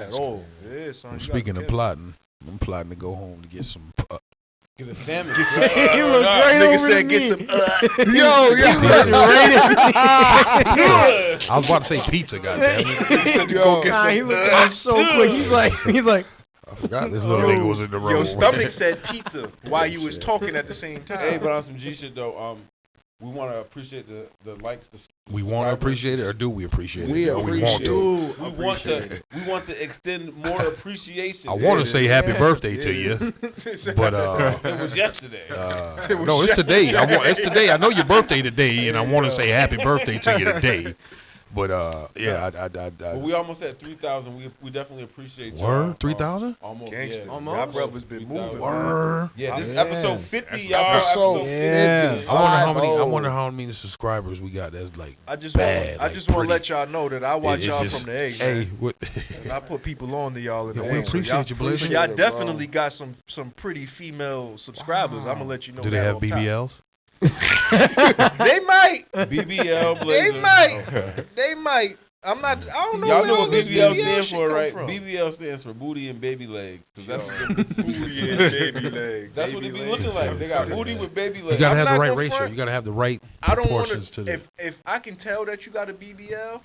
Speaker 3: at all. Yeah, son. you
Speaker 4: Speaking
Speaker 3: gotta
Speaker 4: of
Speaker 3: be
Speaker 4: plotting, I'm plotting to go home to get some.
Speaker 2: Get a salmon.
Speaker 3: Get some-
Speaker 2: Right?
Speaker 9: He looked right
Speaker 3: Nigga
Speaker 9: over
Speaker 3: said
Speaker 9: to
Speaker 3: get
Speaker 9: me.
Speaker 3: some.
Speaker 4: I was about to say pizza, goddammit.
Speaker 3: Go get
Speaker 9: Nah,
Speaker 3: some.
Speaker 9: he looked at me so quick. He's like,
Speaker 4: I forgot this little nigga was in the room.
Speaker 3: Your stomach said pizza while you was talking at the same time.
Speaker 2: Hey, but on some G shit though, we want to appreciate the likes.
Speaker 4: We want to appreciate it, or do we appreciate it?
Speaker 5: We
Speaker 4: Or
Speaker 5: appreciate
Speaker 4: want
Speaker 5: it.
Speaker 4: to.
Speaker 2: We want to extend more appreciation.
Speaker 4: I want to say happy birthday to you, but
Speaker 2: It was yesterday.
Speaker 4: no, it's today. It's today. I know your birthday today, and I want to say happy birthday to you today. But yeah,
Speaker 2: But we almost at 3,000. We definitely appreciate y'all.
Speaker 4: Word 3,000.
Speaker 2: Almost.
Speaker 3: Gangster.
Speaker 2: Yeah.
Speaker 3: Y'all brothers been
Speaker 2: 3,000.
Speaker 3: moving.
Speaker 4: Word.
Speaker 2: Yeah, this is episode 50, y'all.
Speaker 5: Episode 50.
Speaker 9: Yeah.
Speaker 4: I wonder how many subscribers we got. That's like
Speaker 3: I just
Speaker 4: bad.
Speaker 3: want to
Speaker 4: pretty.
Speaker 3: let y'all know that I watch
Speaker 4: It's
Speaker 3: y'all
Speaker 4: just-
Speaker 3: from the A.
Speaker 4: Hey,
Speaker 3: man.
Speaker 4: what?
Speaker 3: And I put people on to y'all in the
Speaker 4: Yeah,
Speaker 3: A.
Speaker 4: we appreciate you, Blizzard.
Speaker 3: So y'all
Speaker 5: Appreciate it, bro.
Speaker 3: definitely got some pretty female subscribers. I'm gonna let you know.
Speaker 4: Do they
Speaker 3: that
Speaker 4: have
Speaker 3: on top.
Speaker 4: BBLs?
Speaker 3: They might.
Speaker 2: BBL.
Speaker 3: They
Speaker 2: Blazer.
Speaker 3: might. They might. I don't know.
Speaker 2: Y'all
Speaker 3: where
Speaker 2: know
Speaker 3: all
Speaker 2: what
Speaker 3: this
Speaker 2: BBL
Speaker 3: shit
Speaker 2: stands for,
Speaker 3: come
Speaker 2: right?
Speaker 3: from.
Speaker 2: BBL stands for booty and baby legs. 'Cause that's
Speaker 3: Booty and baby legs.
Speaker 2: that's what it
Speaker 3: baby
Speaker 2: be
Speaker 3: legs.
Speaker 2: looking like. They got booty with baby legs.
Speaker 4: You gotta
Speaker 3: I'm
Speaker 4: have the
Speaker 3: not
Speaker 4: right
Speaker 3: gonna
Speaker 4: ratio.
Speaker 3: front.
Speaker 4: You gotta have the right
Speaker 3: I don't want
Speaker 4: proportions to the.
Speaker 3: If I can tell that you got a BBL,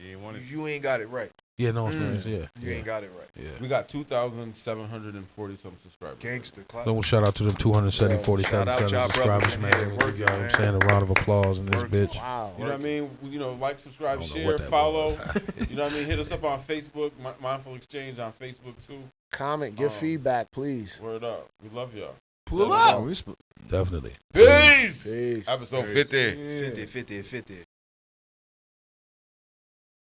Speaker 3: you ain't got it right.
Speaker 4: Yeah, no, yeah.
Speaker 3: You ain't got it right.
Speaker 4: Yeah.
Speaker 2: We got 2,740 some subscribers.
Speaker 3: Gangster.
Speaker 4: So shout out to them 270, 40,
Speaker 3: Shout out
Speaker 4: 37
Speaker 3: y'all
Speaker 4: subscribers,
Speaker 3: brothers in
Speaker 4: man.
Speaker 3: here
Speaker 4: Give
Speaker 3: working,
Speaker 4: y'all, I'm
Speaker 3: man.
Speaker 4: saying, a round of applause in this
Speaker 3: Working.
Speaker 4: bitch.
Speaker 5: Wow.
Speaker 2: You know what I mean? Like, subscribe,
Speaker 4: I don't know
Speaker 2: share,
Speaker 4: what that
Speaker 2: follow.
Speaker 4: was.
Speaker 2: You know what I mean? Hit us up on Facebook, Mindful Exchange on Facebook too.
Speaker 5: Comment, give feedback, please.
Speaker 2: Word up. We love y'all.
Speaker 3: Pull up.
Speaker 4: Definitely.
Speaker 2: Peace.
Speaker 5: Peace.
Speaker 2: Episode 50.
Speaker 3: 50.